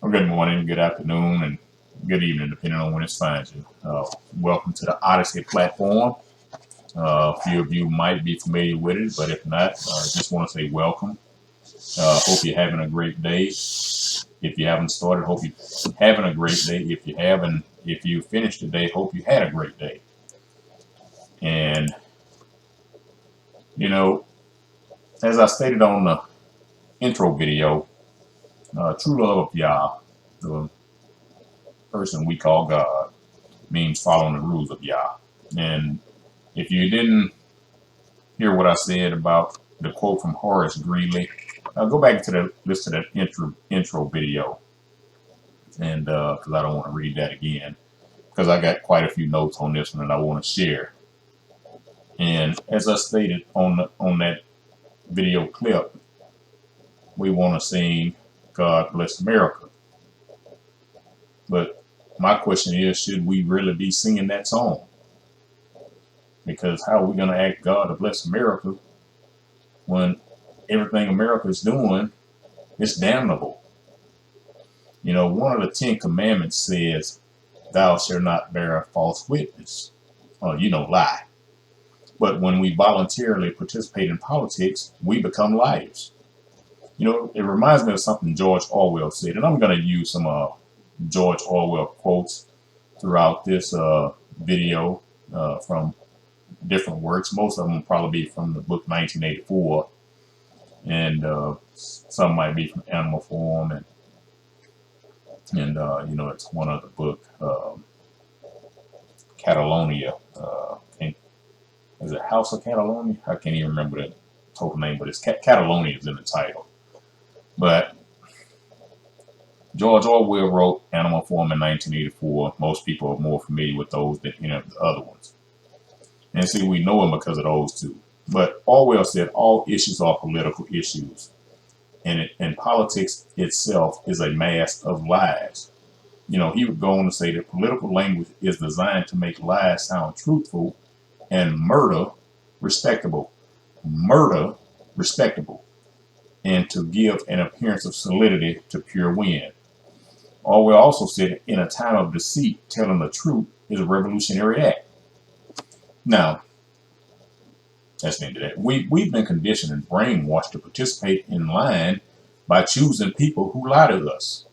Well, good morning, good afternoon, and good evening, depending on when it finds you. Welcome to the Odyssey platform. A few of you might be familiar with it, but if not, I just want to say welcome. Hope you're having a great day. If you haven't started, hope you're having a great day. If you finished today, hope you had a great day. And, you know, as I stated on the intro video, true love of Yah, the person we call God, means following the rules of Yah. And if you didn't hear what I said about the quote from Horace Greeley, go back to the listen to that intro video, and because I don't want to read that again, because I got quite a few notes on this one that I want to share. And as I stated on that video clip, we want to sing "God Bless America," but my question is, should we really be singing that song? Because how are we going to ask God to bless America when everything America is doing is damnable? You know, one of the 10 Commandments says, "Thou shalt not bear false witness," lie. But when we voluntarily participate in politics, we become liars. You know, it reminds me of something George Orwell said, and I'm going to use some George Orwell quotes throughout this video from different works. Most of them will probably be from the book 1984, and some might be from Animal Farm, and it's one other book, Catalonia. Is it House of Catalonia? I can't even remember the total name, but it's Catalonia is in the title. But George Orwell wrote Animal Farm in 1984. Most people are more familiar with those than any of the other ones. And see, we know him because of those two. But Orwell said all issues are political issues. And politics itself is a mass of lies. You know, he would go on to say that political language is designed to make lies sound truthful and murder respectable. Murder respectable. And to give an appearance of solidity to pure wind. Orwell also said, in a time of deceit, telling the truth is a revolutionary act. Now, that's the end of that. We've been conditioned and brainwashed to participate in lying by choosing people who lie to us.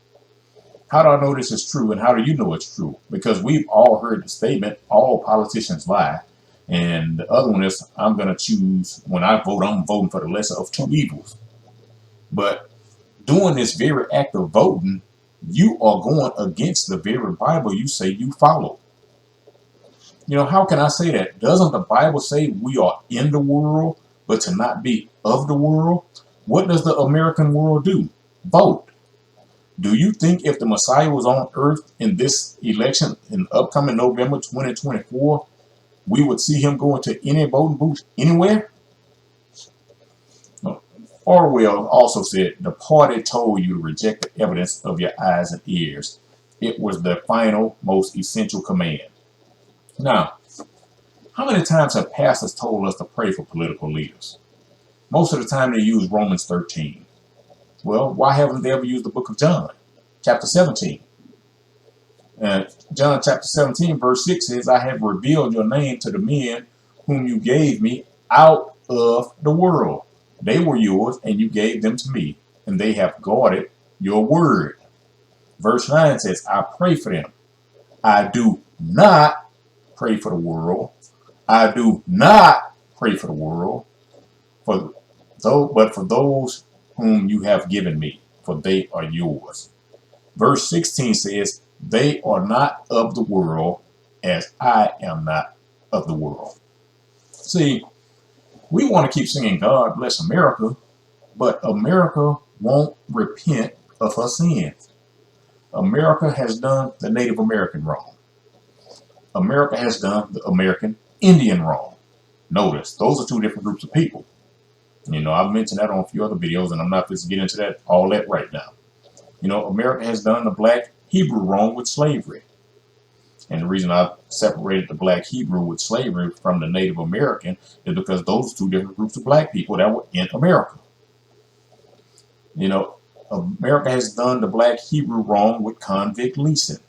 How do I know this is true, and how do you know it's true? Because we've all heard the statement, all politicians lie. And the other one is, I'm going to choose, when I vote, I'm voting for the lesser of two evils. But doing this very act of voting, you are going against the very Bible you say you follow. You know, how can I say that? Doesn't the Bible say we are in the world, but to not be of the world? What does the American world do? Vote. Do you think if the Messiah was on earth in this election in upcoming November 2024, we would see him go into any voting booth anywhere? No. Orwell also said, the party told you to reject the evidence of your eyes and ears. It was the final, most essential command. Now, how many times have pastors told us to pray for political leaders? Most of the time they use Romans 13. Well, why haven't they ever used the book of John, chapter 17? And John chapter 17, verse 6 says, I have revealed your name to the men whom you gave me out of the world. They were yours, and you gave them to me, and they have guarded your word. Verse 9 says, I pray for them. I do not pray for the world. I do not pray for the world, but for those whom you have given me, for they are yours. Verse 16 says, they are not of the world, as I am not of the world. See, we want to keep singing God Bless America, but America won't repent of her sins. America has done the Native American wrong. America has done the American Indian wrong. Notice, those are two different groups of people. You know, I've mentioned that on a few other videos, and I'm not going to get into all that right now. You know, America has done the black Hebrew wrong with slavery. And the reason I separated the black Hebrew with slavery from the Native American is because those are two different groups of black people that were in America. You know, America has done the black Hebrew wrong with convict leasing.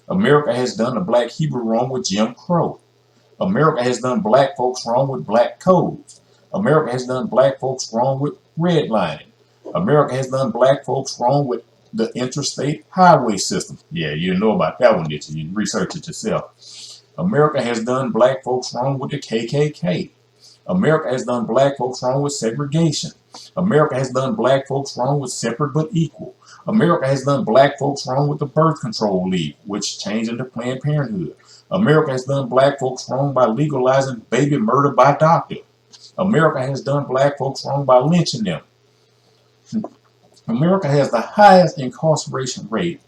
America has done the black Hebrew wrong with Jim Crow. America has done black folks wrong with black codes. America has done black folks wrong with redlining. America has done black folks wrong with the interstate highway system. Yeah, you know about that one, did you? You research it yourself. America has done black folks wrong with the KKK. America has done black folks wrong with segregation. America has done black folks wrong with separate but equal. America has done black folks wrong with the birth control leave, which changed into Planned Parenthood. America has done black folks wrong by legalizing baby murder by doctor. America has done black folks wrong by lynching them. America has the highest incarceration rate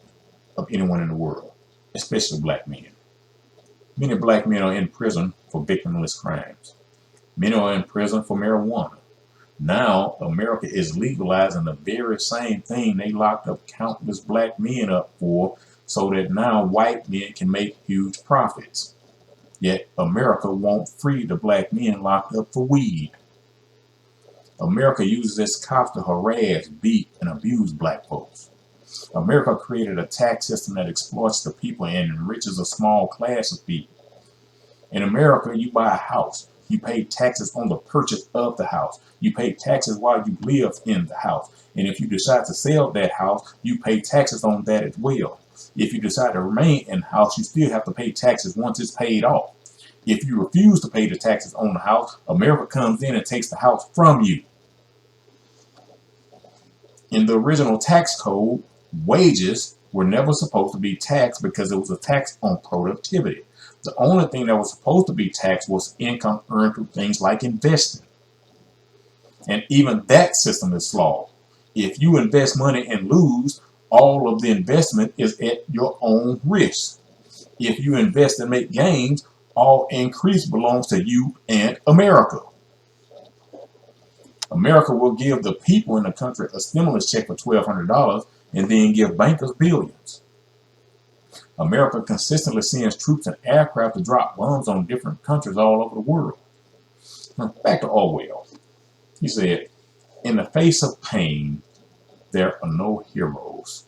of anyone in the world, especially black men. Many black men are in prison for victimless crimes. Many are in prison for marijuana. Now, America is legalizing the very same thing they locked up countless black men up for, so that now white men can make huge profits. Yet, America won't free the black men locked up for weed. America uses its cops to harass, beat, and abuse black folks. America created a tax system that exploits the people and enriches a small class of people. In America, you buy a house. You pay taxes on the purchase of the house. You pay taxes while you live in the house. And if you decide to sell that house, you pay taxes on that as well. If you decide to remain in the house, you still have to pay taxes once it's paid off. If you refuse to pay the taxes on the house, America comes in and takes the house from you. In the original tax code, wages were never supposed to be taxed because it was a tax on productivity. The only thing that was supposed to be taxed was income earned through things like investing. And even that system is flawed. If you invest money and lose, all of the investment is at your own risk. If you invest and make gains, all increase belongs to you and America. America will give the people in the country a stimulus check for $1,200 and then give bankers billions. America consistently sends troops and aircraft to drop bombs on different countries all over the world. Now, back to Orwell. He said, "In the face of pain, there are no heroes."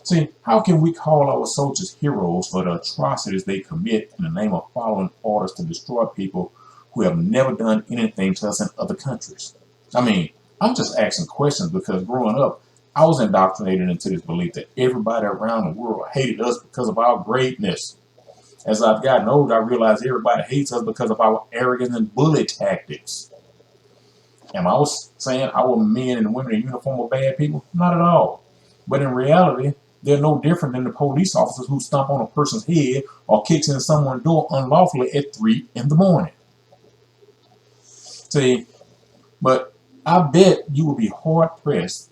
See, how can we call our soldiers heroes for the atrocities they commit in the name of following orders to destroy people who have never done anything to us in other countries? I mean, I'm just asking questions because growing up, I was indoctrinated into this belief that everybody around the world hated us because of our greatness. As I've gotten older, I realized everybody hates us because of our arrogance and bully tactics. Am I saying our men and women in uniform are bad people? Not at all. But in reality, they're no different than the police officers who stomp on a person's head or kicks in someone's door unlawfully at 3 in the morning. See, but I bet you will be hard-pressed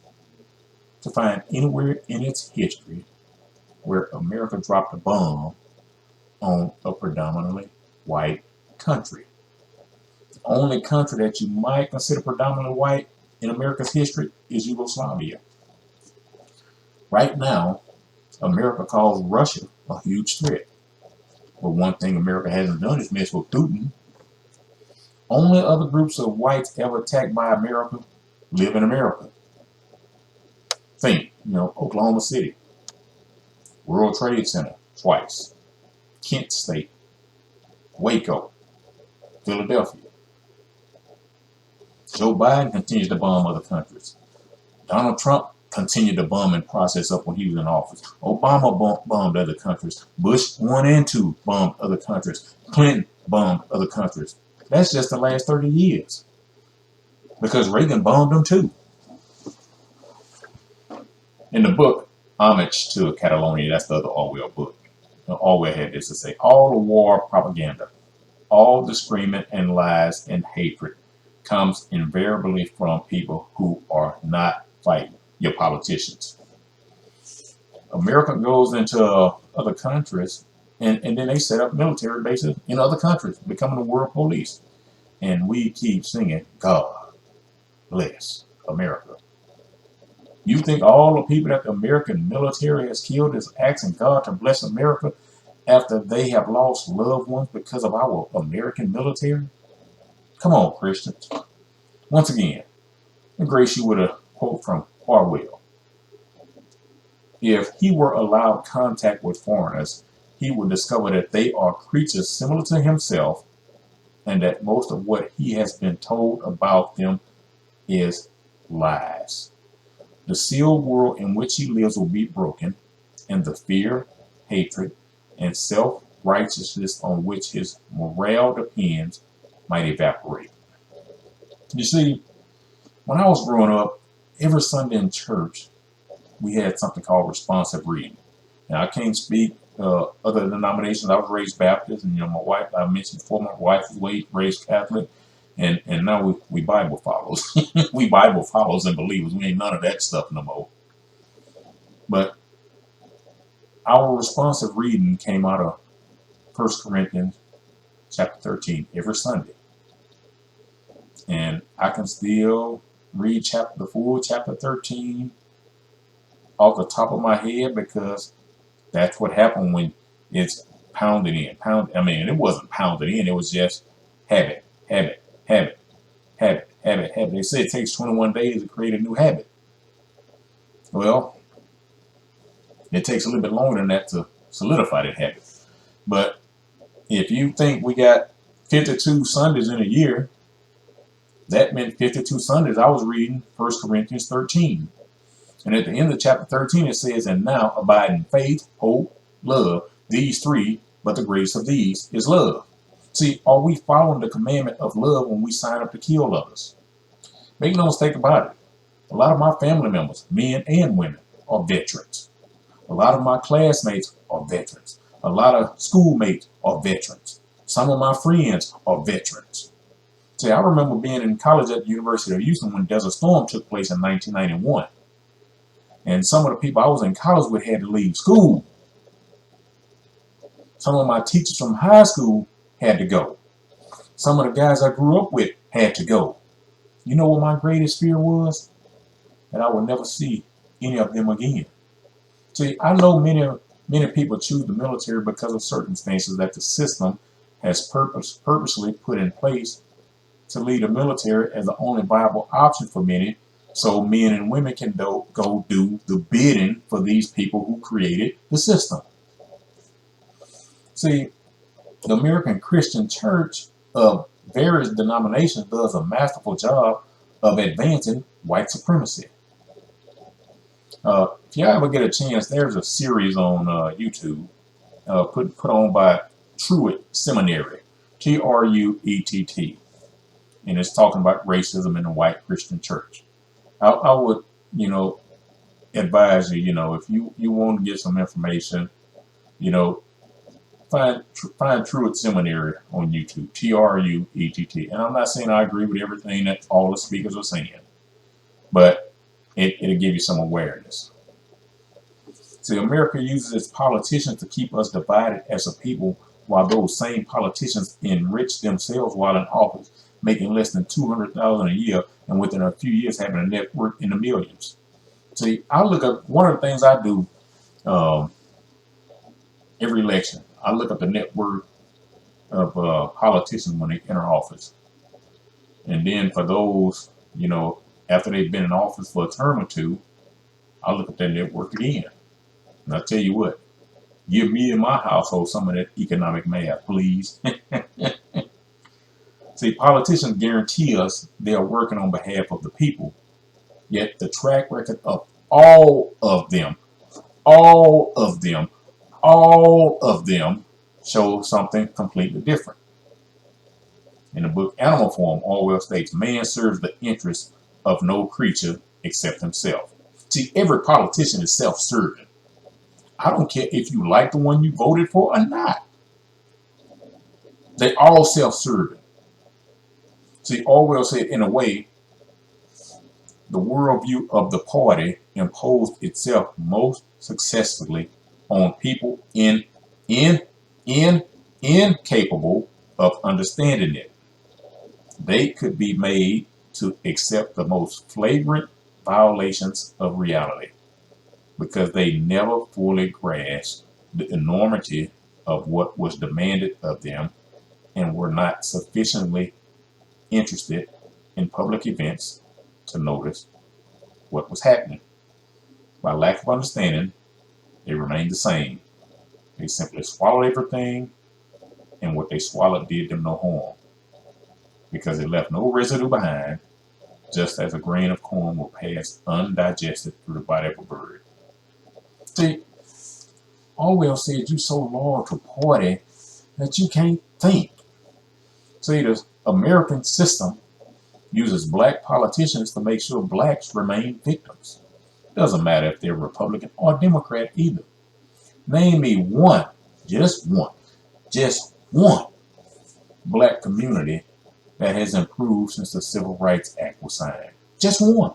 to find anywhere in its history where America dropped a bomb on a predominantly white country. The only country that you might consider predominantly white in America's history is Yugoslavia. Right now, America calls Russia a huge threat. But one thing America hasn't done is mess with Putin. Only other groups of whites ever attacked by America live in America. Think, Oklahoma City, World Trade Center twice, Kent State, Waco, Philadelphia. Joe Biden continues to bomb other countries. Donald Trump continued the bombing process up when he was in office. Obama bombed other countries. Bush 1 and 2 bombed other countries. Clinton bombed other countries. That's just the last 30 years. Because Reagan bombed them too. In the book, Homage to Catalonia, that's the other Orwell book. Orwell had this to say: all the war propaganda, all the screaming and lies and hatred comes invariably from people who are not fighting, your politicians. America goes into other countries and then they set up military bases in other countries, becoming the world police. And we keep singing, "God bless America." You think all the people that the American military has killed is asking God to bless America after they have lost loved ones because of our American military? Come on, Christians. Once again, I grace you with a quote from Orwell. If he were allowed contact with foreigners, he would discover that they are creatures similar to himself and that most of what he has been told about them is lies. The sealed world in which he lives will be broken, and the fear, hatred, and self-righteousness on which his morale depends might evaporate. You see, when I was growing up, every Sunday in church, we had something called responsive reading. Now, I can't speak other denominations. I was raised Baptist, and my wife, I mentioned before, my wife was raised Catholic, and now we Bible follows. We Bible follows and believers. We ain't none of that stuff no more. But our responsive reading came out of 1 Corinthians chapter 13 every Sunday. And I can still read the full chapter 13 off the top of my head because that's what happened when it's pounded in. I mean, it wasn't pounded in. It was just habit, habit, habit, habit, habit, habit. They say it takes 21 days to create a new habit. Well, it takes a little bit longer than that to solidify that habit. But if you think we got 52 Sundays in a year, that meant 52 Sundays I was reading 1 Corinthians 13. And at the end of chapter 13, it says, and now abide in faith, hope, love, these three, but the greatest of these is love. See, are we following the commandment of love when we sign up to kill others? Make no mistake about it. A lot of my family members, men and women, are veterans. A lot of my classmates are veterans. A lot of schoolmates are veterans. Some of my friends are veterans. See, I remember being in college at the University of Houston when Desert Storm took place in 1991. And some of the people I was in college with had to leave school. Some of my teachers from high school had to go. Some of the guys I grew up with had to go. You know what my greatest fear was? That I would never see any of them again. See, I know many people choose the military because of circumstances that the system has purposely put in place to leave the military as the only viable option for many, so men and women can go do the bidding for these people who created the system. See, the American Christian Church of various denominations does a masterful job of advancing white supremacy. If you ever get a chance, there's a series on YouTube put on by Truett Seminary, Truett, and it's talking about racism in the white Christian church. I would, advise you, if you want to get some information, find Truett Seminary on YouTube, Truett. And I'm not saying I agree with everything that all the speakers are saying, but it'll give you some awareness. See, America uses its politicians to keep us divided as a people, while those same politicians enrich themselves while in office, making less than $200,000 a year, and within a few years having a net worth in the millions. See, I look at one of the things I do every election. I look up the net worth of politicians when they enter office, and then for those, after they've been in office for a term or two, I look at their net worth again. And I tell you what, give me and my household some of that economic math, please. See, politicians guarantee us they are working on behalf of the people, yet the track record of all of them show something completely different. In the book Animal Farm, Orwell states, man serves the interests of no creature except himself. See, every politician is self-serving. I don't care if you like the one you voted for or not. They all self-serving. See, Orwell said, in a way, the worldview of the party imposed itself most successfully on people incapable of understanding it. They could be made to accept the most flagrant violations of reality because they never fully grasped the enormity of what was demanded of them and were not sufficiently interested in public events to notice what was happening. By lack of understanding, they remained the same. They simply swallowed everything, and what they swallowed did them no harm because it left no residue behind, just as a grain of corn will pass undigested through the body of a bird. See, Orwell said you so loyal to party that you can't think. See, the American system uses black politicians to make sure blacks remain victims. Doesn't matter if they're Republican or Democrat either. Name me one, just one black community that has improved since the Civil Rights Act was signed. Just one.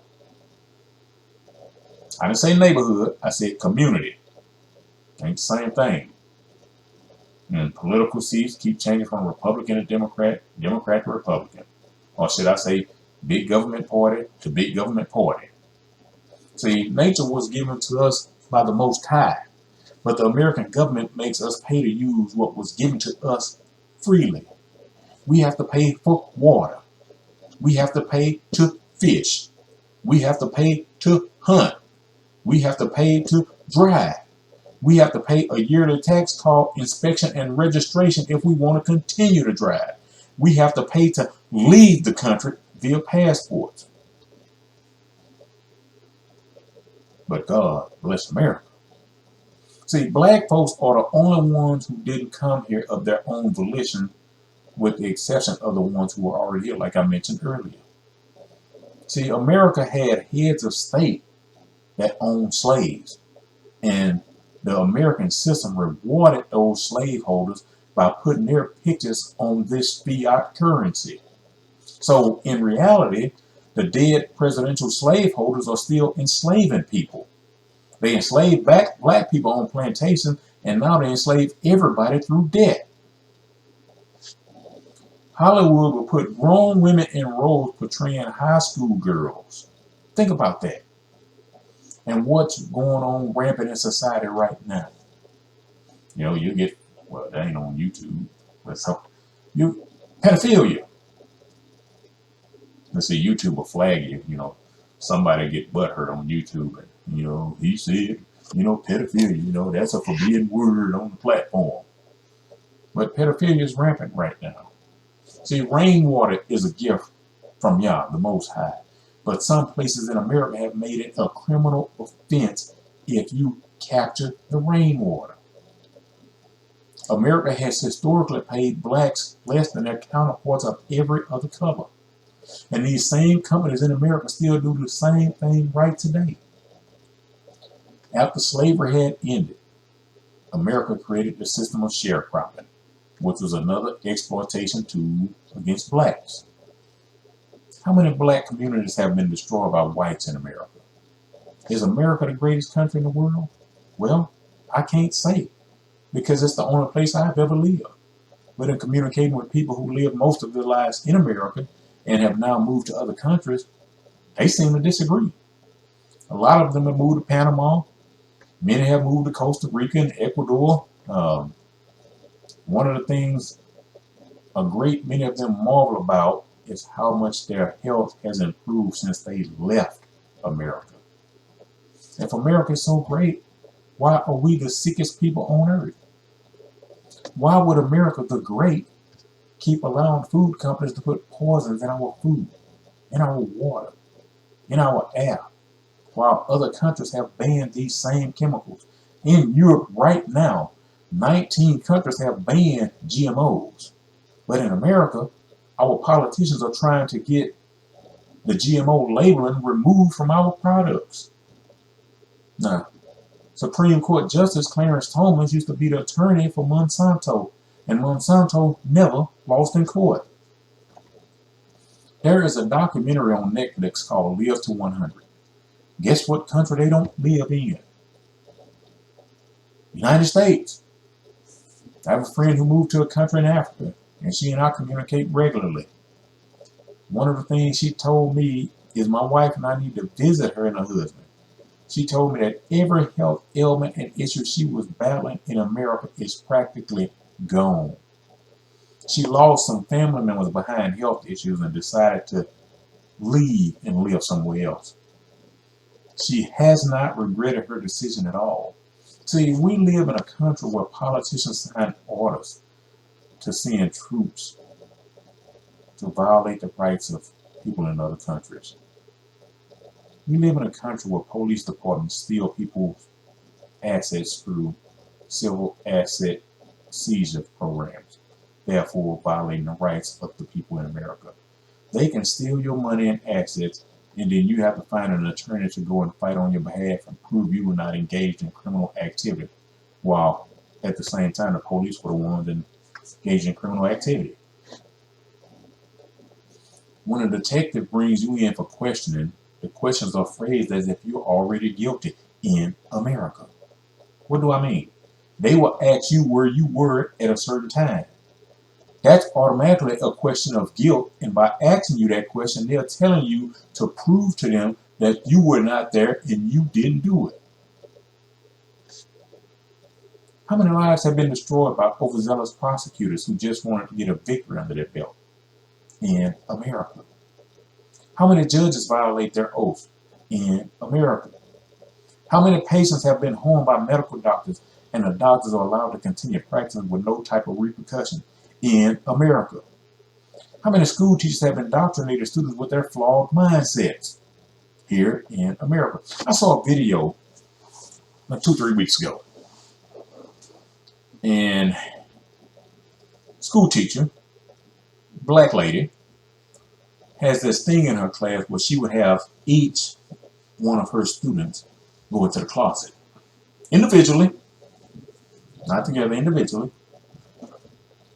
I didn't say neighborhood, I said community. Ain't the same thing. And political seats keep changing from Republican to Democrat, Democrat to Republican. Or should I say big government party to big government party. See, nature was given to us by the Most High, but the American government makes us pay to use what was given to us freely. We have to pay for water. We have to pay to fish. We have to pay to hunt. We have to pay to drive. We have to pay a yearly tax called inspection and registration if we want to continue to drive. We have to pay to leave the country via passports. But God bless America. See, black folks are the only ones who didn't come here of their own volition, with the exception of the ones who were already here, like I mentioned earlier. See, America had heads of state that owned slaves, and the American system rewarded those slaveholders by putting their pictures on this fiat currency. So in reality, the dead presidential slaveholders are still enslaving people. They enslaved black people on plantations, and now they enslave everybody through debt. Hollywood will put grown women in roles portraying high school girls. Think about that. And what's going on rampant in society right now. You know, you get, well, that ain't on YouTube, but pedophilia. Let's see, YouTube will flag you, somebody get butthurt on YouTube, and, he said, pedophilia, that's a forbidden word on the platform. But pedophilia is rampant right now. See, rainwater is a gift from Yah, the Most High. But some places in America have made it a criminal offense if you capture the rainwater. America has historically paid blacks less than their counterparts of every other color. And these same companies in America still do the same thing right today. After slavery had ended, America created the system of sharecropping, which was another exploitation tool against blacks. How many black communities have been destroyed by whites in America? Is America the greatest country in the world? Well, I can't say, because it's the only place I've ever lived. But in communicating with people who live most of their lives in America and have now moved to other countries, they seem to disagree. A lot of them have moved to Panama. Many have moved to Costa Rica and Ecuador. One of the things a great many of them marvel about is how much their health has improved since they left America. If America is so great, why are we the sickest people on earth? Why would America the Great keep allowing food companies to put poisons in our food, in our water, in our air, while other countries have banned these same chemicals? In Europe right now, 19 countries have banned GMOs. But in America, our politicians are trying to get the GMO labeling removed from our products. Now, Supreme Court Justice Clarence Thomas used to be the attorney for Monsanto, and Monsanto never lost in court. There is a documentary on Netflix called Live to 100. Guess what country they don't live in? United States. I have a friend who moved to a country in Africa, and she and I communicate regularly. One of the things she told me is my wife and I need to visit her and her husband. She told me that every health ailment and issue she was battling in America is practically gone. She lost some family members behind health issues and decided to leave and live somewhere else. She has not regretted her decision at all. See, we live in a country where politicians sign orders to send troops to violate the rights of people in other countries. We live in a country where police departments steal people's assets through civil asset seizure programs, therefore violating the rights of the people in America. They can steal your money and assets, and then you have to find an attorney to go and fight on your behalf and prove you were not engaged in criminal activity, while at the same time the police were the ones engaged in criminal activity. When a detective brings you in for questioning, the questions are phrased as if you're already guilty in America. What do I mean? They will ask you where you were at a certain time. That's automatically a question of guilt, and by asking you that question, they're telling you to prove to them that you were not there and you didn't do it. How many lives have been destroyed by overzealous prosecutors who just wanted to get a victory under their belt in America? How many judges violate their oath in America? How many patients have been harmed by medical doctors and the doctors are allowed to continue practicing with no type of repercussion in America? How many school teachers have indoctrinated students with their flawed mindsets here in America? I saw a video like 2-3 weeks ago, and school teacher, black lady, has this thing in her class where she would have each one of her students go into the closet individually, not together, individually.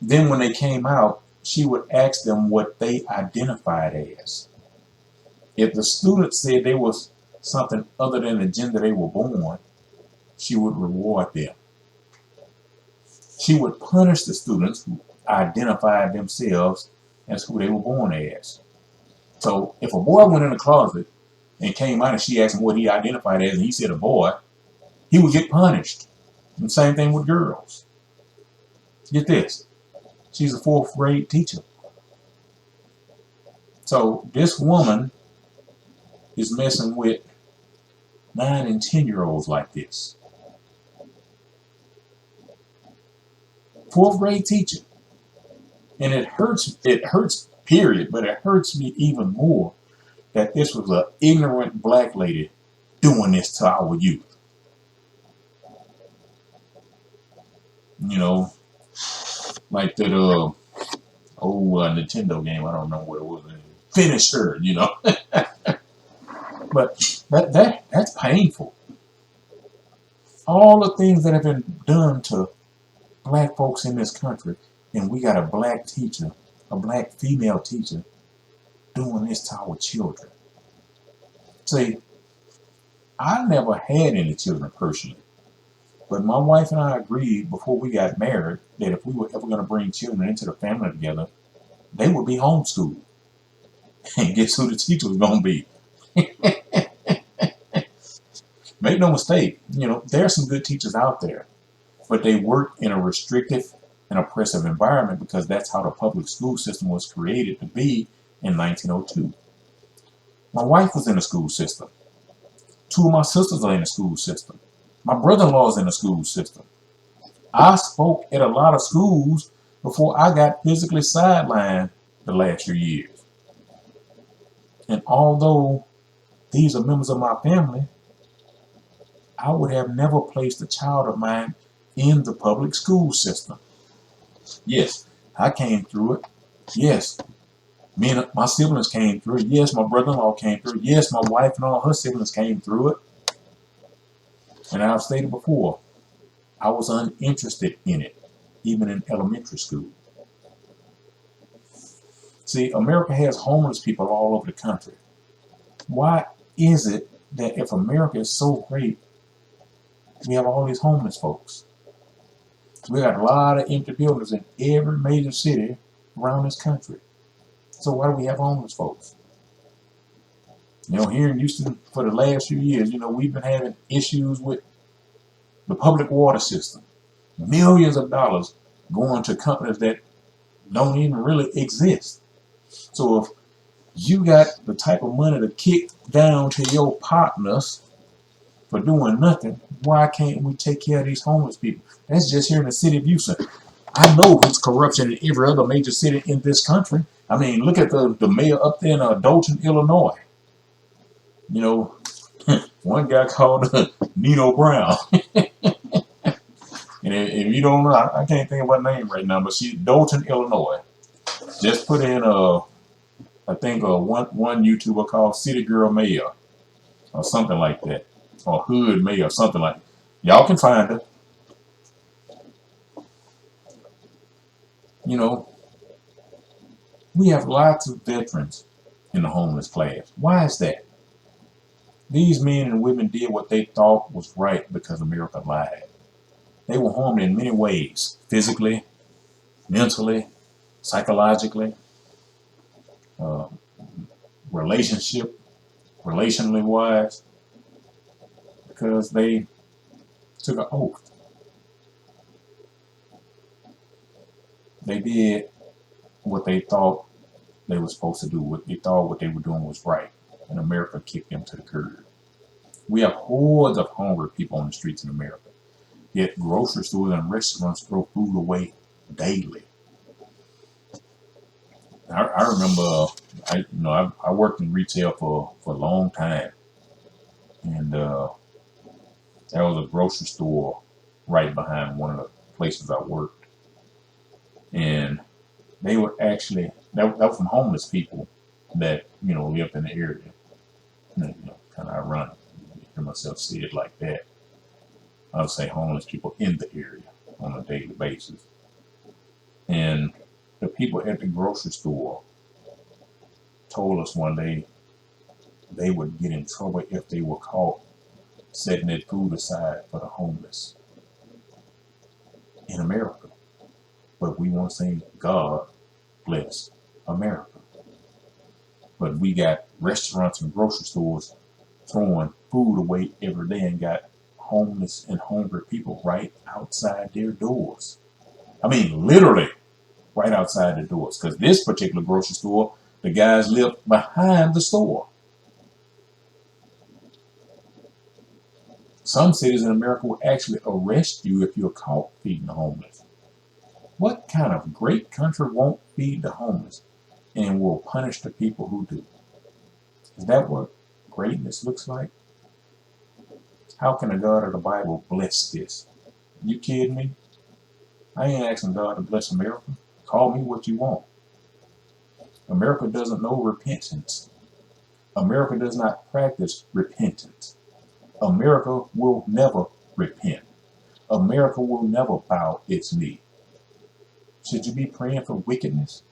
Then when they came out, she would ask them what they identified as. If the student said they was something other than the gender they were born, she would reward them. She would punish the students who identified themselves as who they were born as. So if a boy went in the closet and came out and she asked him what he identified as and he said a boy, he would get punished. And same thing with girls. Get this. She's a 4th grade teacher. So this woman is messing with 9 and 10-year-olds like this. 4th grade teacher. And it hurts, period, but it hurts me even more that this was an ignorant black lady doing this to our youth. You know, like that old Nintendo game, I don't know what it was. Finisher, you know. But that's painful. All the things that have been done to black folks in this country, and we got a black teacher, a black female teacher, doing this to our children. See, I never had any children personally, but my wife and I agreed before we got married that if we were ever going to bring children into the family together, they would be homeschooled. And guess who the teacher was going to be? Make no mistake, you know, there are some good teachers out there, but they work in a restrictive and oppressive environment because that's how the public school system was created to be in 1902. My wife was in the school system. 2 of my sisters are in the school system. My brother-in-law is in the school system. I spoke at a lot of schools before I got physically sidelined the last few years. And although these are members of my family, I would have never placed a child of mine in the public school system. Yes, I came through it. Yes, me and my siblings came through it. Yes, my brother-in-law came through it. Yes, my wife and all her siblings came through it. And I've stated before, I was uninterested in it, even in elementary school. See, America has homeless people all over the country. Why is it that if America is so great, we have all these homeless folks? We got a lot of empty buildings in every major city around this country. So why do we have homeless folks? You know, here in Houston for the last few years, you know, we've been having issues with the public water system. Millions of dollars going to companies that don't even really exist. So if you got the type of money to kick down to your partners for doing nothing. Why can't we take care of these homeless people? That's just here in the city of Houston. I know it's corruption in every other major city in this country. I mean, look at the mayor up there in Dalton, Illinois. You know, one guy called Nino Brown. And if you don't know, I can't think of her name right now, but she's Dalton, Illinois. Just put in I think one YouTuber called City Girl Mayor or something like that, or Hood Mayor or something like that. Y'all can find her. You know, we have lots of veterans in the homeless class. Why is that? These men and women did what they thought was right because America lied. They were harmed in many ways, physically, mentally, psychologically, uh, relationally wise, because they took an oath. They did what they thought they were supposed to do. What they thought what they were doing was right, and America kicked them to the curb. We have hordes of hungry people on the streets in America. Yet grocery stores and restaurants throw food away daily. I remember, I worked in retail for a long time, and there was a grocery store right behind one of the places I worked, and they were actually that was from homeless people that lived in the area. Kind of ironic to hear myself say it like that. I would say homeless people in the area on a daily basis. And the people at the grocery store told us one day they would get in trouble if they were caught setting that food aside for the homeless in America. But we want to say God bless America. But we got restaurants and grocery stores throwing food away every day and got homeless and hungry people right outside their doors. I mean, literally right outside the doors. Because this particular grocery store, the guys live behind the store. Some cities in America will actually arrest you if you're caught feeding the homeless. What kind of great country won't feed the homeless and will punish the people who do? Is that what greatness looks like? How can the God of the Bible bless this? You kidding me? I ain't asking God to bless America. Call me what you want. America doesn't know repentance. America does not practice repentance. America will never repent. America will never bow its knee. Should you be praying for wickedness?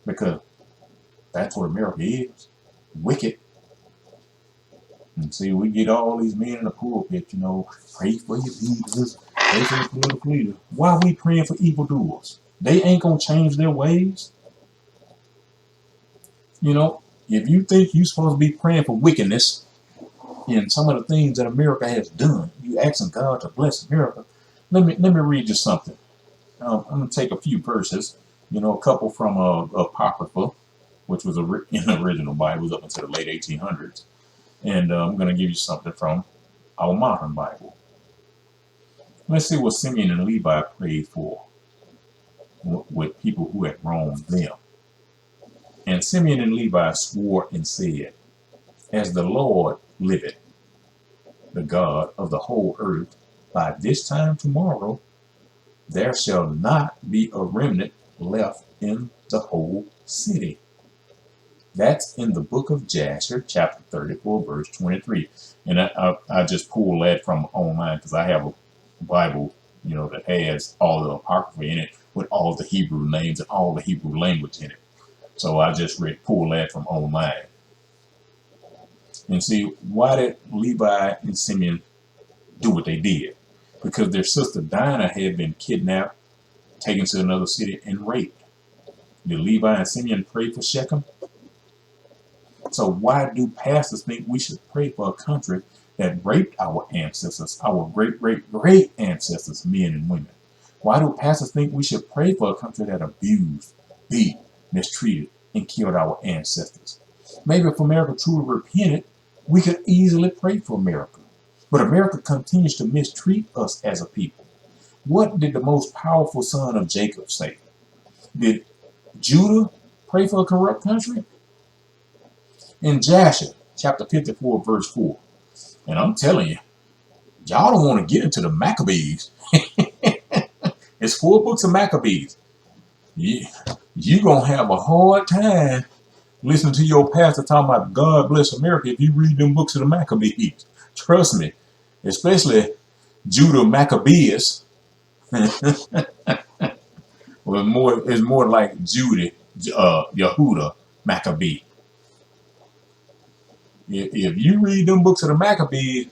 Because that's what America is. Wicked. And see, we get all these men in the pulpit, pray for your leaders, pray for your political leader. Why are we praying for evildoers? They ain't going to change their ways. If you think you're supposed to be praying for wickedness in some of the things that America has done, you asking God to bless America. Let me read you something. I'm going to take a few verses, a couple from Apocrypha, which was in the original Bibles up until the late 1800s. And I'm going to give you something from our modern Bible. Let's see what Simeon and Levi prayed for with people who had wronged them. And Simeon and Levi swore and said, as the Lord liveth, the God of the whole earth, by this time tomorrow, there shall not be a remnant left in the whole city. That's in the book of Jasher, chapter 34, verse 23. And I just pulled that from online because I have a Bible, that has all the Apocrypha in it with all the Hebrew names and all the Hebrew language in it. So I just pulled that from online. And see, why did Levi and Simeon do what they did? Because their sister Dinah had been kidnapped, taken to another city, and raped. Did Levi and Simeon pray for Shechem? So why do pastors think we should pray for a country that raped our ancestors, our great ancestors, men and women? Why do pastors think we should pray for a country that abused, beat, mistreated, and killed our ancestors? Maybe if America truly repented, We could easily pray for America, but America continues to mistreat us as a people. What did the most powerful son of Jacob say? Did Judah pray for a corrupt country? In Jasher, chapter 54, verse 4. And I'm telling you, y'all don't want to get into the Maccabees. It's 4 books of Maccabees. You're going to have a hard time listening to your pastor talking about God bless America if you read them books of the Maccabees. Trust me, especially Judah Maccabeus. Well, it's more like Judah, Yehuda Maccabee. If you read them books of the Maccabees,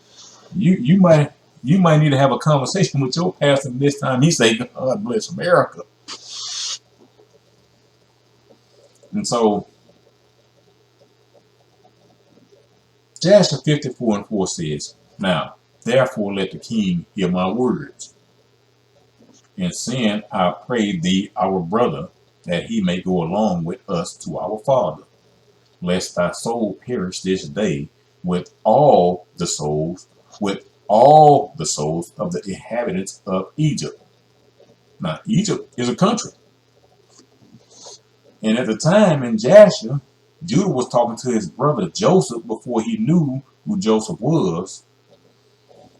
you might need to have a conversation with your pastor this time. He say, God bless America. And so Jasher 54 and 4 says, now, therefore let the king hear my words, and send, I pray thee, our brother, that he may go along with us to our father, lest thy soul perish this day with all the souls of the inhabitants of Egypt. Now, Egypt is a country. And at the time in Jasher, Judah was talking to his brother Joseph before he knew who Joseph was.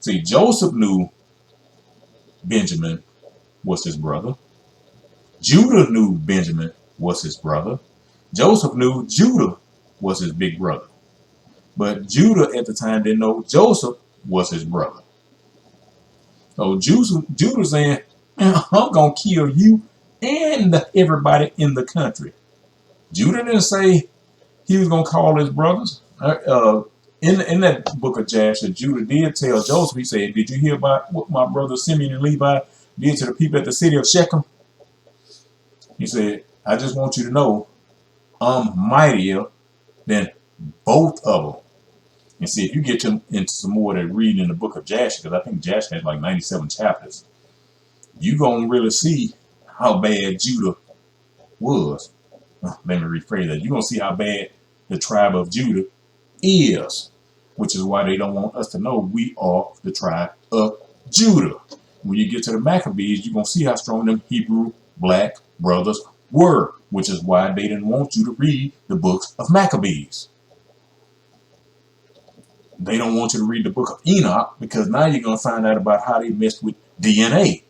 See, Joseph knew Benjamin was his brother. Judah knew Benjamin was his brother. Joseph knew Judah was his big brother. But Judah at the time didn't know Joseph was his brother. So Judah saying, I'm going to kill you and everybody in the country. Judah didn't say he was going to call his brothers. In that book of Jasher, Judah did tell Joseph, he said, did you hear about what my brothers Simeon and Levi did to the people at the city of Shechem? He said, I just want you to know I'm mightier than both of them. And see, if you get into some more of that reading in the book of Jasher, because I think Jasher has like 97 chapters, you're going to really see how bad Judah was. Let me rephrase that. You're going to see how bad the tribe of Judah is, which is why they don't want us to know we are the tribe of Judah. When you get to the Maccabees, you're going to see how strong them Hebrew black brothers were, which is why they didn't want you to read the books of Maccabees. They don't want you to read the book of Enoch because now you're going to find out about how they messed with DNA.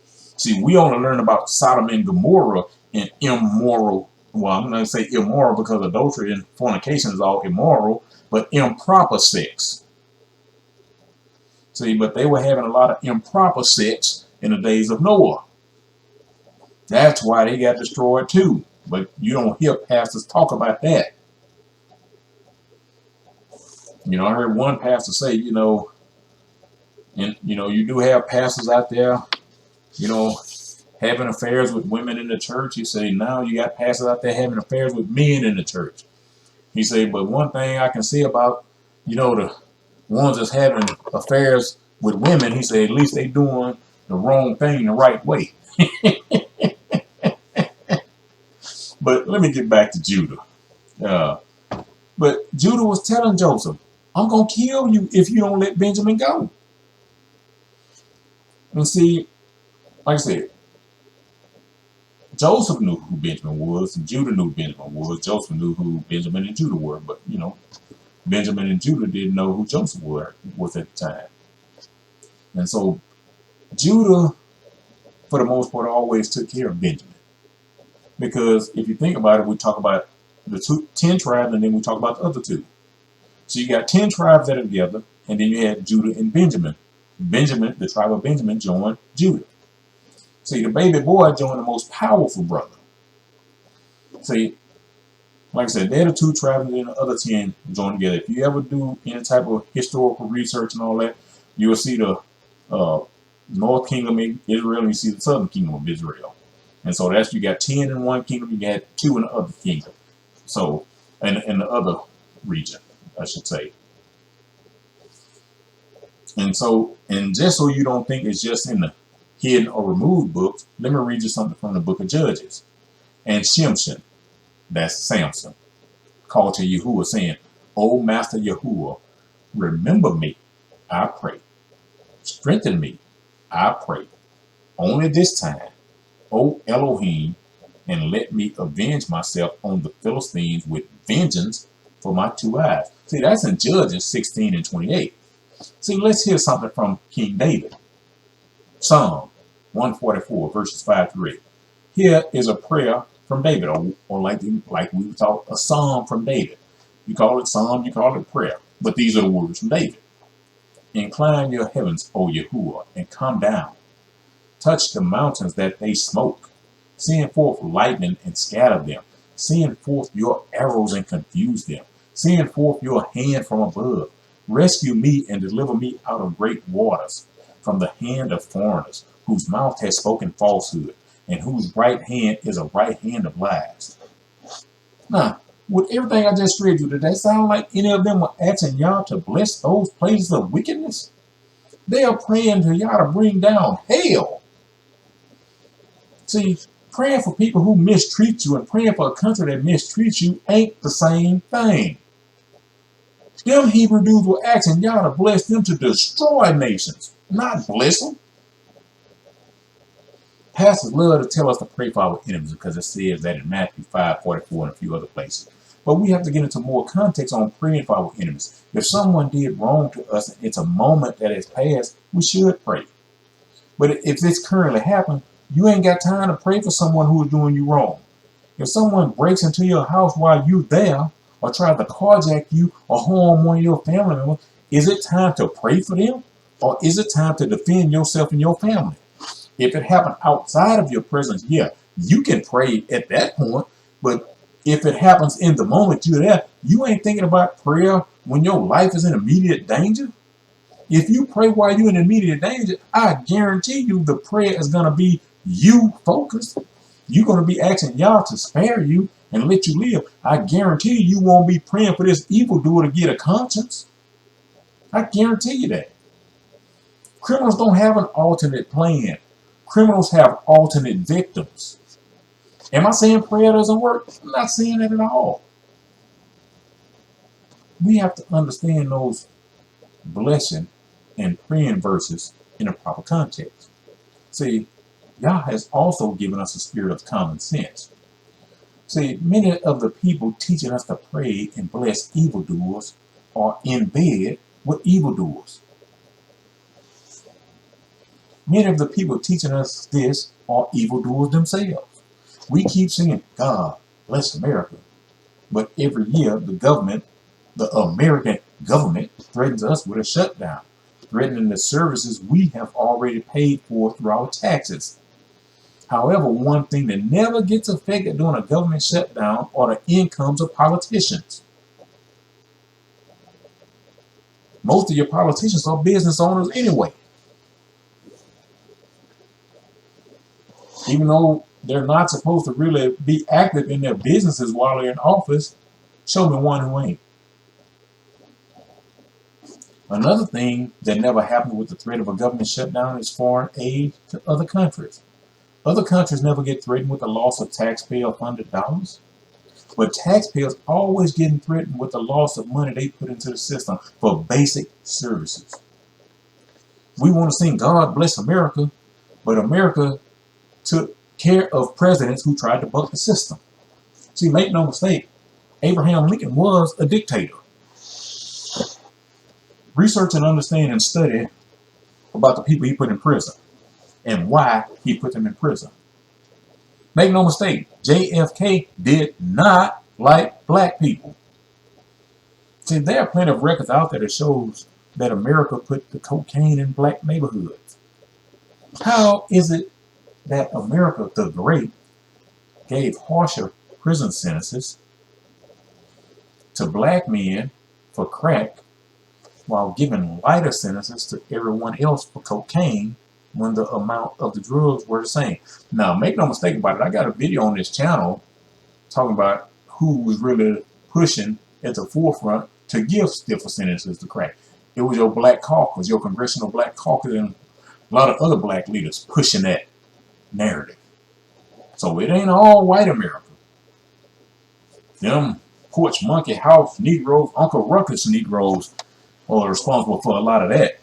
See, we only learn about Sodom and Gomorrah and immoral. Well, I'm going to say immoral because adultery and fornication is all immoral, but improper sex. See, but they were having a lot of improper sex in the days of Noah. That's why they got destroyed too. But you don't hear pastors talk about that. You know, I heard one pastor say, you know, and you know, you do have pastors out there, you know, having affairs with women in the church. He said, now you got pastors out there having affairs with men in the church. He said, but one thing I can say about, you know, the ones that's having affairs with women, he said, at least they doing the wrong thing the right way. But let me get back to Judah. But Judah was telling Joseph, I'm going to kill you if you don't let Benjamin go. And see, like I said, Joseph knew who Benjamin was, and Judah knew who Benjamin was. Joseph knew who Benjamin and Judah were, but, you know, Benjamin and Judah didn't know who Joseph was at the time. And so Judah, for the most part, always took care of Benjamin. Because if you think about it, we talk about the 10 tribes, and then we talk about the other 2. So you got 10 tribes that are together, and then you had Judah and Benjamin. Benjamin, the tribe of Benjamin, joined Judah. See, the baby boy joined the most powerful brother. See, like I said, they're the 2 tribes, and then the other 10 joined together. If you ever do any type of historical research and all that, you will see the North Kingdom of Israel, and you see the Southern Kingdom of Israel. And so that's, you got 10 in one kingdom, you got 2 in the other kingdom. So, and in the other region, I should say. And so, and just so you don't think it's just in the hidden or removed books, let me read you something from the book of Judges. And Shimshon, that's Samson, called to Yahuwah saying, O Master Yahuwah, remember me, I pray. Strengthen me, I pray. Only this time, O Elohim, and let me avenge myself on the Philistines with vengeance for my two eyes. See, that's in Judges 16 and 28. See, let's hear something from King David. Psalm 144, verses 5 through 8. Here is a prayer from David, or like we thought, a psalm from David. You call it psalm, you call it prayer. But these are the words from David. Incline your heavens, O Yahuwah, and come down. Touch the mountains that they smoke. Send forth lightning and scatter them. Send forth your arrows and confuse them. Send forth your hand from above. Rescue me and deliver me out of great waters, from the hand of foreigners, whose mouth has spoken falsehood, and whose right hand is a right hand of lies. Now, with everything I just read you, did that sound like any of them were asking Yah to bless those places of wickedness? They are praying to Yah to bring down hell. See, praying for people who mistreat you and praying for a country that mistreats you ain't the same thing. Them Hebrew dudes were asking Yah to bless them to destroy nations, not bless them. Pastors love to tell us to pray for our enemies because it says that in Matthew 5:44 and a few other places. But we have to get into more context on praying for our enemies. If someone did wrong to us and it's a moment that has passed, we should pray. But if this currently happened, you ain't got time to pray for someone who is doing you wrong. If someone breaks into your house while you're there, or tries to carjack you or harm one of your family members, is it time to pray for them? Or is it time to defend yourself and your family? If it happened outside of your presence, yeah, you can pray at that point. But if it happens in the moment you're there, you ain't thinking about prayer when your life is in immediate danger. If you pray while you're in immediate danger, I guarantee you the prayer is going to be you focused. You're going to be asking Yah to spare you and let you live. I guarantee you won't be praying for this evildoer to get a conscience. I guarantee you that. Criminals don't have an alternate plan. Criminals have alternate victims. Am I saying prayer doesn't work? I'm not saying that at all. We have to understand those blessing and praying verses in a proper context. See, Yah has also given us a spirit of common sense. See, many of the people teaching us to pray and bless evildoers are in bed with evildoers. Many of the people teaching us this are evildoers themselves. We keep saying, God bless America. But every year, the American government threatens us with a shutdown, threatening the services we have already paid for through our taxes. However, one thing that never gets affected during a government shutdown are the incomes of politicians. Most of your politicians are business owners anyway. Even though they're not supposed to really be active in their businesses while they're in office, show me one who ain't. Another thing that never happened with the threat of a government shutdown is foreign aid to other countries. Other countries never get threatened with the loss of taxpayer-funded dollars, but taxpayers always getting threatened with the loss of money they put into the system for basic services. We want to sing God bless America, but America took care of presidents who tried to buck the system. See, make no mistake, Abraham Lincoln was a dictator. Research and understand and study about the people he put in prison and why he put them in prison. Make no mistake, JFK did not like black people. See, there are plenty of records out there that shows that America put the cocaine in black neighborhoods. How is it that America the Great gave harsher prison sentences to black men for crack while giving lighter sentences to everyone else for cocaine when the amount of the drugs were the same? Now, make no mistake about it, I got a video on this channel talking about who was really pushing at the forefront to give stiffer sentences to crack. It was your black caucus, your congressional black caucus, and a lot of other black leaders pushing that narrative. So it ain't all white America. Them Porch Monkey House Negroes, Uncle Ruckus Negroes are responsible for a lot of that.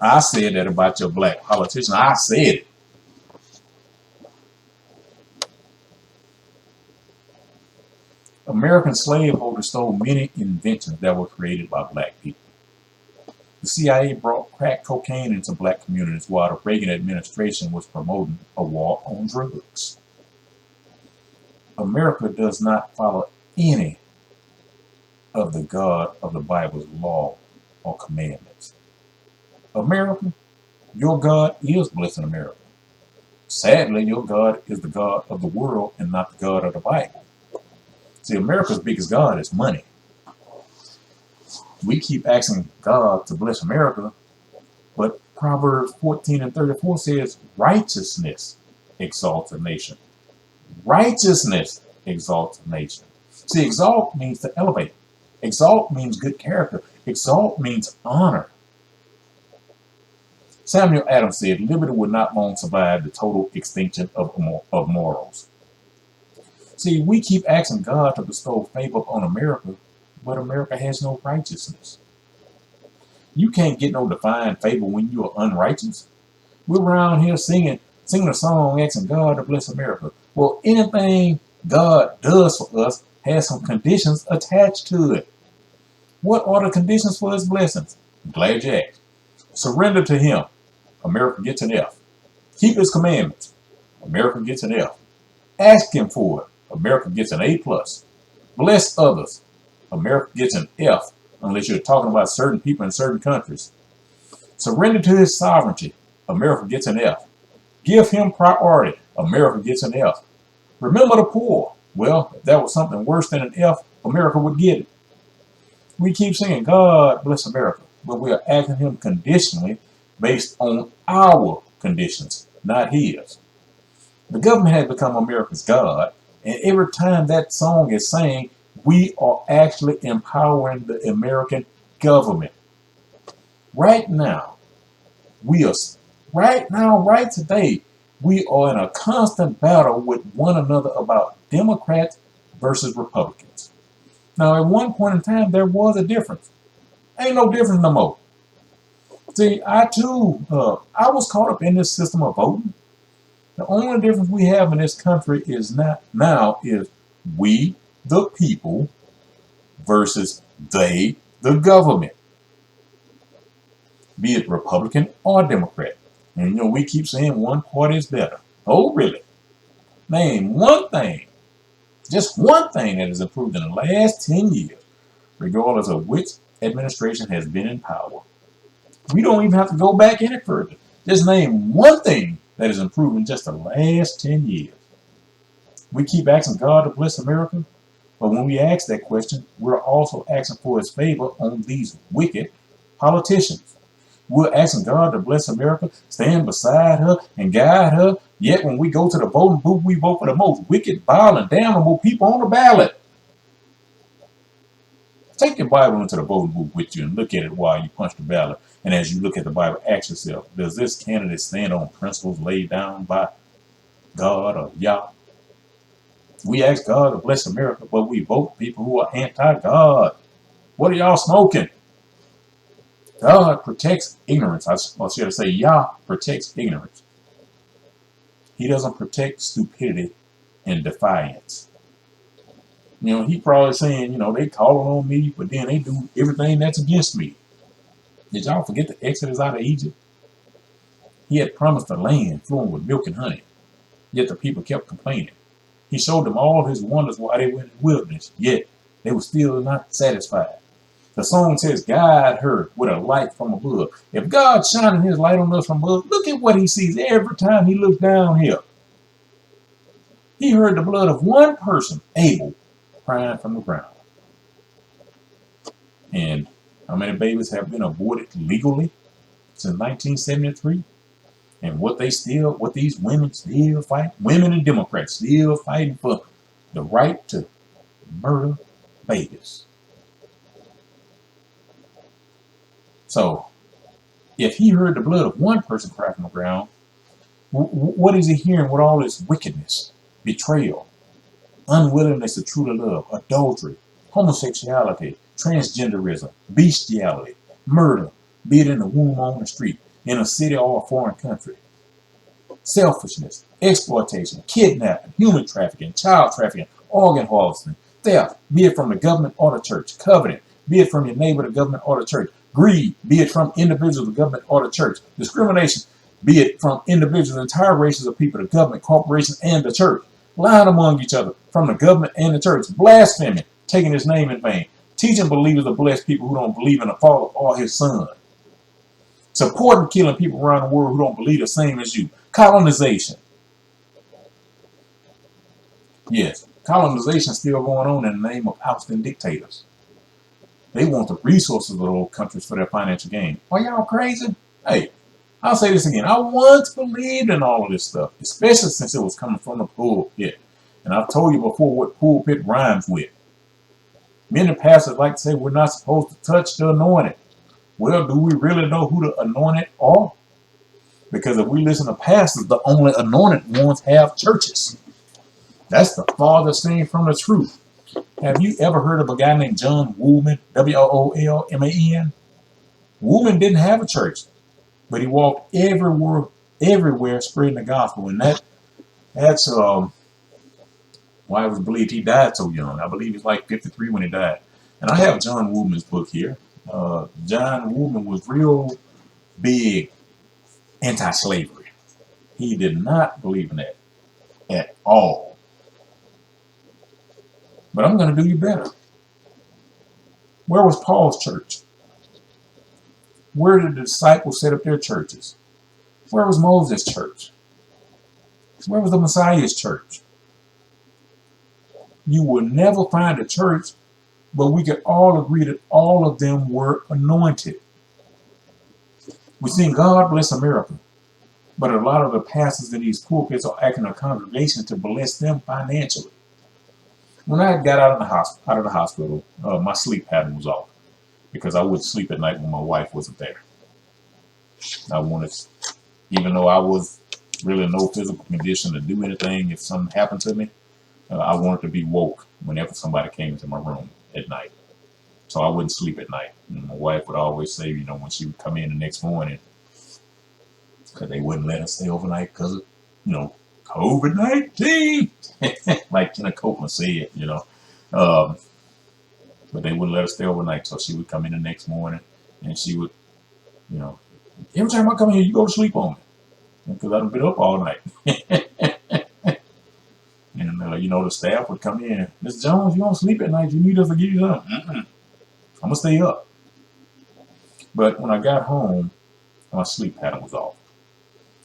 I said that about your black politician. I said it. American slaveholders stole many inventions that were created by black people. The CIA brought crack cocaine into black communities while the Reagan administration was promoting a war on drugs. America does not follow any of the God of the Bible's law or commandments. America, your God is blessing America. Sadly, your God is the God of the world and not the God of the Bible. See, America's biggest God is money. We keep asking God to bless America, but Proverbs 14:34 says, righteousness exalts a nation. Righteousness exalts a nation. See, exalt means to elevate. Exalt means good character. Exalt means honor. Samuel Adams said, liberty would not long survive the total extinction of morals. See, we keep asking God to bestow favor upon America, but America has no righteousness. You can't get no divine favor when you are unrighteous. We're around here singing a song asking God to bless America. Well, anything God does for us has some conditions attached to it. What are the conditions for his blessings? I'm glad you asked. Surrender to him. America gets an F. Keep his commandments. America gets an F. Ask him for it. America gets an A+. Bless others. America gets an F, unless you're talking about certain people in certain countries. Surrender to his sovereignty. America gets an F. Give him priority. America gets an F. Remember the poor. Well, if that was something worse than an F, America would get it. We keep saying, God bless America, but we are asking him conditionally based on our conditions, not his. The government has become America's God, and every time that song is sang, we are actually empowering the American government. Right now, right today, we are in a constant battle with one another about Democrats versus Republicans. Now, at one point in time, there was a difference. Ain't no difference no more. See, I was caught up in this system of voting. The only difference we have in this country is we, the people, versus they, the government. Be it Republican or Democrat. And we keep saying one party is better. Oh, really? Name one thing, just one thing that has improved in the last 10 years, regardless of which administration has been in power. We don't even have to go back any further. Just name one thing that has improved in just the last 10 years. We keep asking God to bless America, but when we ask that question, we're also asking for his favor on these wicked politicians. We're asking God to bless America, stand beside her, and guide her. Yet when we go to the voting booth, we vote for the most wicked, violent, damnable people on the ballot. Take your Bible into the voting booth with you and look at it while you punch the ballot. And as you look at the Bible, ask yourself, does this candidate stand on principles laid down by God or Yah? We ask God to bless America, but we vote people who are anti-God. What are y'all smoking? God protects ignorance. I should say Yah protects ignorance. He doesn't protect stupidity and defiance. He probably saying, they calling on me, but then they do everything that's against me. Did y'all forget the Exodus out of Egypt? He had promised a land flowing with milk and honey, yet the people kept complaining. He showed them all his wonders while they were in the wilderness, yet they were still not satisfied. The song says, guide her with a light from above. If God's shining his light on us from above, look at what he sees every time he looks down here. He heard the blood of one person, Abel, crying from the ground. And how many babies have been aborted legally since 1973? And what these women still fight, women and Democrats still fighting for the right to murder babies. So, if he heard the blood of one person cry from the ground, what is he hearing with all this wickedness, betrayal, unwillingness to truly love, adultery, homosexuality, transgenderism, bestiality, murder, be it in the womb or on the street, in a city or a foreign country, selfishness, exploitation, kidnapping, human trafficking, child trafficking, organ harvesting, theft, be it from the government or the church, covenant, be it from your neighbor, the government, or the church, greed, be it from individuals, the government, or the church, discrimination, be it from individuals, entire races of people, the government, corporations, and the church, lying among each other from the government and the church, blaspheming, taking his name in vain, teaching believers to bless people who don't believe in the Father or his Son, supporting killing people around the world who don't believe the same as you, colonization. Yes, colonization is still going on in the name of ousting dictators. They want the resources of those countries for their financial gain. Are y'all crazy? Hey, I'll say this again. I once believed in all of this stuff, especially since it was coming from the pulpit. And I've told you before what pulpit rhymes with. Many pastors like to say we're not supposed to touch the anointed. Well, do we really know who the anointed are? Because if we listen to pastors, the only anointed ones have churches. That's the farthest thing from the truth. Have you ever heard of a guy named John Woolman, Woolman? Woolman didn't have a church, but he walked everywhere spreading the gospel. And that's why it was believed he died so young. I believe he's like 53 when he died. And I have John Woolman's book here. John Woolman was real big anti-slavery. He did not believe in that at all. But I'm going to do you better. Where was Paul's church? Where did the disciples set up their churches? Where was Moses' church? Where was the Messiah's church? You will never find a church, but we can all agree that all of them were anointed. We sing God Bless America, but a lot of the pastors in these pulpits are acting a congregation to bless them financially. When I got out of the hospital, my sleep pattern was off because I wouldn't sleep at night when my wife wasn't there. I wanted, even though I was really in no physical condition to do anything, if something happened to me, I wanted to be woke whenever somebody came into my room at night. So I wouldn't sleep at night. And my wife would always say, when she would come in the next morning, because they wouldn't let us stay overnight because of, COVID-19, like Kenneth Copeland said, but they wouldn't let us stay overnight. So she would come in the next morning and she would, every time I come here, you go to sleep on me because I've been up all night. And, the staff would come in, Mr. Jones, you don't sleep at night. You need us to give you something. I'm going to stay up. But when I got home, my sleep pattern was off.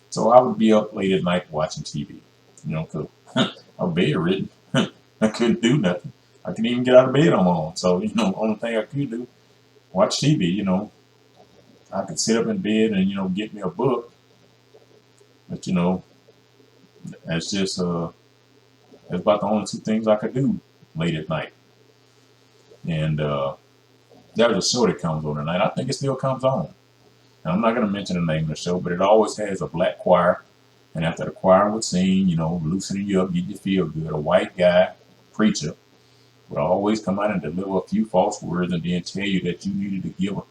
So I would be up late at night watching TV, because I was bedridden. I couldn't do nothing. I couldn't even get out of bed on my own. So, the only thing I could do, watch TV, I could sit up in bed and, get me a book. But, that's just, that's about the only two things I could do late at night. And there was a show that comes on tonight. I think it still comes on. Now, I'm not going to mention the name of the show, but it always has a black choir. And after the choir would sing, loosening you up, get you feel good, a white guy, preacher, would always come out and deliver a few false words and then tell you that you needed to give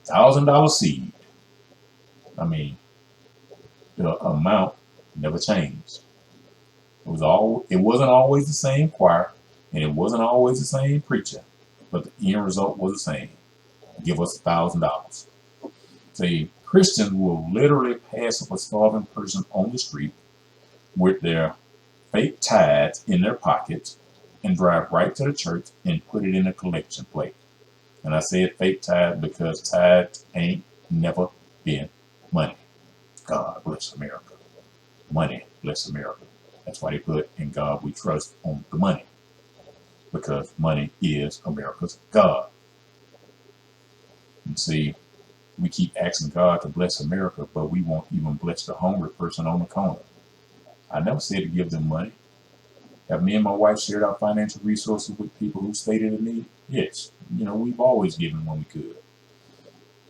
$1,000 seed. I mean, the amount never changed. It wasn't always the same choir, and it wasn't always the same preacher, but the end result was the same. Give us $1,000. See, Christians will literally pass up a starving person on the street with their fake tithes in their pockets and drive right to the church and put it in a collection plate. And I said fake tithe because tithes ain't never been money. God bless America. Money bless America. That's why they put "In God We Trust" on the money, because money is America's God. And see, we keep asking God to bless America, but we won't even bless the hungry person on the corner. I never said to give them money. Have me and my wife shared our financial resources with people who stated in need? Yes. We've always given when we could.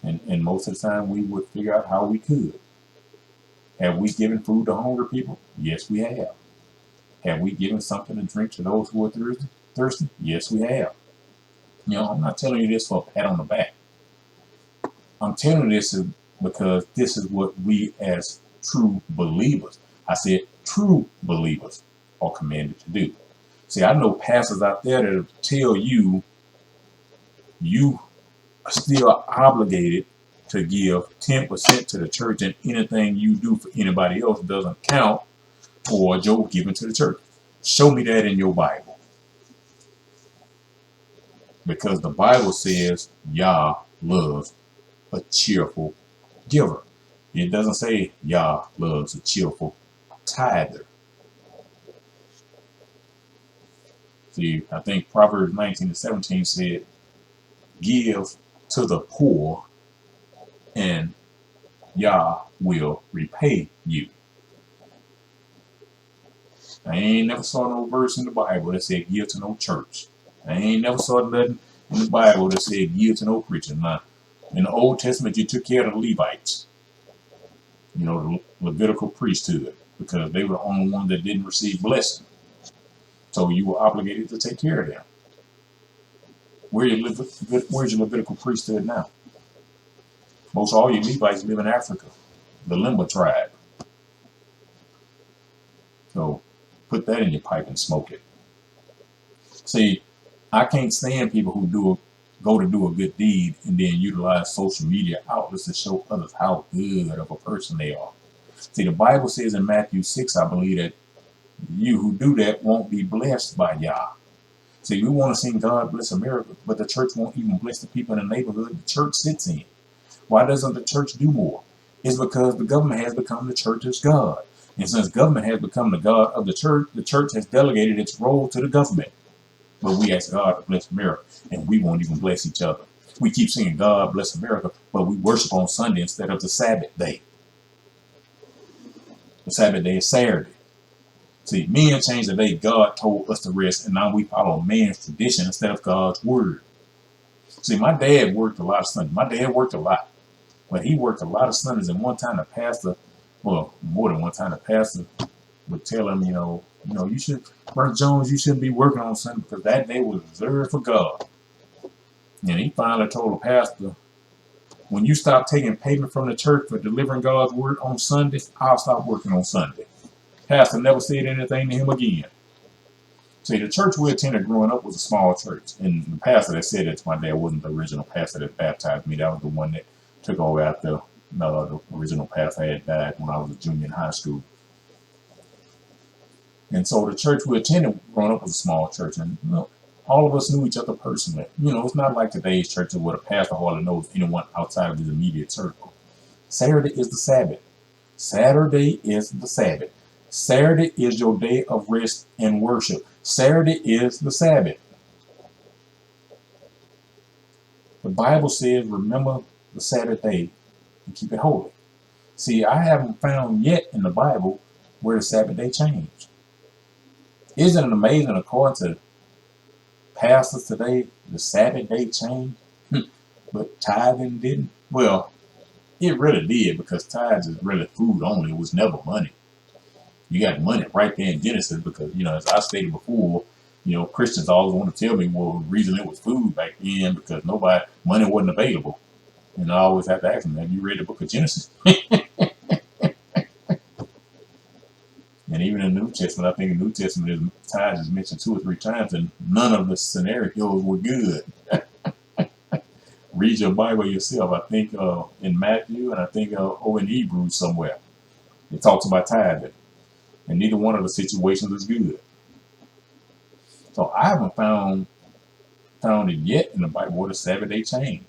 And most of the time we would figure out how we could. Have we given food to hungry people? Yes, we have. Have we given something to drink to those who are thirsty? Yes, we have. I'm not telling you this for a pat on the back. I'm telling you this because this is what we as true believers, I said true believers, are commanded to do. See, I know pastors out there that tell you you are still obligated to give 10% to the church, and anything you do for anybody else doesn't count towards your giving to the church. Show me that in your Bible. Because the Bible says Yah loves a cheerful giver. It doesn't say Yah loves a cheerful tither. See, I think Proverbs 19:17 said, give to the poor and Yah will repay you. I ain't never saw no verse in the Bible that said give to no church. I ain't never saw nothing in the Bible that said give to no preacher. Now, in the Old Testament, you took care of the Levites, the Levitical priesthood, because they were the only ones that didn't receive blessing. So you were obligated to take care of them. Where's your Levitical priesthood now? Most all your Levites live in Africa, the Limba tribe. So put that in your pipe and smoke it. See, I can't stand people who go to do a good deed and then utilize social media outlets to show others how good of a person they are. See, the Bible says in Matthew 6, I believe, that you who do that won't be blessed by Yah. See, we want to see God bless America, but the church won't even bless the people in the neighborhood the church sits in. Why doesn't the church do more? It's because the government has become the church's God. And since government has become the God of the church has delegated its role to the government. But we ask God to bless America, and we won't even bless each other. We keep saying God bless America, but we worship on Sunday instead of the Sabbath day. The Sabbath day is Saturday. See, men changed the day God told us to rest, and now we follow man's tradition instead of God's word. See, my dad worked a lot of Sundays. My dad worked a lot, but he worked a lot of Sundays, and one time the pastor, well, more than one time the pastor would tell him, you should, Brother Jones, you shouldn't be working on Sunday because that day was reserved for God. And he finally told the pastor, when you stop taking payment from the church for delivering God's word on Sunday, I'll stop working on Sunday. Pastor never said anything to him again. See, the church we attended growing up was a small church. And the pastor that said it to my dad wasn't the original pastor that baptized me. That was the one that took over after the original pastor had died when I was a junior in high school. And so the church we attended growing up was a small church. And all of us knew each other personally. It's not like today's churches where the pastor hardly knows anyone outside of his immediate circle. Saturday is the Sabbath. Saturday is the Sabbath. Saturday is your day of rest and worship. Saturday is the Sabbath. The Bible says, remember the Sabbath day and keep it holy. See, I haven't found yet in the Bible where the Sabbath day changed. Isn't it amazing, according to pastors today, the Sabbath day changed, but tithing didn't? Well, it really did, because tithes is really food only. It was never money. You got money right there in Genesis because, as I stated before, Christians always want to tell me, well, the reason it was food back then because money wasn't available. And I always have to ask them, have you read the book of Genesis? And even in the New Testament, I think in the New Testament, tithes is mentioned 2 or 3 times, and none of the scenarios were good. Read your Bible yourself. I think in Matthew, and I think over in Hebrews somewhere, it talks about tithing. And neither one of the situations is good. So I haven't found it yet in the Bible where the Sabbath day changed.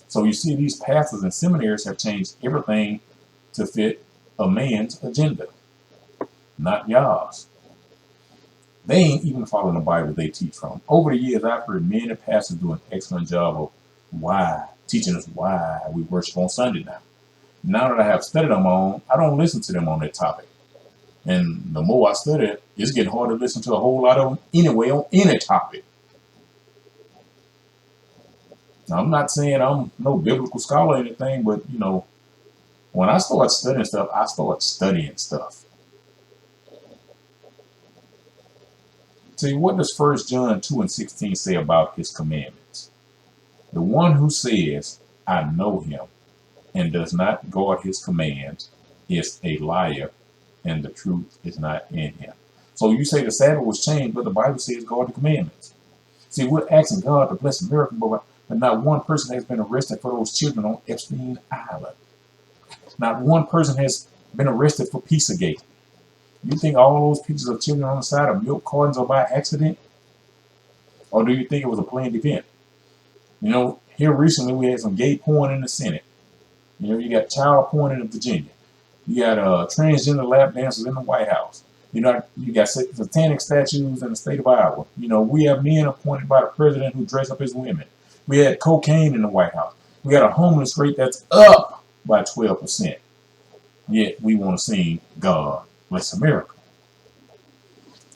So you see, these pastors and seminaries have changed everything to fit a man's agenda, not Yah's. They ain't even following the Bible they teach from. Over the years, I've heard many pastors do an excellent job of teaching us why we worship on Sunday now. Now that I have studied them on, I don't listen to them on that topic. And the more I study it, it's getting hard to listen to a whole lot of them anyway on any topic. Now, I'm not saying I'm no biblical scholar or anything, but, when I start studying stuff, I start studying stuff. See, what does 1 John 2:16 say about his commandments? The one who says, I know him, and does not guard his commands is a liar, and the truth is not in him. So you say the Sabbath was changed, but the Bible says guard the commandments. See, we're asking God to bless America, but not one person has been arrested for those children on Epstein Island. Not one person has been arrested for Pizzagate. You think all those pictures of children on the side of milk cartons are by accident? Or do you think it was a planned event? You know, here recently we had some gay porn in the Senate. You know, you got child porn in Virginia. You got transgender lap dancers in the White House. You know, you got satanic statues in the state of Iowa. You know, we have men appointed by the president who dress up as women. We had cocaine in the White House. We got a homeless rate that's up by 12%. Yet we want to sing God Bless America.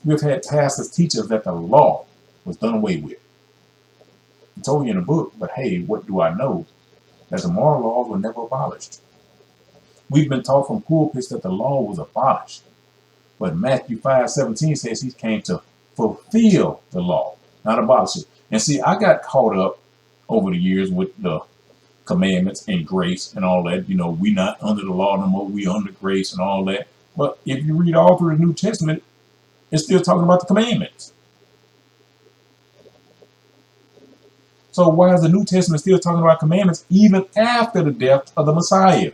We've had pastors teach us that the law was done away with. I told you in the book, but hey, what do I know? That the moral laws were never abolished. We've been taught from pulpits that the law was abolished. But Matthew 5:17 says he came to fulfill the law, not abolish it. And see, I got caught up over the years with the commandments and grace and all that. You know, we not under the law no more, we under grace and all that. But if you read all through the New Testament, it's still talking about the commandments. So why is the New Testament still talking about commandments even after the death of the Messiah,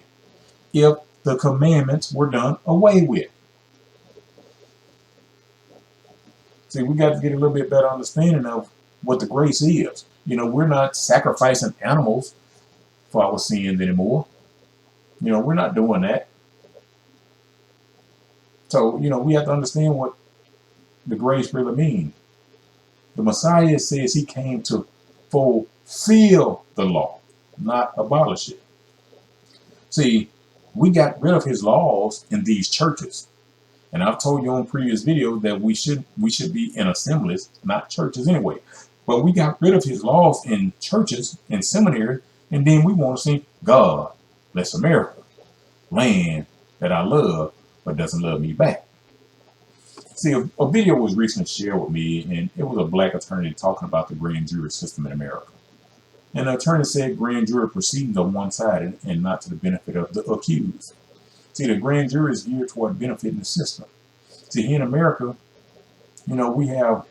if the commandments were done away with? See, we got to get a little bit better understanding of what the grace is. You know, we're not sacrificing animals for our sins anymore. You know, we're not doing that. So, you know, we have to understand what the grace really means. The Messiah says he came to fulfill the law, not abolish it. See, we got rid of his laws in these churches. And I've told you on previous videos that we should be in assemblies, not churches anyway. But we got rid of his laws in churches and seminaries, and then we want to sing God Bless America, land that I love but doesn't love me back. See, a video was recently shared with me, and it was a black attorney talking about the grand jury system in America. And the attorney said grand jury proceedings are one-sided and not to the benefit of the accused. See, the grand jury is geared toward benefiting the system. See, here in America, you know, we have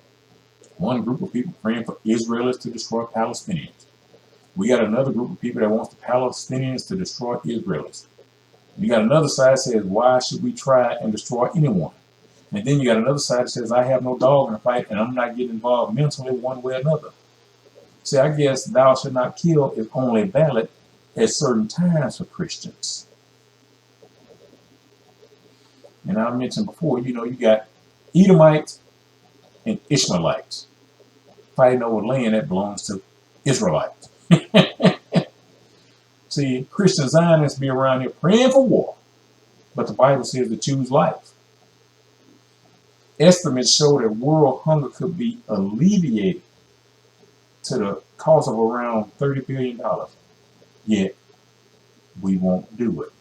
one group of people praying for Israelis to destroy Palestinians. We got another group of people that wants the Palestinians to destroy Israelis. You got another side that says, why should we try and destroy anyone? And then you got another side that says, I have no dog in the fight and I'm not getting involved mentally one way or another. See, I guess thou shalt not kill is only valid at certain times for Christians. And I mentioned before, you know, you got Edomites and Ishmaelites fighting over land that belongs to Israelites. See, Christian Zionists be around here praying for war, but the Bible says to choose life. Estimates show that world hunger could be alleviated to the cost of around $30 billion. Yet, we won't do it.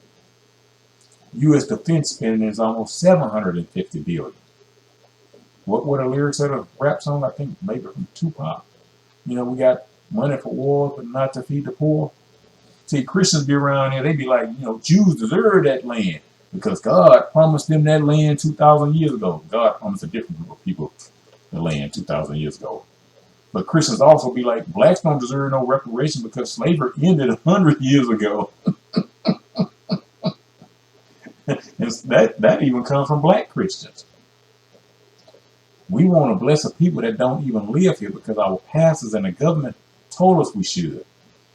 U.S. defense spending is almost $750 billion. What were the lyrics of the rap song? I think maybe from Tupac. You know, we got money for war, but not to feed the poor. See, Christians be around here, they be like, you know, Jews deserve that land because God promised them that land 2,000 years ago. God promised a different group of people the land 2,000 years ago. But Christians also be like, blacks don't deserve no reparation because slavery ended 100 years ago. And that even comes from black Christians. We want to bless the people that don't even live here because our pastors and the government told us we should.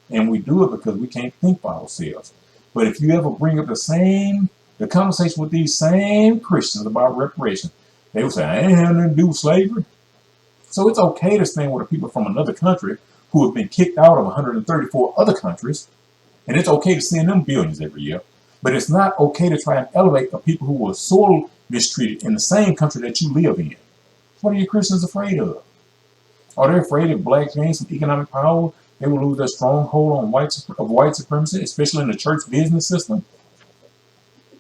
And we do it because we can't think for ourselves. But if you ever bring up the conversation with these same Christians about reparation, they will say, I ain't had nothing to do with slavery. So it's okay to stand with the people from another country who have been kicked out of 134 other countries. And it's okay to send them billions every year. But it's not okay to try and elevate the people who were sorely mistreated in the same country that you live in. What are you Christians afraid of? Are they afraid if blacks gain some economic power, they will lose their stronghold on white supremacy, especially in the church business system?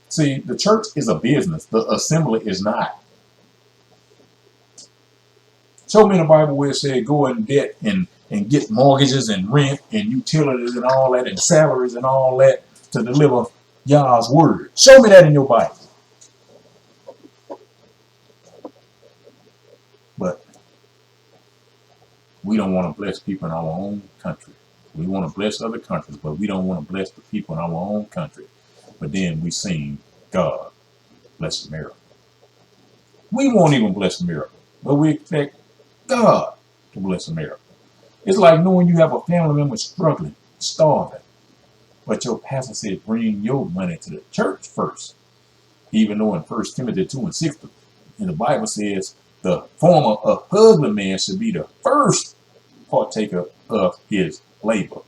See, the church is a business. The assembly is not. Show me in the Bible where it said go in debt and get mortgages and rent and utilities and all that and salaries and all that to deliver Yah's word. Show me that in your Bible. But we don't want to bless people in our own country. We want to bless other countries, but we don't want to bless the people in our own country. But then we sing, God bless America. We won't even bless America, but we expect God to bless America. It's like knowing you have a family member struggling, starving, but your pastor said bring your money to the church first. Even though in 1 Timothy 2:6, in the Bible says the former husbandman should be the first partaker of his labor.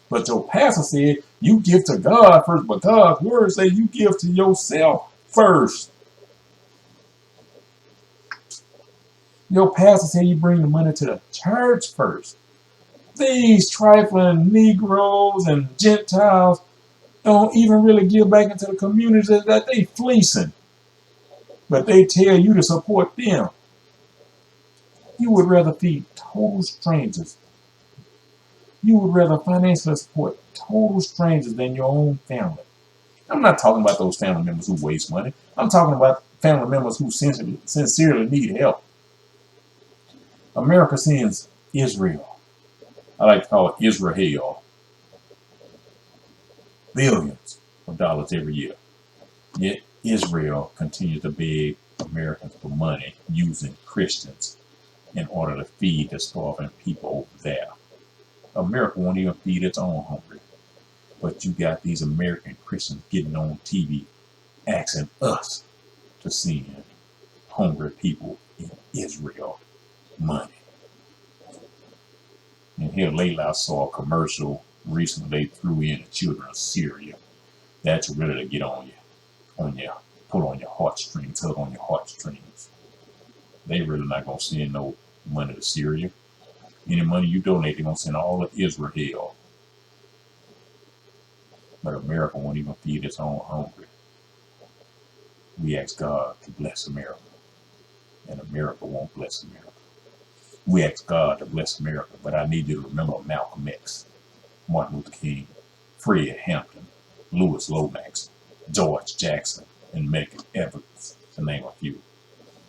But your pastor said you give to God first, but God's word says you give to yourself first. Your pastor said you bring the money to the church first. These trifling Negroes and Gentiles don't even really give back into the communities that they fleecing. But they tell you to support them. You would rather feed total strangers. You would rather financially support total strangers than your own family. I'm not talking about those family members who waste money. I'm talking about family members who sincerely need help. America sends Israel. I like to call it Israel. Billions of dollars every year. Yet Israel continues to beg Americans for money using Christians in order to feed the starving people over there. America won't even feed its own hungry. But you got these American Christians getting on TV asking us to send hungry people in Israel money. And here lately I saw a commercial recently they threw in the children of Syria. That's really to get on you, pull on your heartstrings, tug on your heartstrings. They really not gonna send no money to Syria. Any money you donate, they're gonna send all to Israel. But America won't even feed its own hungry. We ask God to bless America, and America won't bless America. We ask God to bless America, but I need you to remember Malcolm X, Martin Luther King, Fred Hampton, Lewis Lomax, George Jackson, and Medgar Evers, to name a few.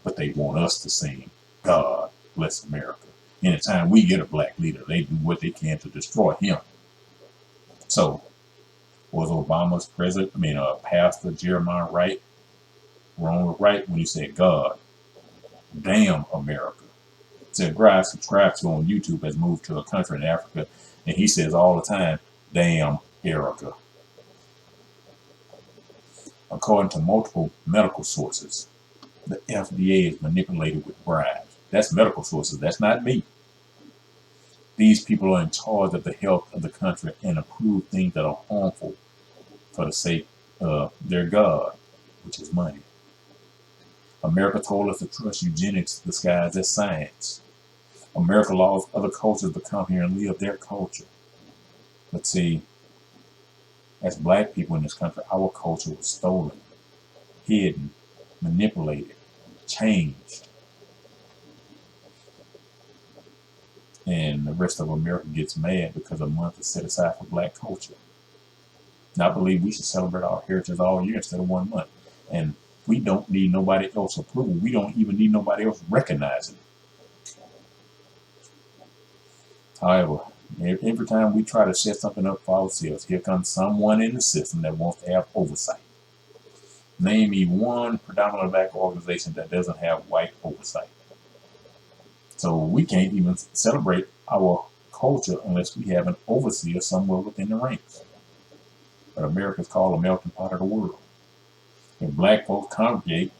But they want us to sing, God bless America. Anytime we get a black leader, they do what they can to destroy him. So, was Obama's pastor Jeremiah Wright wrong or right when he said, God damn America? Said, subscribe to on YouTube has moved to a country in Africa, and he says all the time, damn America. According to multiple medical sources, the FDA is manipulated with bribes. That's medical sources, that's not me. These people are in charge of the health of the country and approve things that are harmful for the sake of their God, which is money. America told us to trust eugenics disguised as science. America allows other cultures to come here and live their culture. But see, as black people in this country, our culture was stolen, hidden, manipulated, changed. And the rest of America gets mad because a month is set aside for black culture. Now, I believe we should celebrate our heritage all year instead of 1 month. And we don't need nobody else's approval. We don't even need nobody else recognizing it. However, every time we try to set something up for ourselves, here comes someone in the system that wants to have oversight. Name me one predominantly black organization that doesn't have white oversight. So we can't even celebrate our culture unless we have an overseer somewhere within the ranks. But America's called a melting pot of the world. When black folks congregate,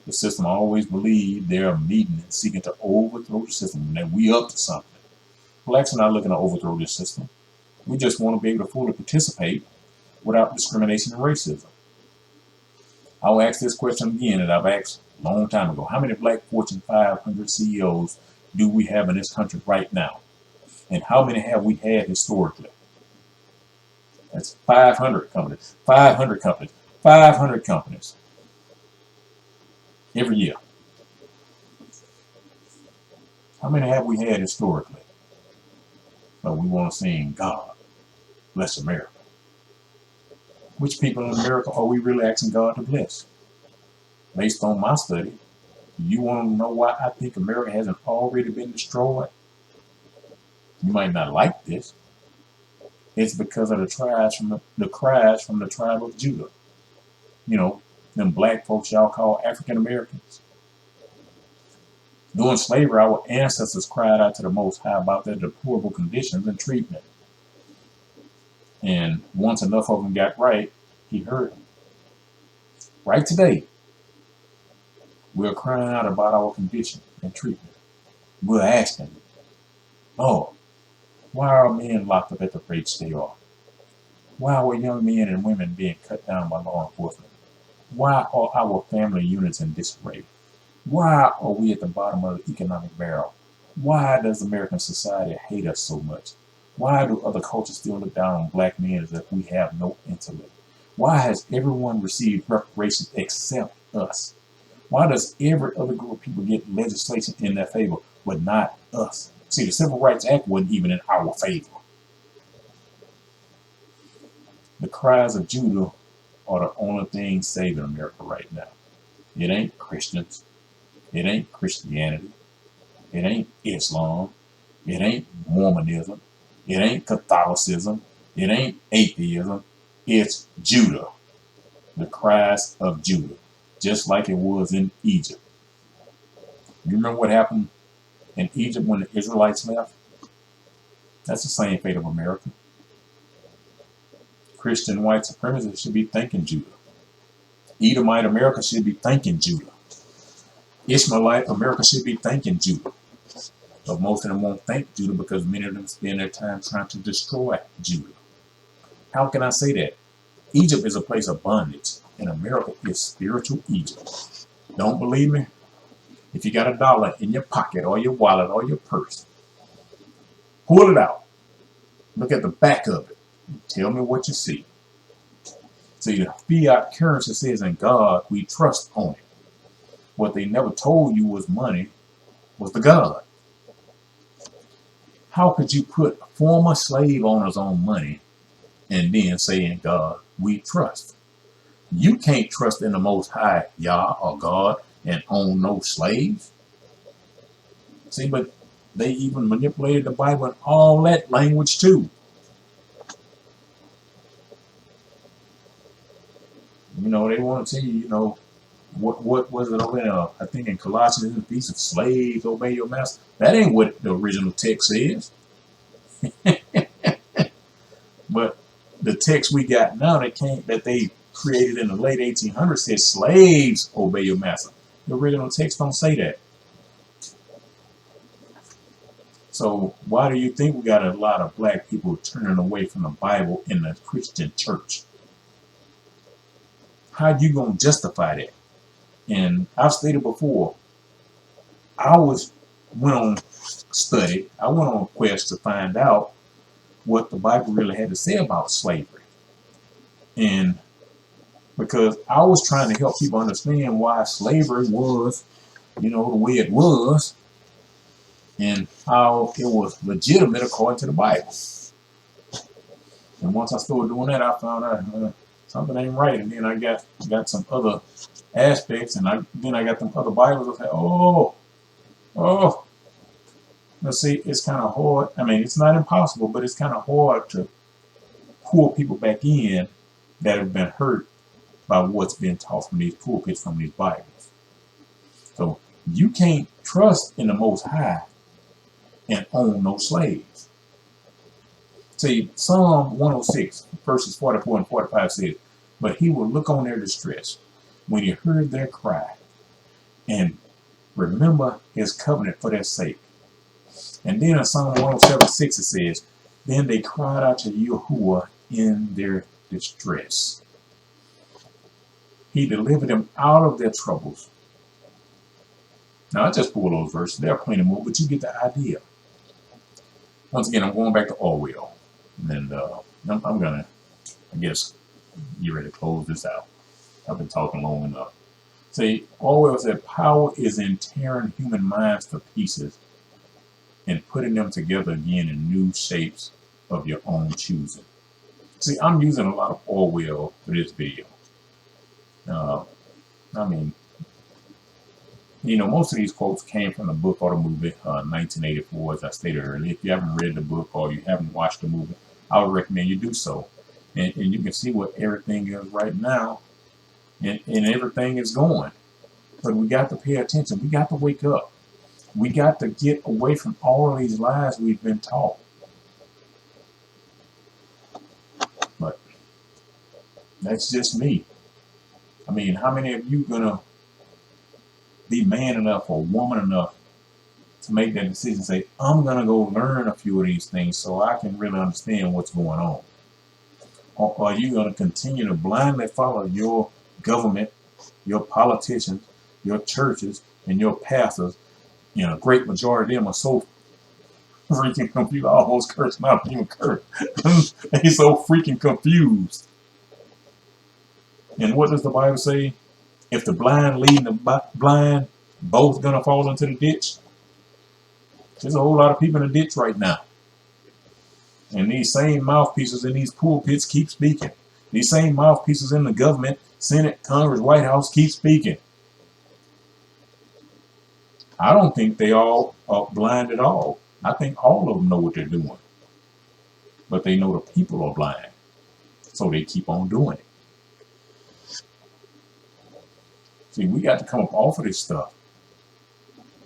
the system always believe they're meeting and seeking to overthrow the system, and that we up to something. Blacks are not looking to overthrow this system. We just want to be able to fully participate without discrimination and racism. I'll ask this question again that I've asked a long time ago. How many black Fortune 500 CEOs do we have in this country right now? And how many have we had historically? That's 500 companies, 500 companies, 500 companies every year. How many have we had historically? But we want to sing God bless America. Which people in America are we really asking God to bless? Based on my study, you want to know why I think America hasn't already been destroyed? You might not like this. It's because of the cries from the tribe of Judah. You know, them black folks y'all call African Americans. During slavery, our ancestors cried out to the Most High about their deplorable conditions and treatment. And once enough of them got right, he heard them. Right today, we're crying out about our condition and treatment. We're asking, Lord, why are men locked up at the rates they are? Why are young men and women being cut down by law enforcement? Why are our family units in disarray? Why are we at the bottom of the economic barrel? Why does American society hate us so much? Why do other cultures still look down on black men as if we have no intellect? Why has everyone received reparations except us? Why does every other group of people get legislation in their favor, but not us? See, the Civil Rights Act wasn't even in our favor. The cries of Judah are the only thing saving America right now. It ain't Christians. It ain't Christianity. It ain't Islam. It ain't Mormonism. It ain't Catholicism. It ain't atheism. It's Judah. The cries of Judah. Just like it was in Egypt. You remember what happened in Egypt when the Israelites left? That's the same fate of America. Christian white supremacists should be thanking Judah. Edomite America should be thanking Judah. Ishmaelite America should be thanking Judah. But most of them won't thank Judah because many of them spend their time trying to destroy Judah. How can I say that? Egypt is a place of bondage, and America is spiritual Egypt. Don't believe me? If you got $1 in your pocket or your wallet or your purse, pull it out. Look at the back of it. Tell me what you see. See, the fiat currency says, in God we trust on it. What they never told you was money was the God. How could you put former slave owners on money and then say, in God we trust? You can't trust in the Most High, Yah or God, and own no slaves. See, but they even manipulated the Bible and all that language too. You know, they want to tell you, you know, what was it over there? I think in Colossians, the piece of slaves, obey your master. That ain't what the original text says. But the text we got now that they created in the late 1800s says slaves obey your master. The original text don't say that. So why do you think we got a lot of black people turning away from the Bible in the Christian church? How you gonna justify that? And I've stated before, I went on study. I went on a quest to find out what the Bible really had to say about slavery. And because I was trying to help people understand why slavery was, you know, the way it was, and how it was legitimate according to the Bible. And once I started doing that, I found out something ain't right. And then I got some other aspects, and then I got them other Bibles. I said, oh. Let's see, it's kind of hard. I mean, it's not impossible, but it's kind of hard to pull people back in that have been hurt by what's been taught from these pulpits, from these Bibles. So you can't trust in the Most High and own no slaves. See, Psalm 106, verses 44 and 45 says, but he will look on their distress when he heard their cry and remember his covenant for their sake. And then in Psalm 107:6 it says, then they cried out to Yahuwah in their distress. He delivered them out of their troubles. Now I just pulled those verses. There are plenty more, but you get the idea. Once again, I'm going back to Orwell. And I'm going to, I guess, get ready to close this out. I've been talking long enough. See, Orwell said, power is in tearing human minds to pieces and putting them together again in new shapes of your own choosing. See, I'm using a lot of Orwell for this video. Uh, I mean, most of these quotes came from the book or the movie 1984, as I stated earlier. If you haven't read the book or you haven't watched the movie, I would recommend you do so. And you can see what everything is right now, and everything is going. But we got to pay attention. We got to wake up. We got to get away from all of these lies we've been taught. But that's just me. I mean, how many of you gonna be man enough or woman enough to make that decision, say, I'm gonna go learn a few of these things so I can really understand what's going on? Or are you gonna continue to blindly follow your government, your politicians, your churches, and your pastors? A great majority of them are so freaking confused. I almost cursed, not even cursed. They so freaking confused. And what does the Bible say? If the blind leading the blind, both gonna fall into the ditch. There's a whole lot of people in the ditch right now. And these same mouthpieces in these pulpits keep speaking. These same mouthpieces in the government, Senate, Congress, White House keep speaking. I don't think they all are blind at all. I think all of them know what they're doing. But they know the people are blind. So they keep on doing it. See, we got to come up off of this stuff.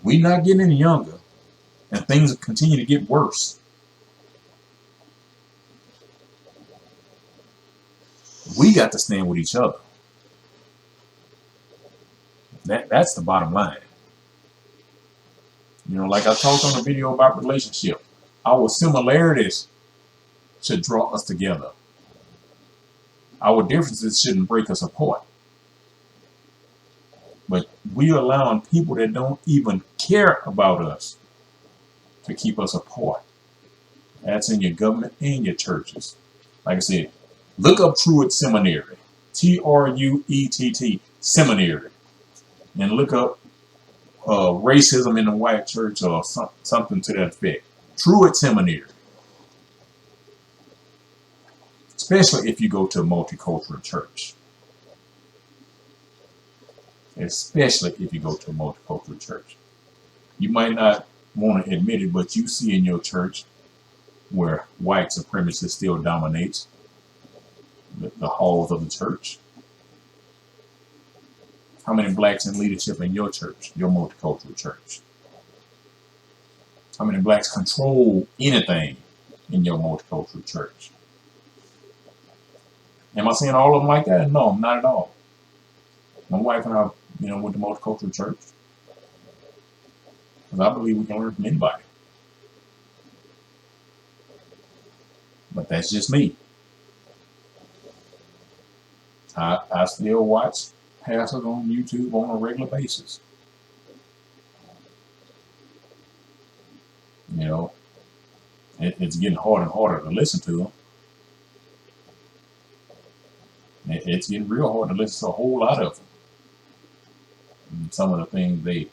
We're not getting any younger, and things continue to get worse. We got to stand with each other. That's the bottom line. Like I talked on the video about relationship, our similarities should draw us together. Our differences shouldn't break us apart. But we are allowing people that don't even care about us to keep us apart. That's in your government and your churches. Like I said, look up Truett Seminary. Truett Seminary. And look up racism in the white church or something to that effect. Truett Seminary. Especially if you go to a multicultural church. Especially if you go to a multicultural church. You might not want to admit it, but you see in your church where white supremacy still dominates the halls of the church. How many blacks in leadership in your church, your multicultural church? How many blacks control anything in your multicultural church? Am I saying all of them like that? No, not at all. My wife and I, went to multicultural church. Because I believe we can learn from anybody. But that's just me. I still watch pastors on YouTube on a regular basis. It's getting harder and harder to listen to them. It's getting real hard to listen to a whole lot of them. And some of the things they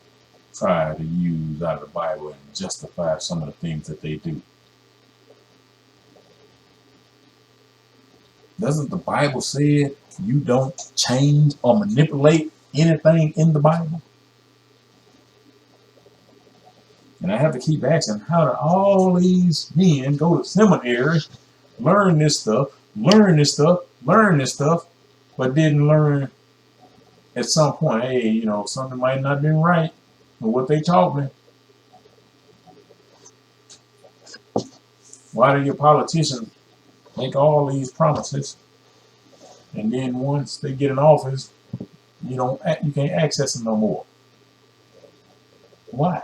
try to use out of the Bible and justify some of the things that they do. Doesn't the Bible say you don't change or manipulate anything in the Bible? And I have to keep asking, how do all these men go to seminary, learn this stuff, but didn't learn at some point, hey, something might not have been right with what they taught me. Why do your politicians make all these promises, and then once they get in office, you can't access them no more? Why?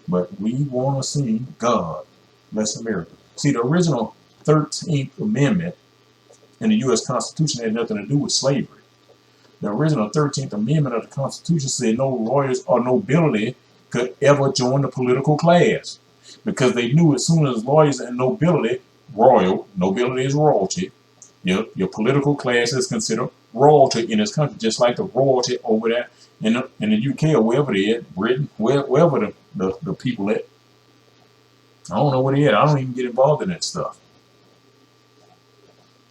But we want to see God bless America. See, the original 13th Amendment in the U.S. Constitution had nothing to do with slavery. The original 13th Amendment of the Constitution said no royals or nobility could ever join the political class, because they knew as soon as lawyers and nobility is royalty, your political class is considered royalty in this country, just like the royalty over there in the UK or wherever they at, Britain, wherever the people at. I don't know where they at. I don't even get involved in that stuff.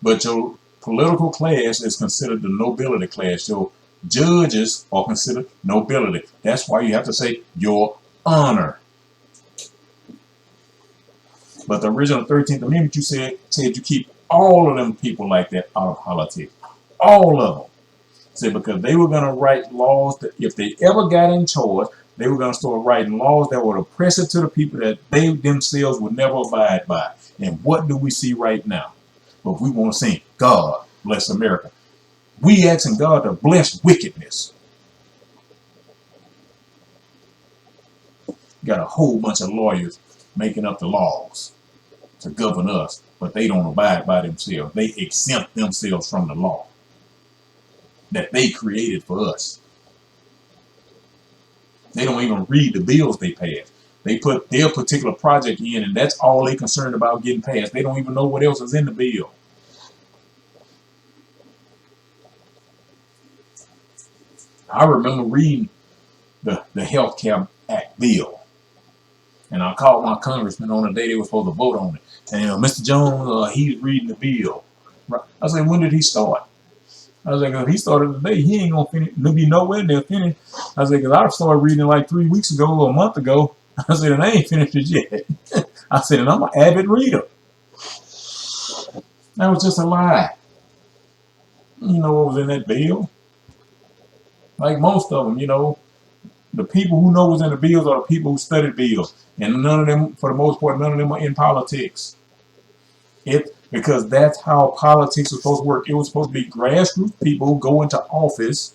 But your political class is considered the nobility class. Your judges are considered nobility. That's why you have to say your honor. But the original 13th Amendment, you said you keep all of them people like that out of politics. All of them. Said because they were going to write laws that if they ever got in charge, they were going to start writing laws that were oppressive to the people that they themselves would never abide by. And what do we see right now? But we want to say, God bless America. We asking God to bless wickedness. Got a whole bunch of lawyers making up the laws to govern us, but they don't abide by themselves. They exempt themselves from the law that they created for us. They don't even read the bills they pass. They put their particular project in, and that's all they concerned about getting passed. They don't even know what else is in the bill. I remember reading the Health Care Act bill, and I called my congressman on the day they were supposed to vote on it. And Mr. Jones, he's reading the bill. I said, when did he start? I was like, if he started today, he ain't gonna finish. There'll be nowhere near finished. I was like, because I started reading it like 3 weeks ago or a month ago. I said, and I ain't finished it yet. I said, and I'm an avid reader. That was just a lie. You know what was in that bill? Like most of them, you know, the people who know what's in the bills are the people who studied bills. And none of them, for the most part, none of them are in politics. Because that's how politics was supposed to work. It was supposed to be grassroots people who go into office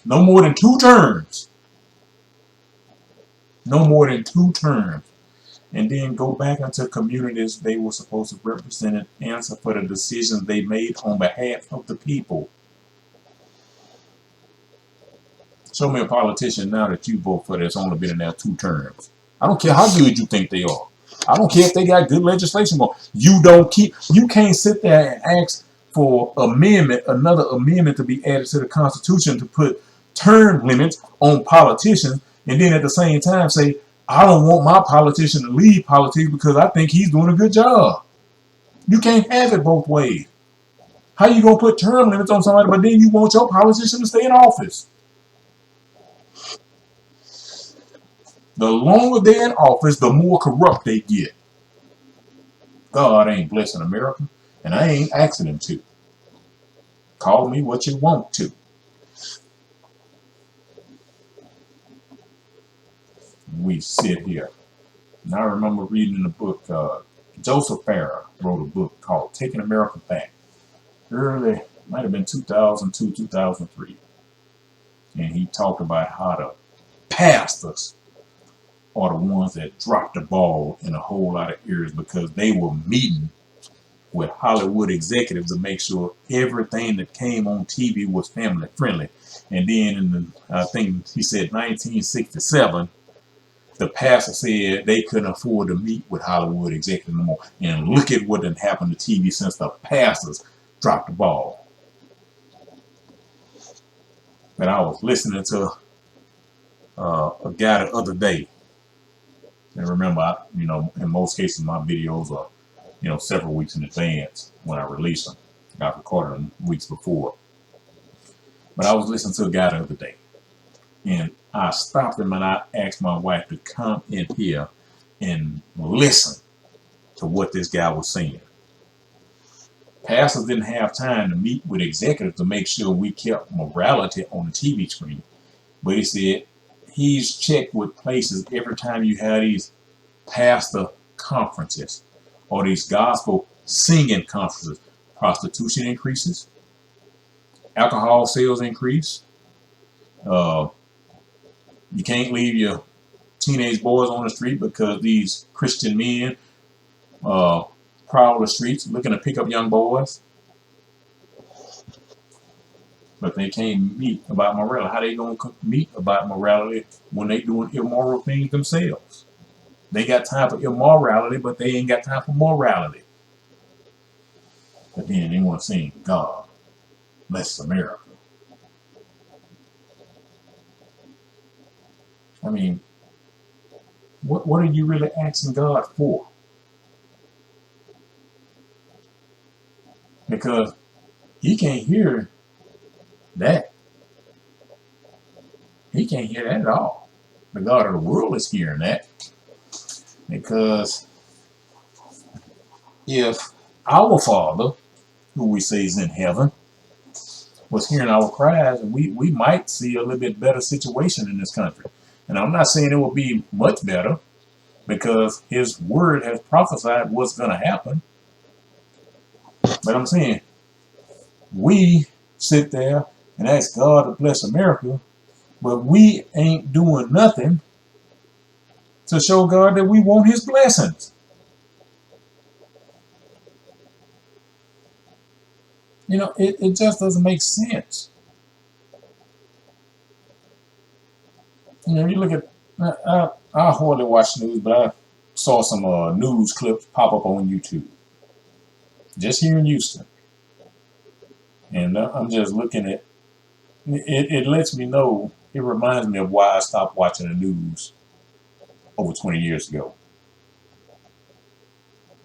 no more than 2 terms. No more than 2 terms. And then go back into communities they were supposed to represent and answer for the decisions they made on behalf of the people. Show me a politician now that you vote for that's only been in there 2 terms. I don't care how good you think they are. I don't care if they got good legislation going. You can't sit there and ask for another amendment to be added to the Constitution to put term limits on politicians, and then at the same time say, I don't want my politician to leave politics because I think he's doing a good job. You can't have it both ways. How you gonna put term limits on somebody, but then you want your politician to stay in office? The longer they're in office, the more corrupt they get. God ain't blessing America, and I ain't asking him to. Call me what you want to. We sit here. And I remember reading the book, Joseph Farah wrote a book called Taking America Back. Early, might have been 2002, 2003. And he talked about how the pastors are the ones that dropped the ball in a whole lot of areas because they were meeting with Hollywood executives to make sure everything that came on TV was family friendly. And then in I think he said 1967, the pastor said they couldn't afford to meet with Hollywood executives no more. And look at what had happened to TV since the pastors dropped the ball. But I was listening to a guy the other day. And remember, in most cases, my videos are, several weeks in advance when I release them. I recorded them weeks before. But I was listening to a guy the other day. And I stopped him and I asked my wife to come in here and listen to what this guy was saying. Pastors didn't have time to meet with executives to make sure we kept morality on the TV screen. But he said he's checked with places every time you have these pastor conferences or these gospel singing conferences. Prostitution increases. Alcohol sales increase. You can't leave your teenage boys on the street because these Christian men prowl the streets looking to pick up young boys. But they can't meet about morality. How they gonna meet about morality when they doing immoral things themselves? They got time for immorality, but they ain't got time for morality. But then they want to sing God bless America. I mean, what are you really asking God for? Because he can't hear that. He can't hear that at all. The God of the world is hearing that. Because if our Father, who we say is in heaven, was hearing our cries, we might see a little bit better situation in this country. And I'm not saying it will be much better, because his word has prophesied what's going to happen. But I'm saying, we sit there and ask God to bless America, but we ain't doing nothing to show God that we want his blessings. You know, it just doesn't make sense. You know, you look at, I hardly watch news, but I saw some news clips pop up on YouTube, just here in Houston. And I'm just looking at, it lets me know, it reminds me of why I stopped watching the news over 20 years ago.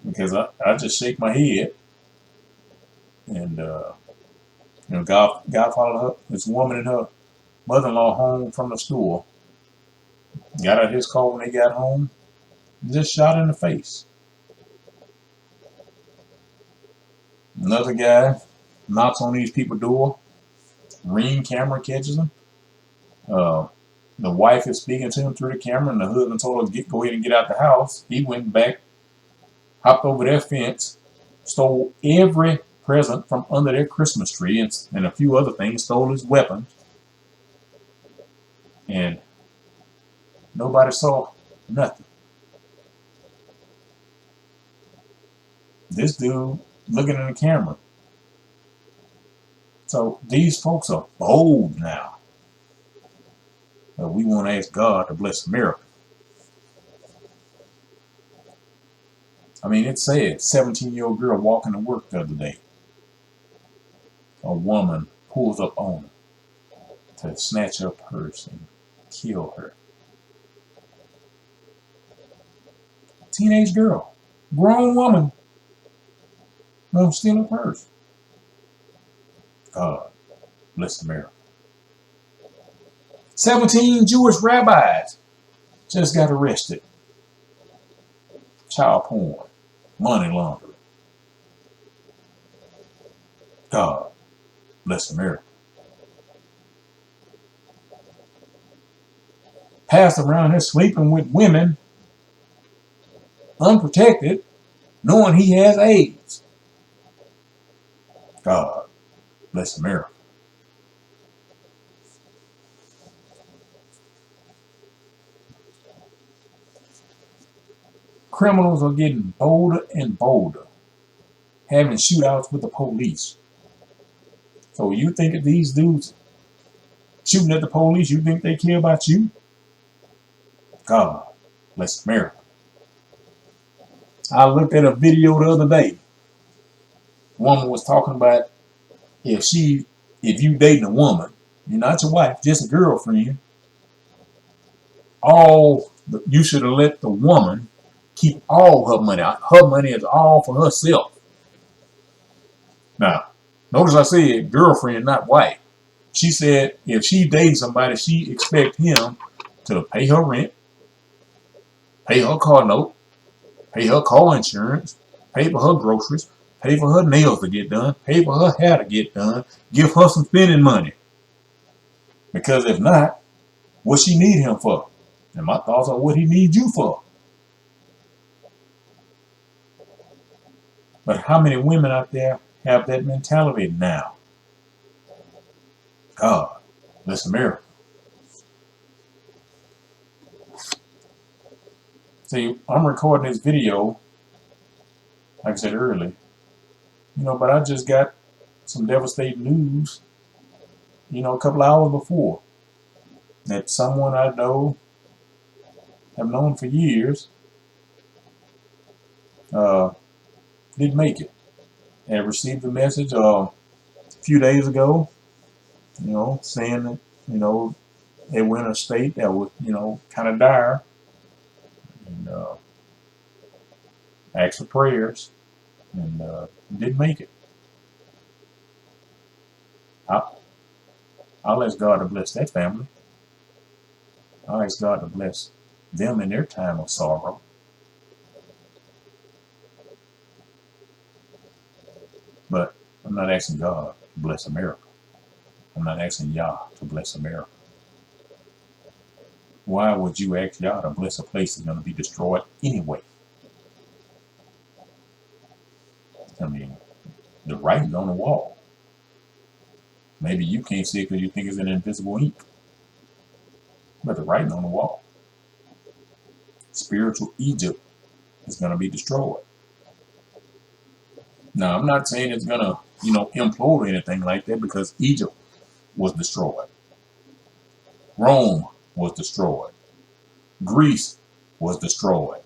Because I just shake my head, and you know, God followed her, this woman and her mother-in-law home from the store, got out his car when they got home, and just shot in the face. Another guy knocks on these people's door, Ring camera catches him. Uh, the wife is speaking to him through the camera, and the husband told her, go ahead and get out the house. He went back, hopped over their fence, stole every present from under their Christmas tree, and a few other things, stole his weapons. And nobody saw nothing. This dude looking in the camera. So these folks are bold now. We want to ask God to bless America. I mean, it said 17-year-old girl walking to work the other day. A woman pulls up on her to snatch her purse and kill her. Teenage girl, grown woman, won't steal a purse. God bless America. 17 Jewish rabbis just got arrested. Child porn, money laundering. God bless America. Pastor around here sleeping with women unprotected, knowing he has AIDS. God bless America. Criminals are getting bolder and bolder, having shootouts with the police. So you think if these dudes shooting at the police, you think they care about you? God bless America. I looked at a video the other day. A woman was talking about if you dating a woman, you're not your wife, just a girlfriend, you should have let the woman keep all her money. Her money is all for herself. Now, notice I said girlfriend, not wife. She said if she dates somebody, she expect him to pay her rent, pay her car note, pay her car insurance, pay for her groceries, pay for her nails to get done, pay for her hair to get done, give her some spending money. Because if not, what she need him for? And my thoughts are what he needs you for. But how many women out there have that mentality now? God bless America. See, I'm recording this video, like I said earlier, but I just got some devastating news, a couple hours before, that someone I know, have known for years, didn't make it. had received a message a few days ago, saying that, they were in a state that was, kind of dire, and asked for prayers, and didn't make it. I, I'll ask God to bless that family. I'll ask God to bless them in their time of sorrow. But I'm not asking God to bless America. I'm not asking Yah to bless America. Why would you ask Yah to bless a place that's going to be destroyed anyway? I mean, the writing on the wall. Maybe you can't see it because you think it's an invisible ink. But the writing on the wall. Spiritual Egypt is going to be destroyed. Now, I'm not saying it's going to, implode or anything like that, because Egypt was destroyed. Rome was destroyed. Greece was destroyed.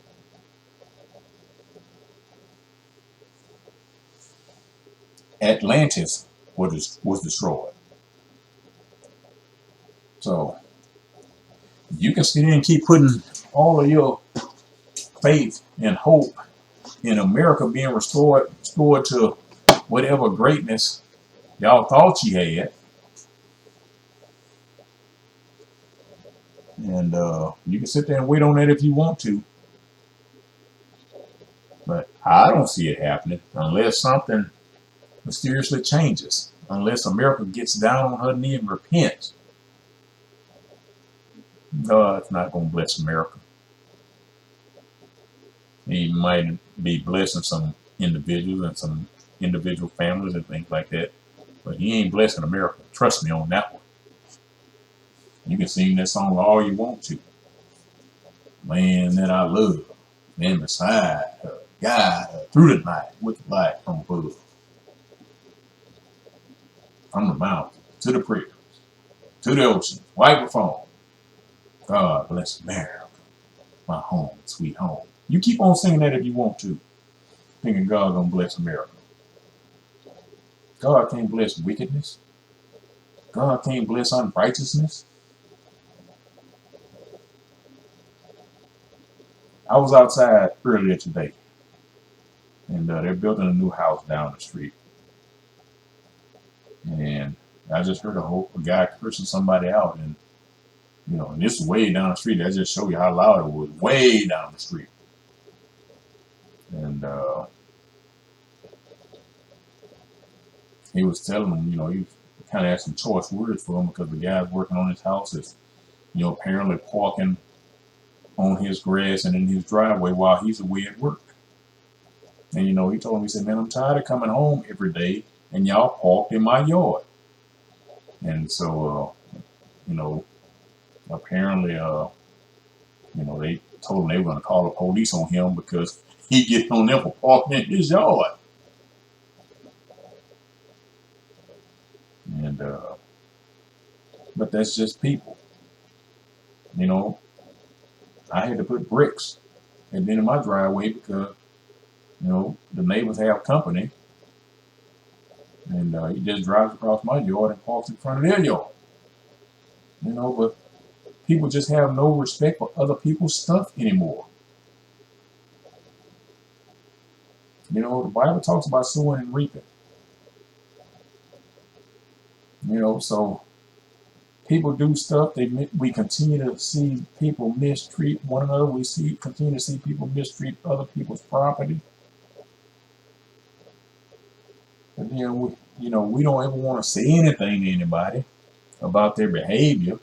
Atlantis was destroyed. So you can sit there and keep putting all of your faith and hope in America being restored to whatever greatness y'all thought you had. And you can sit there and wait on that if you want to. But I don't see it happening unless something mysteriously changes. Unless America gets down on her knee and repents. God's not going to bless America. He might be blessing some individuals and some individual families and things like that. But he ain't blessing America. Trust me on that one. You can sing that song all you want to. Man that I love, man beside her, guide her through the night with the light from above. From the mountain to the prairies, to the ocean, wipe the foam. God bless America, my home, sweet home. You keep on singing that if you want to, thinking God gonna bless America. God can't bless wickedness. God can't bless unrighteousness. I was outside earlier today, and they're building a new house down the street. And I just heard a guy cursing somebody out, and and this is way down the street. That just show you how loud it was, way down the street. And he was telling them, he kind of had some choice words for him, because the guy working on his house is, apparently parking on his grass and in his driveway while he's away at work. And he told him, he said, man, I'm tired of coming home every day and y'all parked in my yard. And so, apparently, they told him they were going to call the police on him because he get on them for parking in his yard. And, but that's just people. I had to put bricks at the end of my driveway because, the neighbors have company. And he just drives across my yard and parks in front of their yard. But people just have no respect for other people's stuff anymore. The Bible talks about sowing and reaping. So people do stuff. We continue to see people mistreat one another. We continue to see people mistreat other people's property. And then we don't ever want to say anything to anybody about their behavior.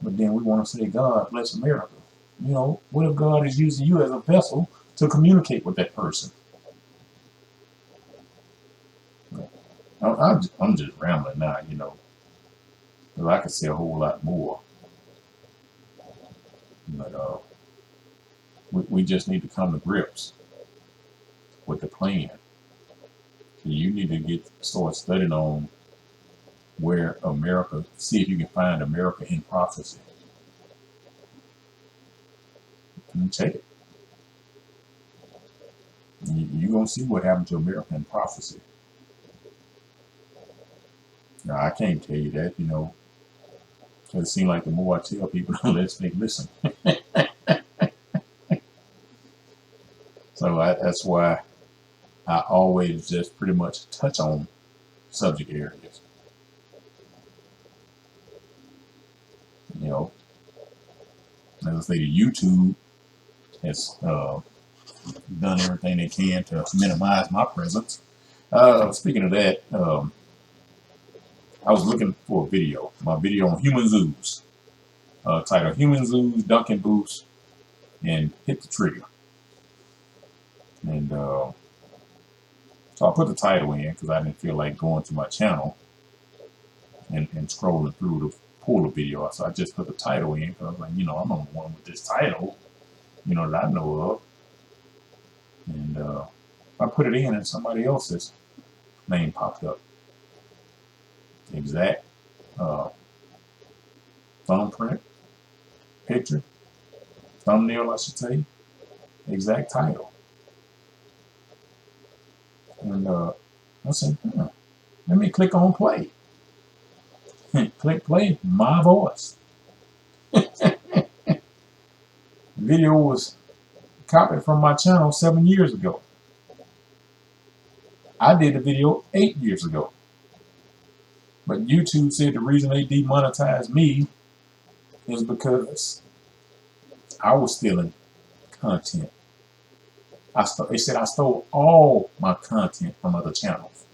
But then we want to say, God bless America. What if God is using you as a vessel to communicate with that person? I'm just rambling now, because I could say a whole lot more. But we just need to come to grips with the plan. So you need to start studying on where America, see if you can find America in prophecy. And check it. You're going to see what happened to American Prophecy. Now, I can't tell you that, it seems like the more I tell people, the less they listen. So that's why I always just pretty much touch on subject areas. As I say, YouTube has done everything they can to minimize my presence. Speaking of that, I was looking for a video. My video on human zoos, titled "Human Zoos Dunking Booths and Hit the Trigger." And so I put the title in because I didn't feel like going to my channel and scrolling through to pull the video. So I just put the title in because I was like, I'm on the one with this title, that I know of. And I put it in and somebody else's name popped up. Exact thumbprint, picture, thumbnail, I should say, exact title. And I said, let me click on play. Click play, my voice. The video was copied from my channel 7 years ago. I did the video 8 years ago. But YouTube said the reason they demonetized me is because I was stealing content. They said I stole all my content from other channels.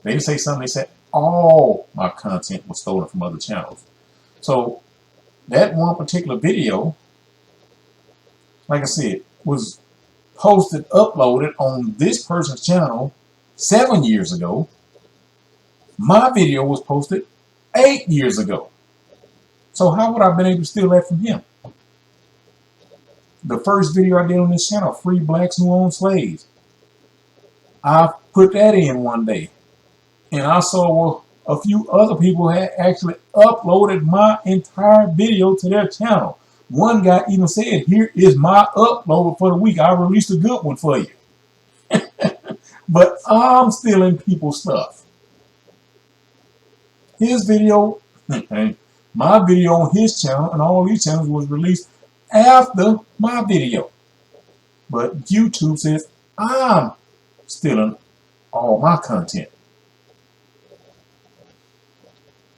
They didn't say something, they said all my content was stolen from other channels. So that one particular video, like I said, was posted, uploaded on this person's channel 7 years ago. My video was posted 8 years ago. So how would I have been able to steal that from him? The first video I did on this channel, Free Blacks Who Own Slaves, I put that in one day. And I saw a few other people had actually uploaded my entire video to their channel. One guy even said, here is my upload for the week. I released a good one for you. But I'm stealing people's stuff. His video, my video on his channel and all these channels was released after my video. But YouTube says I'm stealing all my content.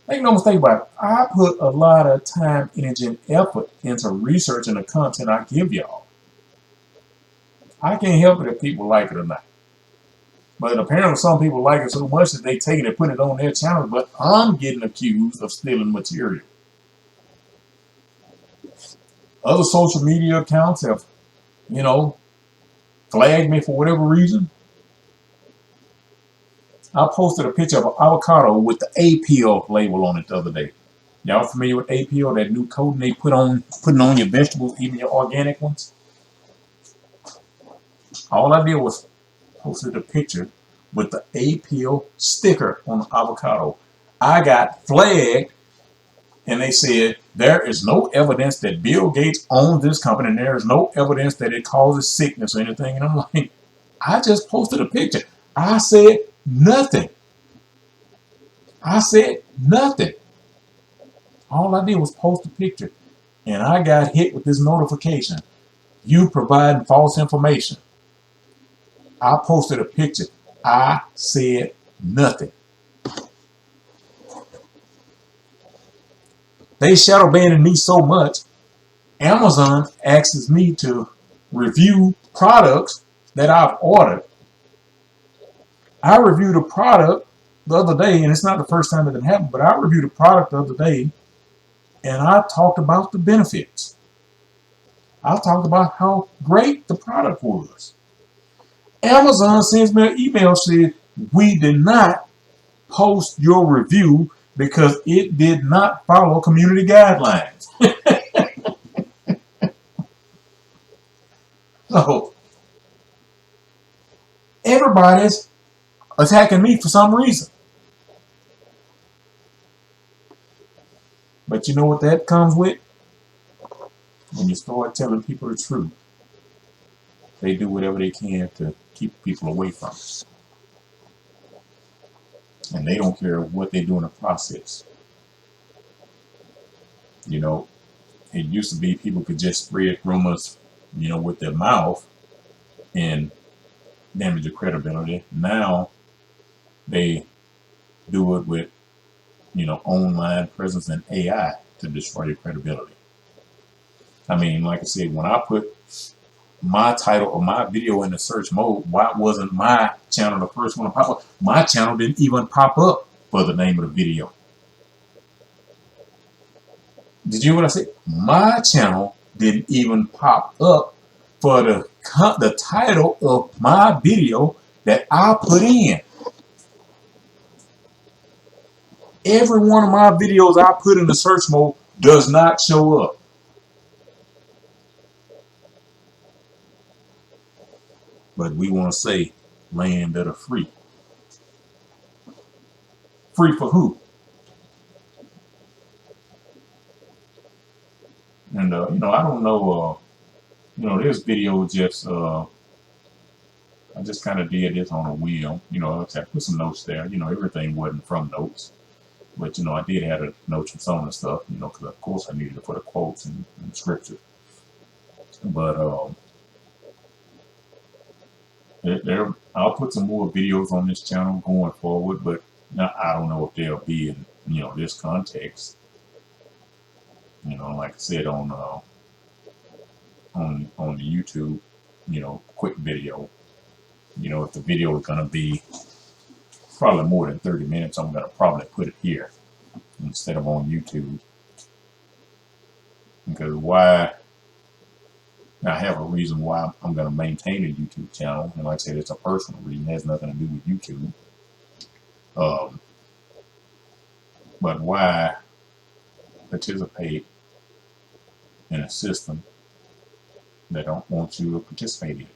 Make no mistake about it, I put a lot of time, energy, and effort into researching the content I give y'all. I can't help it if people like it or not. But apparently some people like it so much that they take it and put it on their channel, but I'm getting accused of stealing material. Other social media accounts have, flagged me for whatever reason. I posted a picture of an avocado with the APO label on it the other day. Y'all familiar with APO, that new coating they putting on your vegetables, even your organic ones? All I did was posted a picture with the APO sticker on the avocado. I got flagged and they said there is no evidence that Bill Gates owns this company and there is no evidence that it causes sickness or anything. And I'm like, I just posted a picture. I said nothing. I said nothing. All I did was post a picture and I got hit with this notification. You providing false information. I posted a picture. I said nothing. They shadow banning me so much, Amazon asks me to review products that I've ordered. I reviewed a product the other day, and it's not the first time that it happened, but I reviewed a product the other day, and I talked about the benefits. I talked about how great the product was. Amazon sends me an email saying, we did not post your review because it did not follow community guidelines. So, everybody's attacking me for some reason. But you know what that comes with? When you start telling people the truth. They do whatever they can to keep people away from it. And they don't care what they do in the process. You know, it used to be people could just spread rumors, with their mouth and damage your credibility. Now they do it with, online presence and AI to destroy your credibility. I mean, like I said, when I put my title of my video in the search mode, why wasn't my channel the first one to pop up? My channel didn't even pop up for the name of the video. Did you hear what I said? My channel didn't even pop up for the title of my video that I put in. Every one of my videos I put in the search mode does not show up. But we want to say land of the free. Free for who? And, I don't know, this video just, I just kind of did this on a whim. I put some notes there. Everything wasn't from notes. But, I did have a notes from some of the stuff, because of course I needed to put a quotes in scripture. But, I'll put some more videos on this channel going forward, but I don't know if they'll be in, this context. Like I said, on the YouTube, quick video. If the video is going to be probably more than 30 minutes, I'm going to probably put it here instead of on YouTube. Because why? I have a reason why I'm going to maintain a YouTube channel. And like I said, it's a personal reason. It has nothing to do with YouTube. But why participate in a system that don't want you to participate in?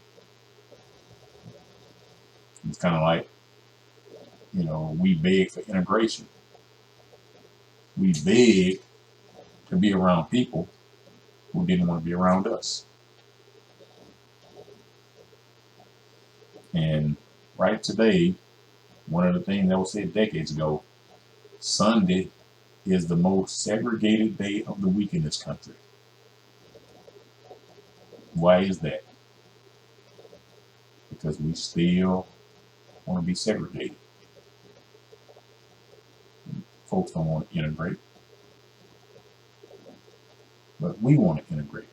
It's kind of like, we beg for integration. We beg to be around people who didn't want to be around us. And right today, one of the things that was said decades ago, Sunday is the most segregated day of the week in this country. Why is that? Because we still want to be segregated. Folks don't want to integrate. But we want to integrate.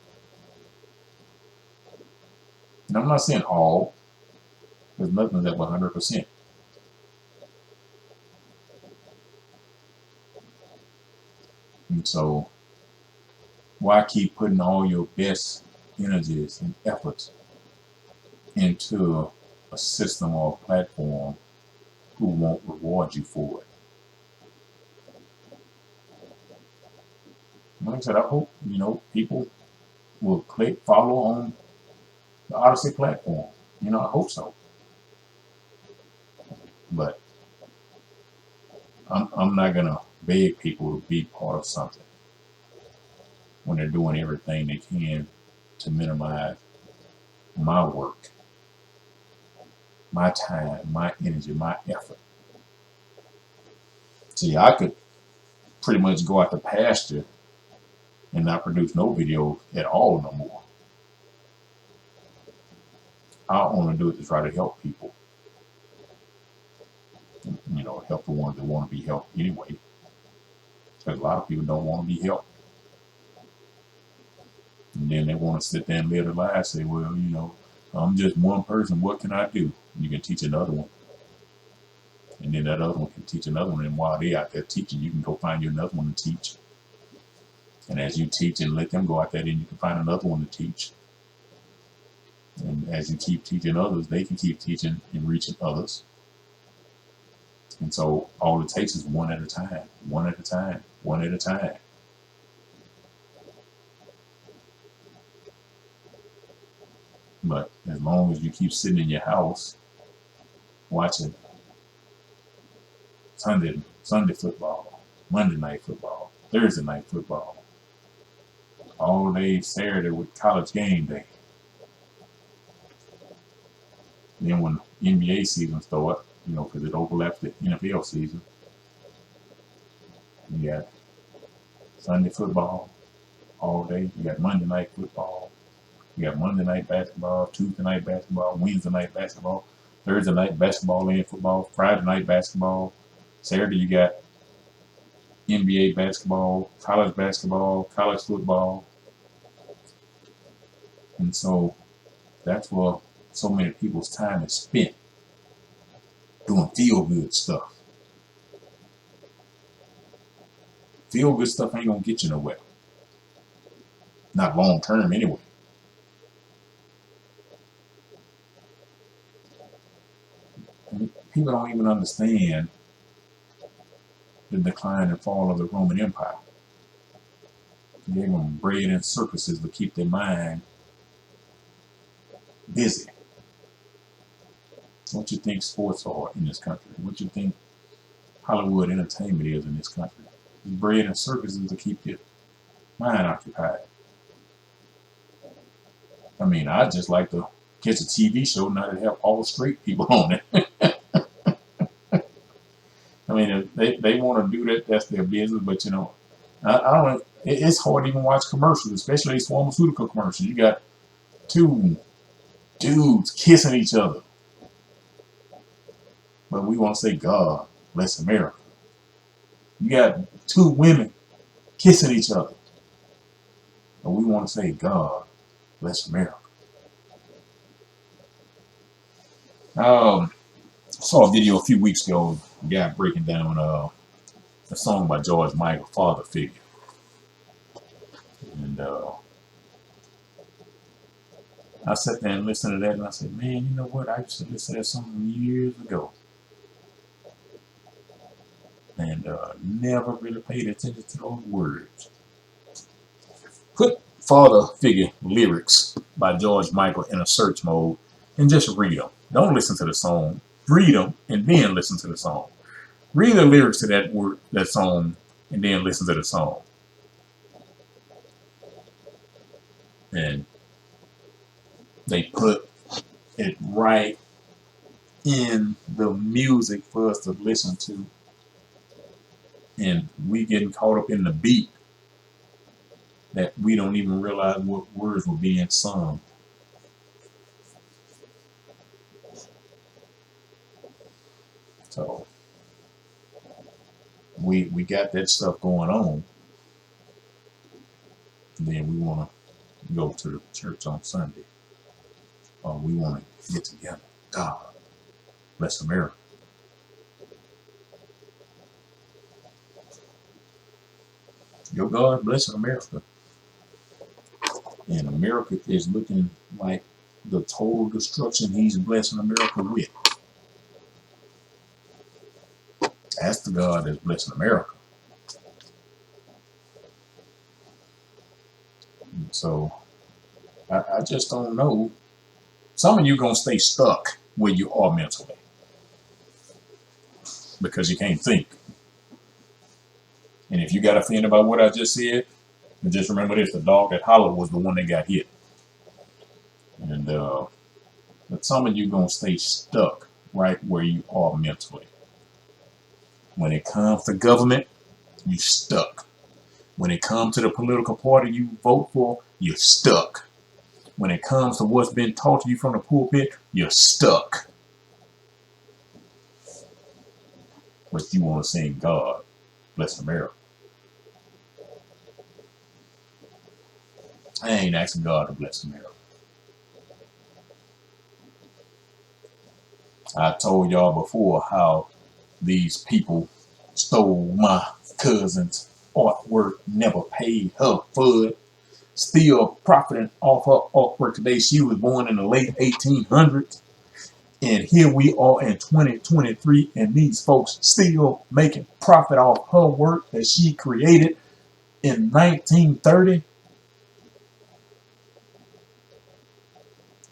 And I'm not saying all, because nothing's ever 100%. And so, why keep putting all your best energies and efforts into a system or a platform who won't reward you for it? Like I said, I hope, people will click follow on the Odyssey platform. I hope so. But I'm not going to beg people to be part of something when they're doing everything they can to minimize my work, my time, my energy, my effort. See, I could pretty much go out to pasture and not produce no video at all no more. I want to do it to try to help people. Help the ones that want to be helped anyway. Because a lot of people don't want to be helped. And then they want to sit there and live their lives, say, well, I'm just one person, what can I do? You can teach another one. And then that other one can teach another one. And while they're out there teaching, you can go find you another one to teach. And as you teach and let them go out there, then you can find another one to teach. And as you keep teaching others, they can keep teaching and reaching others. And so all it takes is one at a time, one at a time, one at a time. But as long as you keep sitting in your house watching Sunday football, Monday night football, Thursday night football, all day Saturday with college game day, Then when NBA season starts, because it overlaps the NFL season, you got Sunday football all day. You got Monday night football. You got Monday night basketball, Tuesday night basketball, Wednesday night basketball, Thursday night basketball and football, Friday night basketball. Saturday you got NBA basketball, college football. And so that's where so many people's time is spent doing feel good stuff. Feel good stuff ain't gonna get you nowhere. Not long term anyway. And people don't even understand the decline and fall of the Roman Empire. They gave them bread and circuses to keep their mind busy. What you think sports are in this country? What you think Hollywood entertainment is in this country? Bread and circuses to keep your mind occupied. I mean, I just like to catch a TV show now that have all straight people on it. I mean, if they want to do that, that's their business. But I don't. It's hard to even watch commercials, especially these pharmaceutical commercials. You got two dudes kissing each other, but we want to say God bless America. You got two women kissing each other, but we want to say God bless America. Saw a video a few weeks ago, a guy breaking down a song by George Michael, Father Figure. And I sat there and listened to that, and I said, man, you know what? I used to listen to that song years ago. And never really paid attention to those words. Put Father Figure lyrics by George Michael in a search mode and just read them. Don't listen to the song. Read them and then listen to the song. Read the lyrics to that song, and then listen to the song. And they put it right in the music for us to listen to. And we getting caught up in the beat that we don't even realize what words were being sung. So we got that stuff going on. And then we want to go to the church on Sunday. Or we want to get together. God bless America. Your God bless America. And America is looking like the total destruction he's blessing America with. That's the God that's blessing America. And so I just don't know. Some of you going to stay stuck where you are mentally because you can't think. And if you got offended by what I just said, just remember this: the dog that hollered was the one that got hit. And but some of you going to stay stuck right where you are mentally. When it comes to government, you stuck. When it comes to the political party you vote for, you're stuck. When it comes to what's been taught to you from the pulpit, you're stuck. But you want to sing God bless America. I ain't asking God to bless America. I told y'all before how these people stole my cousin's artwork, never paid her for it, still profiting off her artwork today. She was born in the late 1800s. And here we are in 2023, and these folks still making profit off her work that she created in 1930.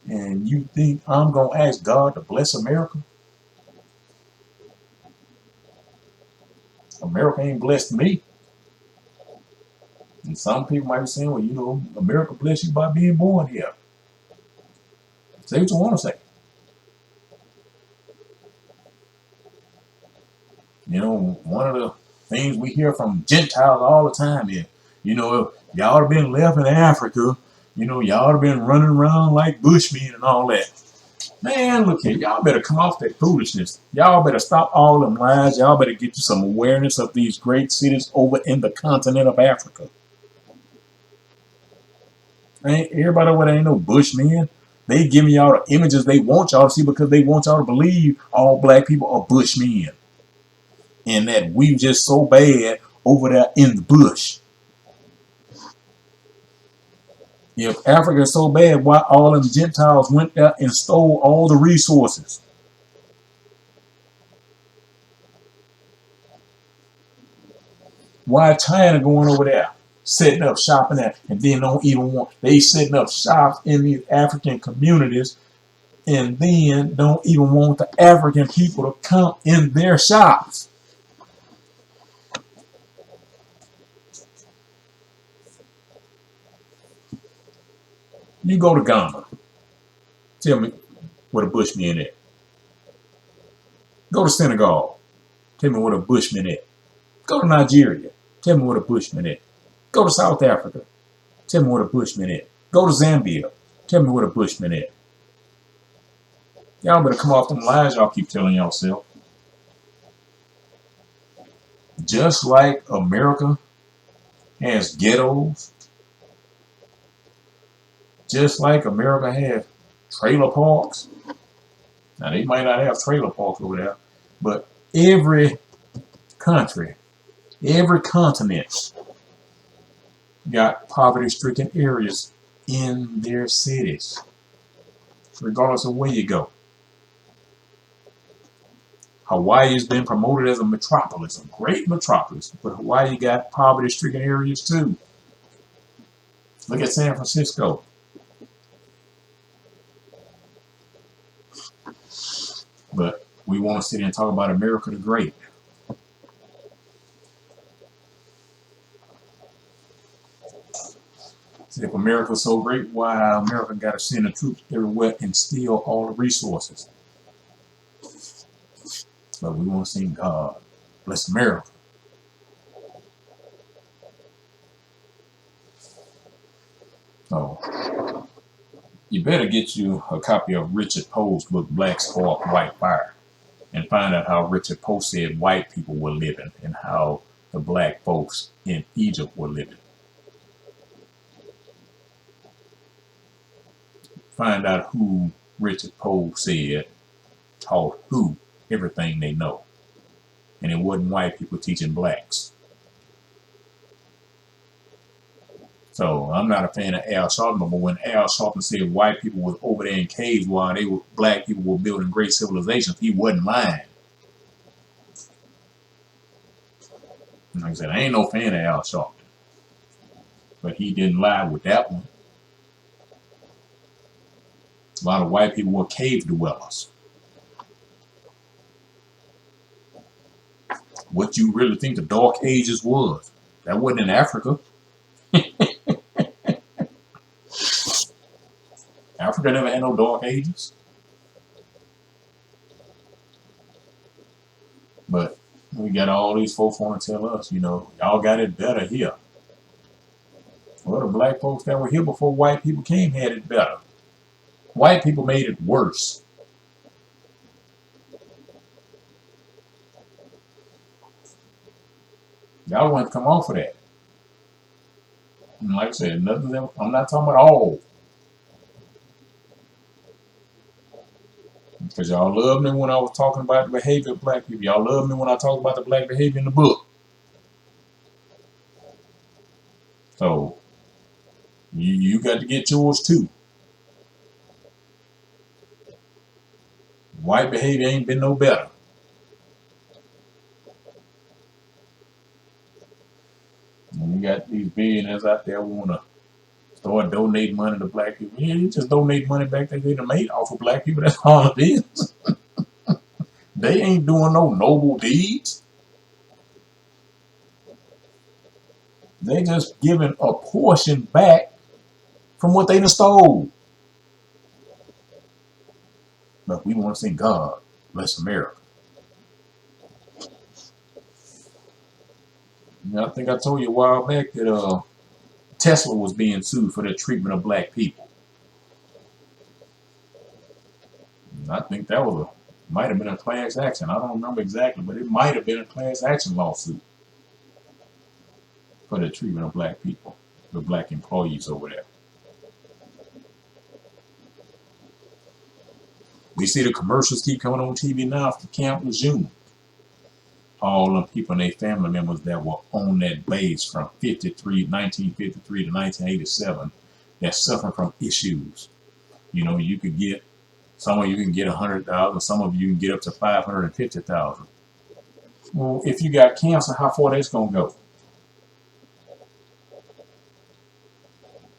And you think I'm going to ask God to bless America? America ain't blessed me. And some people might be saying, well, America bless you by being born here. Say what you want to say. You know, one of the things we hear from Gentiles all the time is, y'all have been left in Africa, y'all have been running around like Bushmen and all that. Man, look here, y'all better come off that foolishness. Y'all better stop all them lies. Y'all better get you some awareness of these great cities over in the continent of Africa. Ain't everybody over there ain't no Bushmen. They giving y'all the images they want y'all to see because they want y'all to believe all black people are Bushmen. And that we just so bad over there in the bush. If Africa is so bad, why all them Gentiles went there and stole all the resources? Why China going over there, setting up shop in there, and then don't even want, they setting up shops in these African communities, and then don't even want the African people to come in their shops? You go to Ghana, tell me what a Bushman is. Go to Senegal, tell me what a Bushman is. Go to Nigeria, tell me what a Bushman is. Go to South Africa, tell me what a Bushman is. Go to Zambia, tell me what a Bushman is. Y'all better come off them lies y'all keep telling yourself. Just like America has ghettos, just like America has trailer parks. Now, they might not have trailer parks over there, but every country, every continent got poverty-stricken areas in their cities, regardless of where you go. Hawaii has been promoted as a metropolis, a great metropolis, but Hawaii got poverty-stricken areas too. Look at San Francisco. But we want to sit here and talk about America the Great. See, if America's so great, why America got to send the troops everywhere and steal all the resources? But we want to sing God bless America. So you better get you a copy of Richard Poe's book, Black Spark, White Fire, and find out how Richard Poe said white people were living and how the black folks in Egypt were living. Find out who Richard Poe said taught who everything they know. And it wasn't white people teaching blacks. So I'm not a fan of Al Sharpton, but when Al Sharpton said white people was over there in caves while black people were building great civilizations, he wasn't lying. And like I said, I ain't no fan of Al Sharpton, but he didn't lie with that one. A lot of white people were cave dwellers. What you really think the Dark Ages was? That wasn't in Africa. Africa never had no Dark Ages. But we got all these folks want to tell us, y'all got it better here. Well, the black folks that were here before white people came had it better. White people made it worse. Y'all want to come off of that. And like I said, nothing. I'm not talking about all. Because y'all loved me when I was talking about the behavior of black people. Y'all loved me when I talked about the black behavior in the book. So, you got to get yours too. White behavior ain't been no better. And you got these billionaires out there who want to start donating money to black people. Yeah, you just donate money back that they done made off of black people. That's all it is. They ain't doing no noble deeds. They just giving a portion back from what they done stole. But we want to say, God bless America. I think I told you a while back that Tesla was being sued for the treatment of black people. And I think that was might have been a class action. I don't remember exactly, but it might have been a class action lawsuit for the treatment of black people, the black employees over there. We see the commercials keep coming on TV now for Camp Lejeune. All the people and their family members that were on that base from 1953 to 1987 that suffer from issues. You know, you could get, some of you can get 100,000, some of you can get up to 550,000. Well, if you got cancer, how far that's gonna go?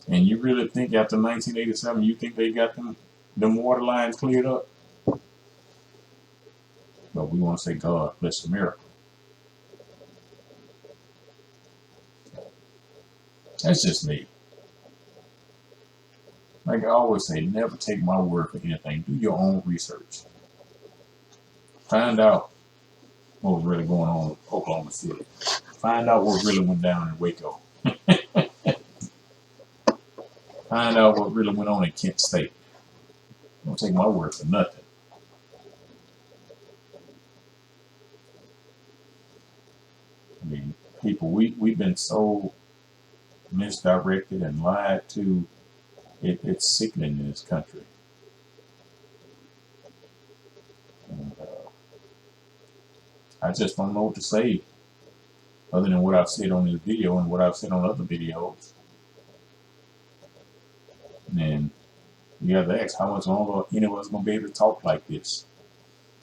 And you really think after 1987, you think they got them water lines cleared up? But we want to say, God bless America. That's just me. Like I always say, never take my word for anything. Do your own research. Find out what was really going on in Oklahoma City. Find out what really went down in Waco. Find out what really went on in Kent State. Don't take my word for nothing. I mean, people, we've been so misdirected and lied to. It's sickening in this country. And, I just don't know what to say other than what I've said on this video and what I've said on other videos. And you have to ask how much longer any of us gonna be able to talk like this.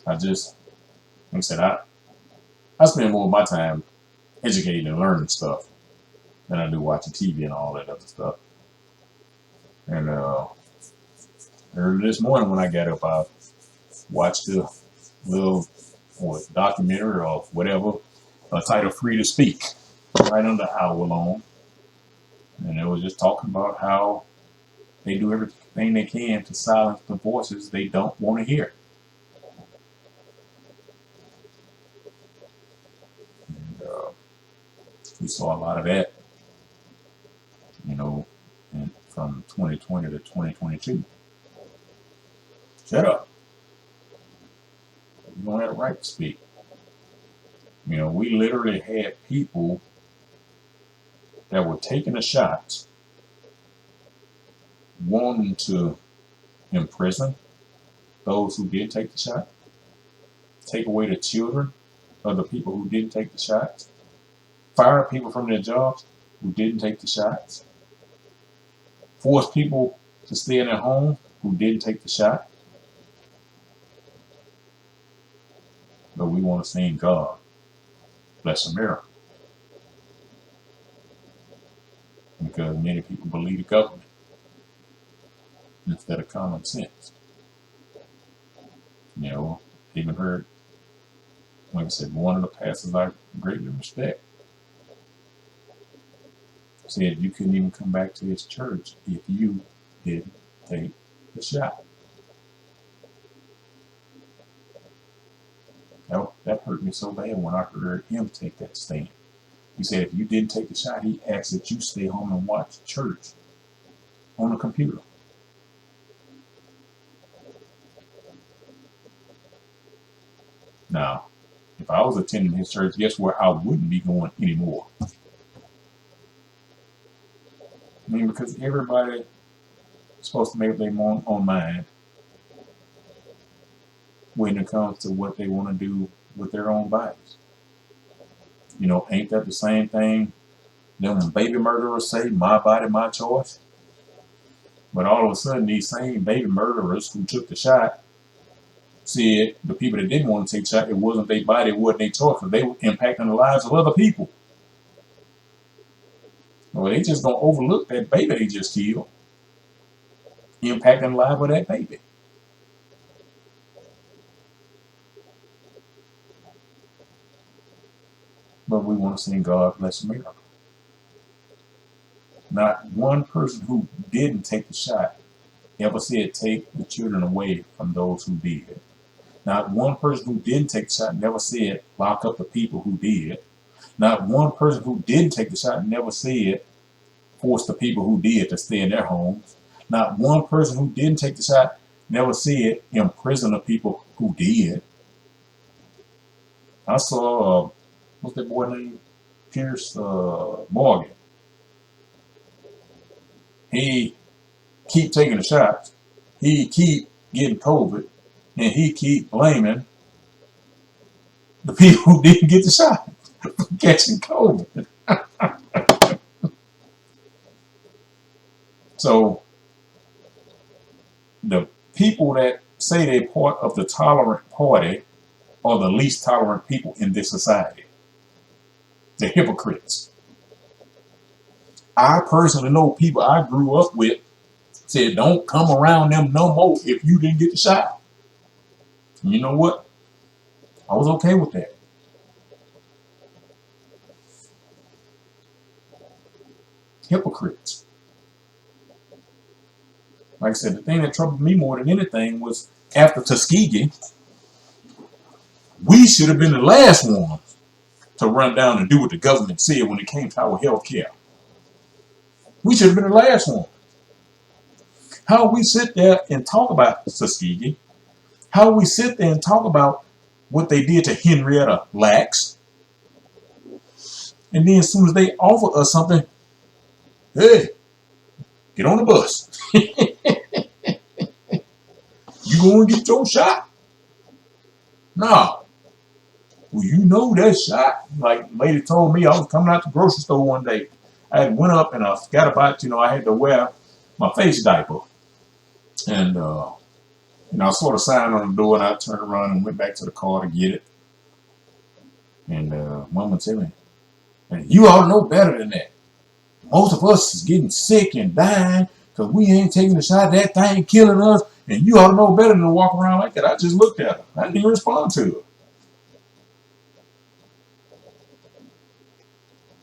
Like I said, I spend more of my time educating and learning stuff than I do watching TV and all that other stuff. And early this morning when I got up, I watched a little documentary or whatever, titled "Free to Speak," right under an hour long, and it was just talking about how they do everything they can to silence the voices they don't want to hear. And we saw a lot of that, you know, from 2020 to 2022. Shut up. You don't have the right to speak. You know, we literally had people that were taking the shots, wanting to imprison those who did take the shot, take away the children of the people who didn't take the shots, fire people from their jobs who didn't take the shots, force people to stay in their home who didn't take the shot. But we want to sing God bless America, because many people believe the government instead of common sense. You know, even heard, like I said, one of the pastors I greatly respect said you couldn't even come back to his church if you didn't take the shot. That hurt me so bad when I heard him take that stand. He said if you didn't take the shot, he asked that you stay home and watch church on a computer. Now, if I was attending his church, guess where I wouldn't be going anymore? I mean, because everybody is supposed to make up their own mind when it comes to what they want to do with their own bodies. You know, ain't that the same thing them baby murderers say, my body, my choice? But all of a sudden, these same baby murderers who took the shot said the people that didn't want to take the shot, it wasn't their body, it wasn't their choice, but they were impacting the lives of other people. Well, they just gonna overlook that baby they just killed, impacting the life of that baby. But we want to sing God bless America. Not one person who didn't take the shot ever said take the children away from those who did. Not one person who didn't take the shot never said lock up the people who did. Not one person who didn't take the shot never said forced the people who did to stay in their homes. Not one person who didn't take the shot never said imprison the people who did. I saw, what's that boy named? Pierce Morgan. He keep taking the shots. He keep getting COVID. And he keep blaming the people who didn't get the shot for catching COVID. So the people that say they're part of the tolerant party are the least tolerant people in this society. They're hypocrites. I personally know people I grew up with said, don't come around them no more if you didn't get the shot. And you know what? I was okay with that. Hypocrites. Like I said, the thing that troubled me more than anything was after Tuskegee, we should have been the last ones to run down and do what the government said when it came to our health care. We should have been the last one. How we sit there and talk about Tuskegee, how we sit there and talk about what they did to Henrietta Lacks, and then as soon as they offer us something, hey, get on the bus. You go and get your shot? No. Well, you know that shot. Like lady told me, I was coming out the grocery store one day. I had went up and I forgot about, I had to wear my face diaper. And, I saw the sign on the door and I turned around and went back to the car to get it. And Mama told me, and you ought to know better than that. Most of us is getting sick and dying because we ain't taking the shot. That thing killing us. And you ought to know better than to walk around like that. I just looked at her. I didn't even respond to her.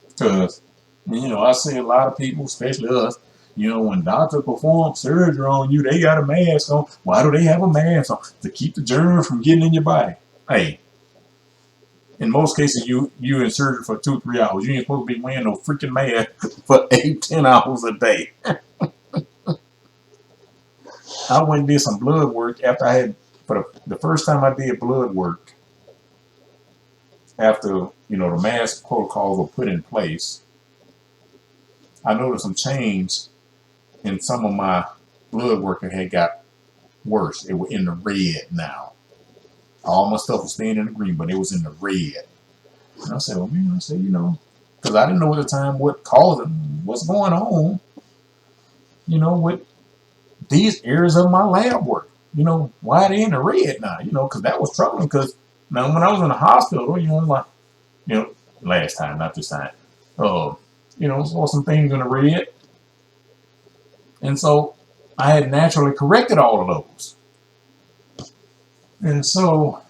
Because, I see a lot of people, especially us, when doctors perform surgery on you, they got a mask on. Why do they have a mask on? To keep the germs from getting in your body. Hey, in most cases, you in surgery for 2-3 hours. You ain't supposed to be wearing no freaking mask for 8-10 hours a day. I went and did some blood work after I had, for the first time I did blood work, after, the mask protocols were put in place, I noticed some change in some of my blood work that had got worse. It was in the red now. All my stuff was staying in the green, but it was in the red. And I said, well, man, because I didn't know at the time what caused it, what's going on, with these areas of my lab work. Why they in the red now? Because that was troubling. Because now when I was in the hospital, last time, not this time, saw some things in the red. And so I had naturally corrected all of those. And so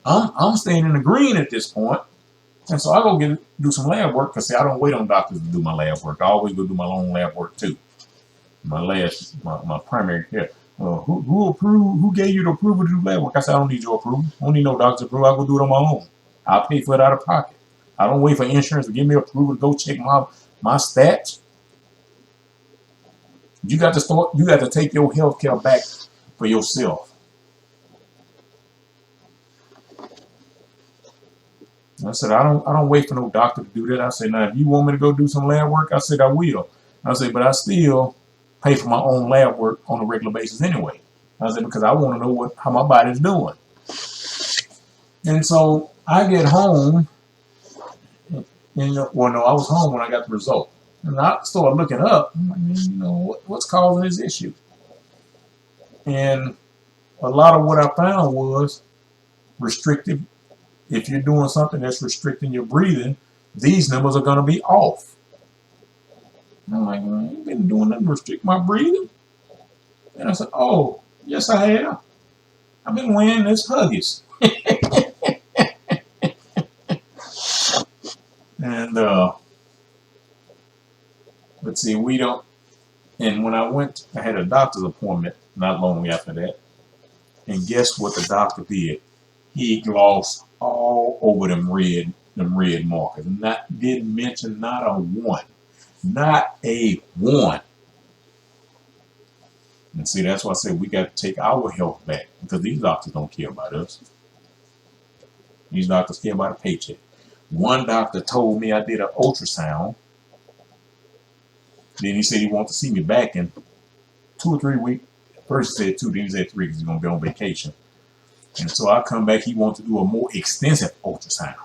I'm staying in the green at this point. And so I go do some lab work because, see, I don't wait on doctors to do my lab work. I always go do my own lab work too. My primary care. Who gave you the approval to do lab work? I said, I don't need your approval. I don't need no doctor's approval. I'll go do it on my own. I'll pay for it out of pocket. I don't wait for insurance to give me approval to go check my stats. You got to take your health care back for yourself. I said, I don't wait for no doctor to do that. I said, now if you want me to go do some lab work, I said I will. I said, but I still pay for my own lab work on a regular basis anyway. I said, because I want to know how my body's doing. And so I get home, and I was home when I got the result. And I started looking up, what's causing this issue? And a lot of what I found was restrictive. If you're doing something that's restricting your breathing, these numbers are going to be off. And I'm like, I ain't been doing nothing to restrict my breathing. And I said, oh, yes, I have. I've been wearing this Huggies. And let's see, and when I had a doctor's appointment not long after that. And guess what the doctor did? He glossed all over them red them red markers. Didn't mention not a one. Not a one. And see, that's why I said we got to take our health back, because these doctors don't care about us. These doctors care about a paycheck. One doctor told me I did an ultrasound. Then he said he wanted to see me back in 2 or 3 weeks. First he said 2, then he said 3 because he's going to be on vacation. And so I come back, he wants to do a more extensive ultrasound.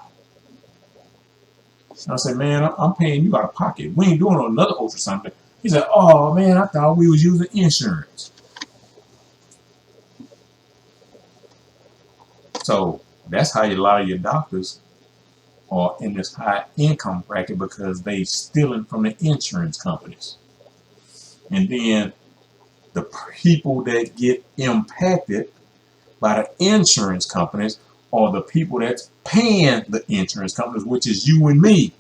And I said, man, I'm paying you out of pocket. We ain't doing another ultrasound. He said, oh, man, I thought we was using insurance. So that's how a lot of your doctors are in this high income bracket, because they stealing from the insurance companies. And then the people that get impacted by the insurance companies are the people that's paying the insurance companies, which is you and me.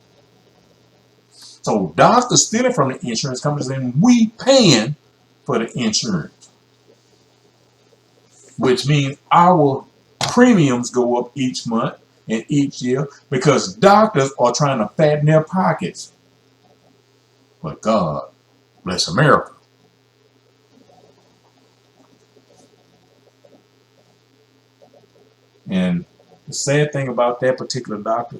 So doctors stealing from the insurance companies, and we paying for the insurance, which means our premiums go up each month and each year because doctors are trying to fatten their pockets. But God bless America. And the sad thing about that particular doctor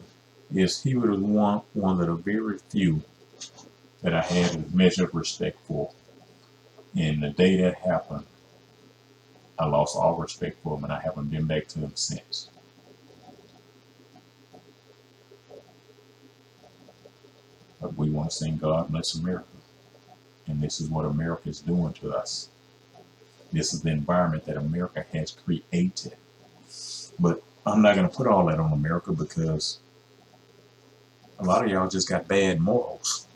is he was one of the very few that I had a measure of respect for. And the day that happened, I lost all respect for him, and I haven't been back to him since. But we want to sing God bless America. And this is what America is doing to us. This is the environment that America has created. But I'm not going to put all that on America, because a lot of y'all just got bad morals.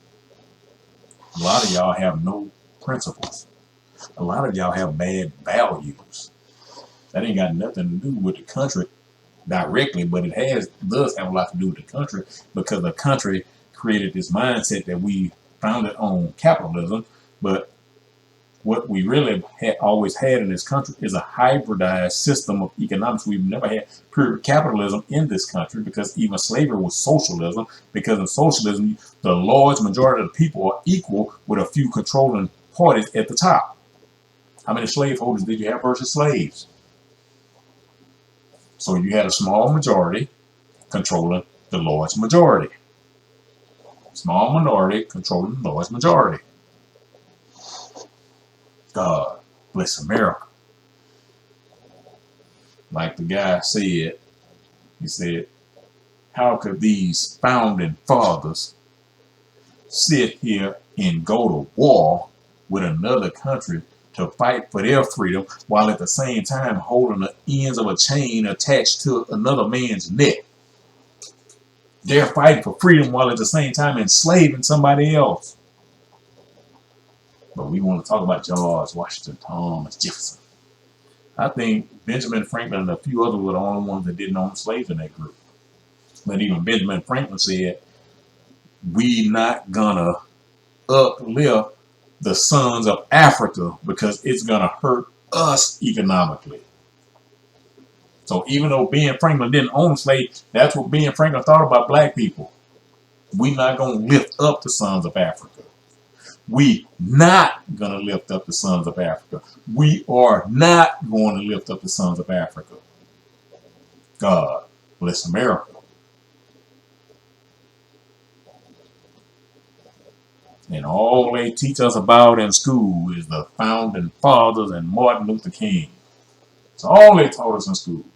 A lot of y'all have no principles. A lot of y'all have bad values. That ain't got nothing to do with the country directly, but it does have a lot to do with the country, because the country created this mindset that we founded on capitalism. But what we really always had in this country is a hybridized system of economics. We've never had pure capitalism in this country, because even slavery was socialism, because in socialism, the large majority of the people are equal with a few controlling parties at the top. How many slaveholders did you have versus slaves? So you had a small majority controlling the large majority. Small minority controlling the large majority. God bless America. Like the guy said, he said, how could these founding fathers sit here and go to war with another country to fight for their freedom, while at the same time holding the ends of a chain attached to another man's neck? They're fighting for freedom while at the same time enslaving somebody else. But we want to talk about George Washington, Thomas Jefferson. I think Benjamin Franklin and a few others were the only ones that didn't own slaves in that group. But even Benjamin Franklin said, we not gonna uplift the sons of Africa because it's gonna hurt us economically. So even though Ben Franklin didn't own slaves, that's what Ben Franklin thought about black people. We not gonna lift up the sons of Africa. We not gonna lift up the sons of Africa. We are not going to lift up the sons of Africa. God bless America. And all they teach us about in school is the founding fathers and Martin Luther King. That's all they taught us in school.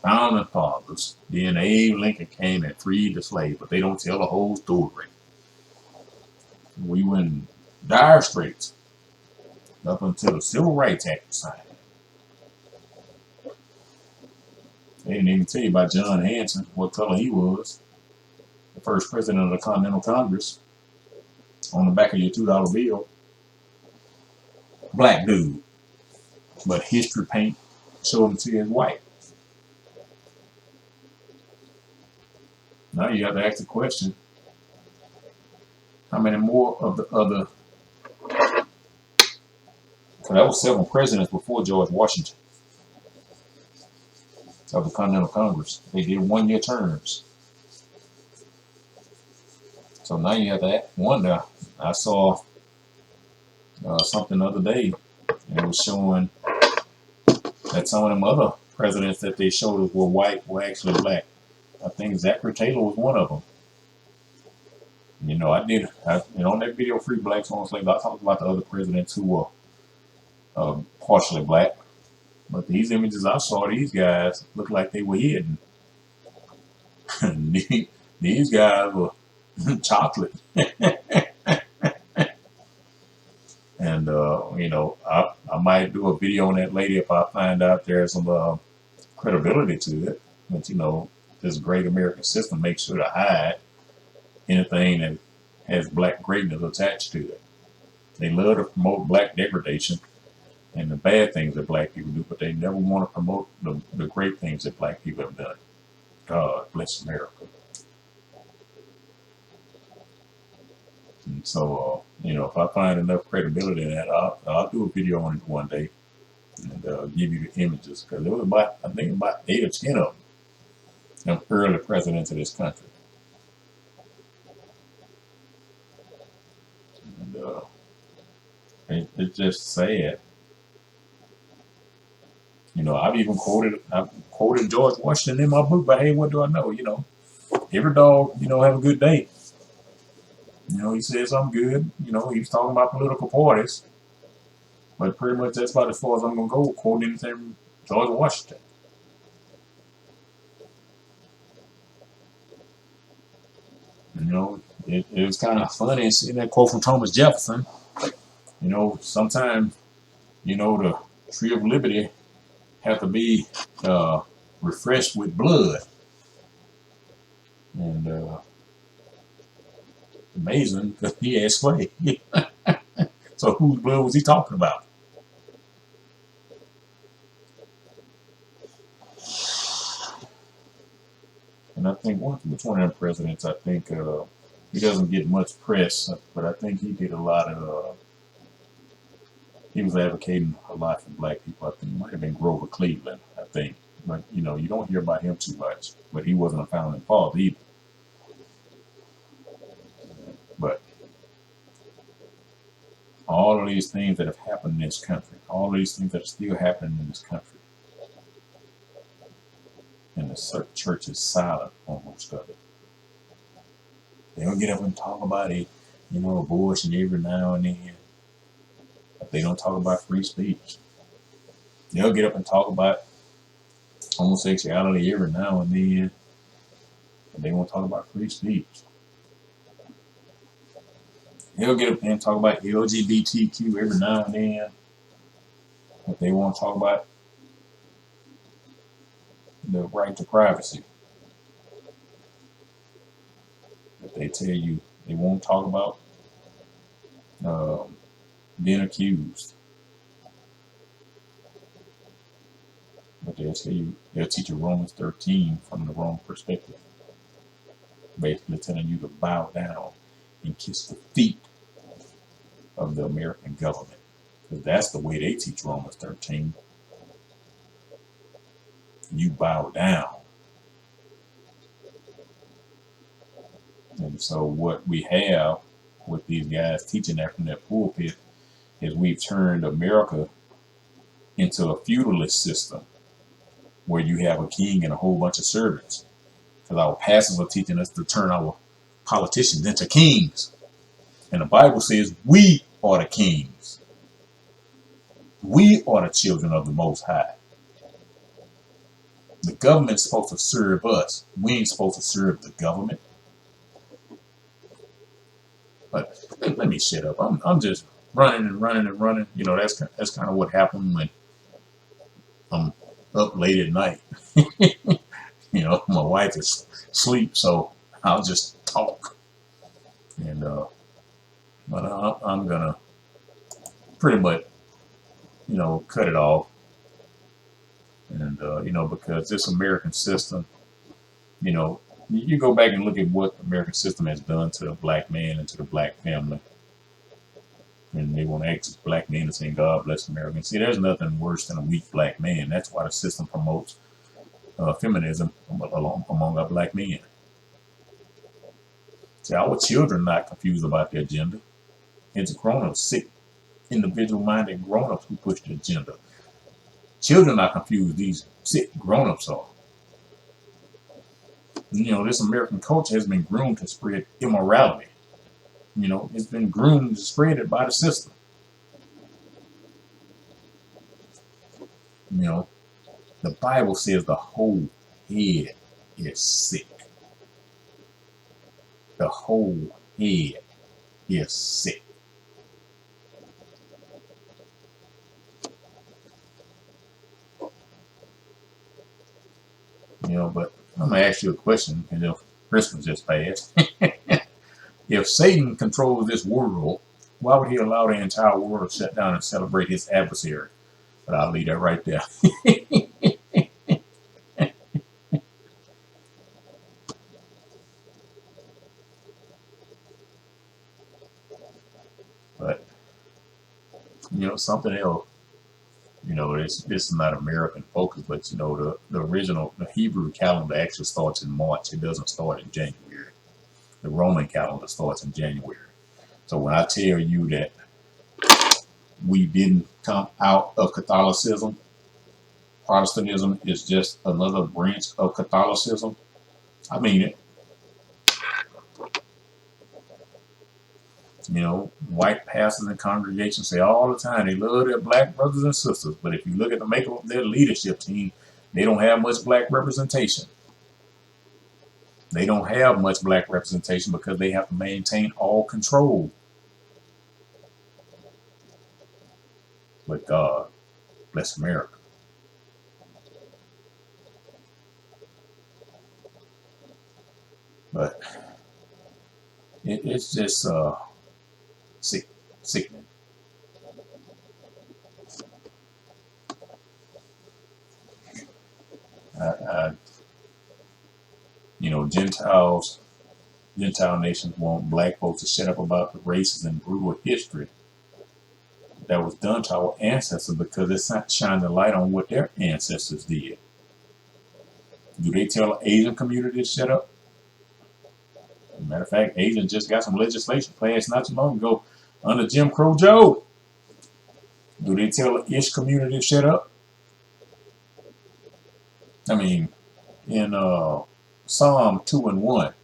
Founding fathers. Then Abe Lincoln came and freed the slaves, but they don't tell the whole story. We were in dire straits up until the Civil Rights Act was signed. They didn't even tell you about John Hanson, what color he was. The first president of the Continental Congress. On the back of your $2 bill. Black dude. But history paint showed him to his white. Now you have to ask the question, how many more of the other, because that was 7 presidents before George Washington. of the Continental Congress. They did 1-year terms. So now you have that one. I saw something the other day, and it was showing that some of them other presidents that they showed us were white were actually black. I think Zachary Taylor was one of them. You know, on that video, Free Blacks on Slave, I talked about the other presidents who were partially black. But these images I saw, these guys looked like they were hidden. These guys were chocolate. And, you know, I might do a video on that later if I find out there's some credibility to it. But, you know, this great American system makes sure to hide anything that has black greatness attached to it. They love to promote black degradation and the bad things that black people do, but they never want to promote the great things that black people have done. God bless America. And so, you know, if I find enough credibility in that, I'll do a video on it one day and give you the images, because there was about, I think, about 8 or 10 of them early presidents of this country. And it's just sad. You know, I've quoted George Washington in my book, but hey, what do I know? You know, every dog, you know, have a good day. You know, he said something good. You know, he was talking about political parties. But pretty much that's about as far as I'm going to go quoting anything from George Washington. You know, it was kind of funny seeing that quote from Thomas Jefferson. You know, sometimes, you know, the tree of liberty have to be refreshed with blood. And amazing, because he had slaves. So whose blood was he talking about? And I think which one of them presidents, I think he doesn't get much press, but I think he did a lot of, he was advocating a lot for black people. I think it might have been Grover Cleveland, I think. But, you know, you don't hear about him too much, but he wasn't a founding father either. But all of these things that have happened in this country, all of these things that are still happening in this country, and the church is silent on most of it. They'll get up and talk about it, you know, abortion every now and then, but they don't talk about free speech. They'll get up and talk about homosexuality every now and then, but they won't talk about free speech. They'll get up and talk about LGBTQ every now and then, but they won't talk about the right to privacy. But they tell you they won't talk about being accused. But they'll teach you Romans 13 from the wrong perspective. Basically telling you to bow down and kiss the feet of the American government. Because that's the way they teach Romans 13. You bow down. And so what we have with these guys teaching that from that pulpit is we've turned America into a feudalist system where you have a king and a whole bunch of servants. Because our pastors are teaching us to turn our politicians into kings. And the Bible says we are the kings. We are the children of the Most High. The government's supposed to serve us. We ain't supposed to serve the government. But let me shut up. I'm just running and running and running. You know, that's kind of what happened when I'm up late at night. You know, my wife is asleep, so I'll just talk. And but I'm gonna pretty much, you know, cut it off. And you know, because this American system, you know, you go back and look at what the American system has done to the black man and to the black family. And they want to ask black men to say, God bless America. See, there's nothing worse than a weak black man. That's why the system promotes feminism among our black men. See, our children not confused about their gender. It's grown-ups, sick, individual-minded grown-ups who push the agenda. Children are confused. These sick grown-ups are. This American culture has been groomed to spread immorality. It's been groomed to spread it by the system. The Bible says the whole head is sick. The whole head is sick. But I'm going to ask you a question, Christmas just passed. If Satan controls this world, why would he allow the entire world to shut down and celebrate his adversary? But I'll leave that right there. But, something else. This is not American focus, but the original, the Hebrew calendar actually starts in March. It doesn't start in January. The Roman calendar starts in January. So when I tell you that we didn't come out of Catholicism, Protestantism is just another branch of Catholicism, I mean it. White pastors and congregations say all the time they love their black brothers and sisters, but if you look at the makeup of their leadership team, they don't have much black representation. They don't have much black representation because they have to maintain all control. But God bless America. But it's just sickening. Gentile nations want black folks to shut up about the racist and brutal history that was done to our ancestors because it's not shining the light on what their ancestors did. Do they tell the Asian community to shut up? As a matter of fact, Asians just got some legislation passed not too long ago under Jim Crow Joe. Do they tell the Ish community to shut up? I mean, in Psalm 2 and 1,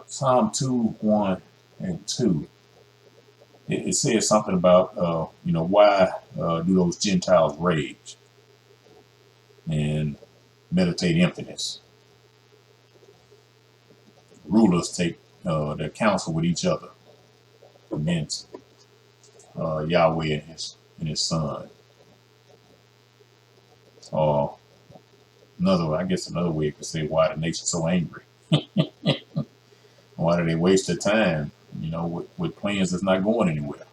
Psalm 2, 1 and 2, it says something about, why do those Gentiles rage and meditate emptiness? Rulers take their counsel with each other against Yahweh and his son. Or another way to say why the nation's so angry. Why do they waste their time, with plans that's not going anywhere?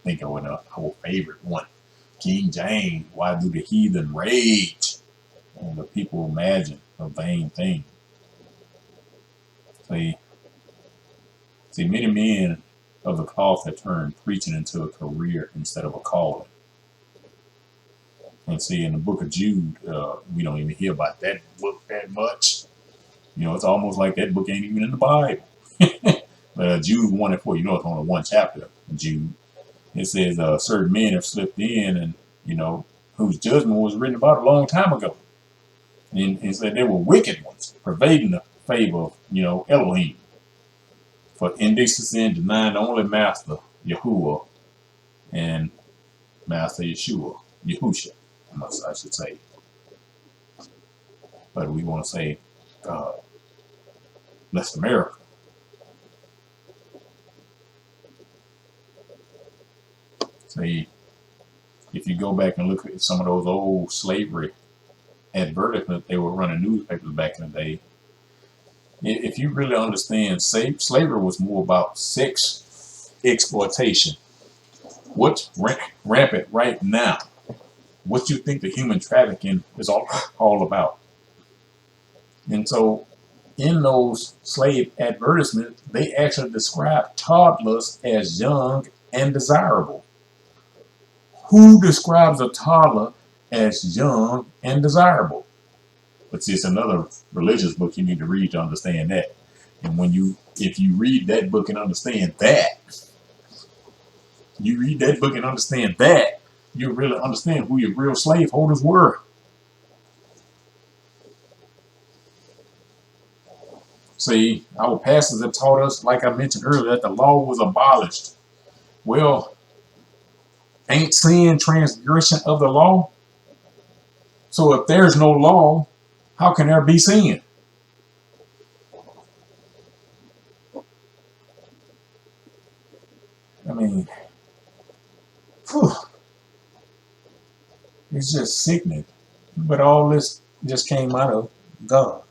Think of our favorite one, King James. Why do the heathen rage? And the people imagine a vain thing. See, many men of the cloth have turned preaching into a career instead of a calling. And see, in the book of Jude, we don't even hear about that book that much. It's almost like that book ain't even in the Bible. But Jude 1 and 4, it's only one chapter, Jude. It says certain men have slipped in and, whose judgment was written about a long time ago. And it said they were wicked ones, pervading the favor of, Elohim. For indecency and denying the only master, Yahuwah, and Master Yahusha, I should say. But we want to say, God bless America. See, if you go back and look at some of those old slavery advertisements, they were running newspapers back in the day. If you really understand, slavery was more about sex exploitation. What's rampant right now? What you think the human trafficking is all about? And so, in those slave advertisements, they actually describe toddlers as young and desirable. Who describes a toddler as young and desirable. But see, it's another religious book you need to read to understand that. And if you read that book and understand that, you really understand who your real slaveholders were. See, our pastors have taught us, like I mentioned earlier, that the law was abolished. Well, ain't sin transgression of the law? So if there's no law, how can there be sin? I mean, whew, it's just sickening. But all this just came out of God.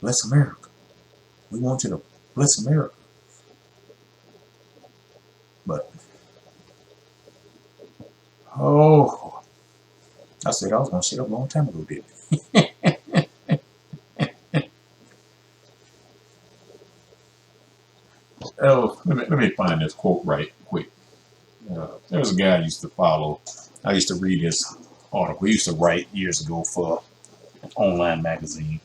Bless America. We want you to bless America. But, oh, I said I was going to shut up a long time ago, didn't I? Oh, let me find this quote right quick. There was a guy I used to follow. I used to read his article. He used to write years ago for an online magazine.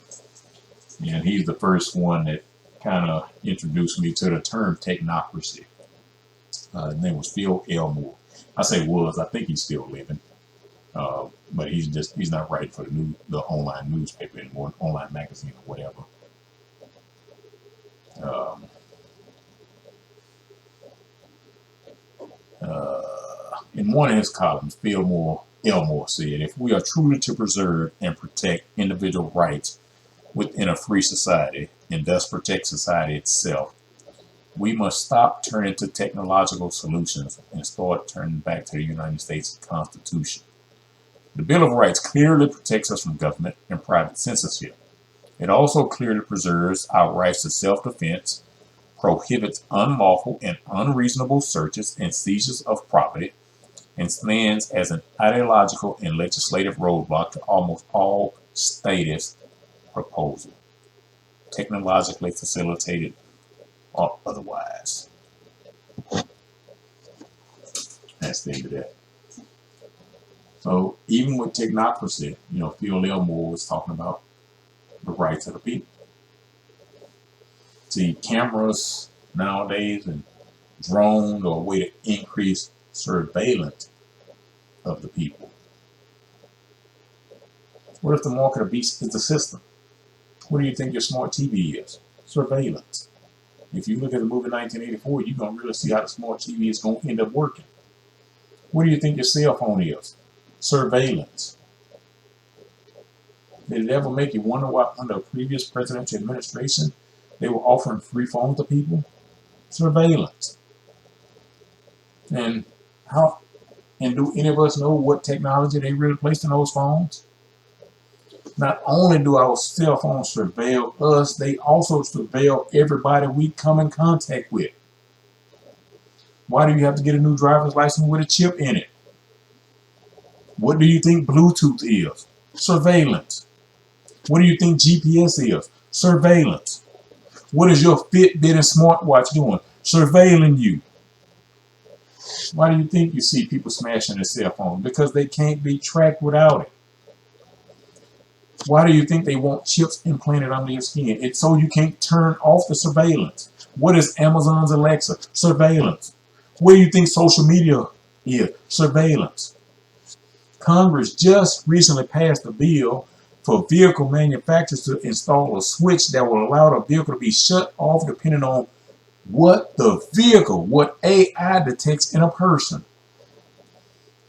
And he's the first one that kind of introduced me to the term technocracy. His name was Phil Elmore. I say was, I think he's still living. But he's not writing for the online newspaper anymore, online magazine or whatever. In one of his columns, Phil Elmore said, if we are truly to preserve and protect individual rights within a free society and thus protect society itself, we must stop turning to technological solutions and start turning back to the United States Constitution. The Bill of Rights clearly protects us from government and private censorship. It also clearly preserves our rights to self-defense, prohibits unlawful and unreasonable searches and seizures of property, and stands as an ideological and legislative roadblock to almost all statist proposal, technologically facilitated or otherwise. That's the end of that. So even with technocracy, Phil Elmore was talking about the rights of the people. See, cameras nowadays and drones are a way to increase surveillance of the people. What if the mark of the beast is the system? What do you think your smart TV is? Surveillance. If you look at the movie 1984, you're going to really see how the smart TV is going to end up working. What do you think your cell phone is? Surveillance. Did it ever make you wonder why under a previous presidential administration they were offering free phones to people? Surveillance. And do any of us know what technology they really placed in those phones? Not only do our cell phones surveil us, they also surveil everybody we come in contact with. Why do you have to get a new driver's license with a chip in it? What do you think Bluetooth is? Surveillance. What do you think GPS is? Surveillance. What is your Fitbit and smartwatch doing? Surveilling you. Why do you think you see people smashing their cell phones? Because they can't be tracked without it. Why do you think they want chips implanted under your skin? It's so you can't turn off the surveillance. What is Amazon's Alexa? Surveillance. What do you think social media is? Surveillance. Congress just recently passed a bill for vehicle manufacturers to install a switch that will allow the vehicle to be shut off depending on what AI detects in a person.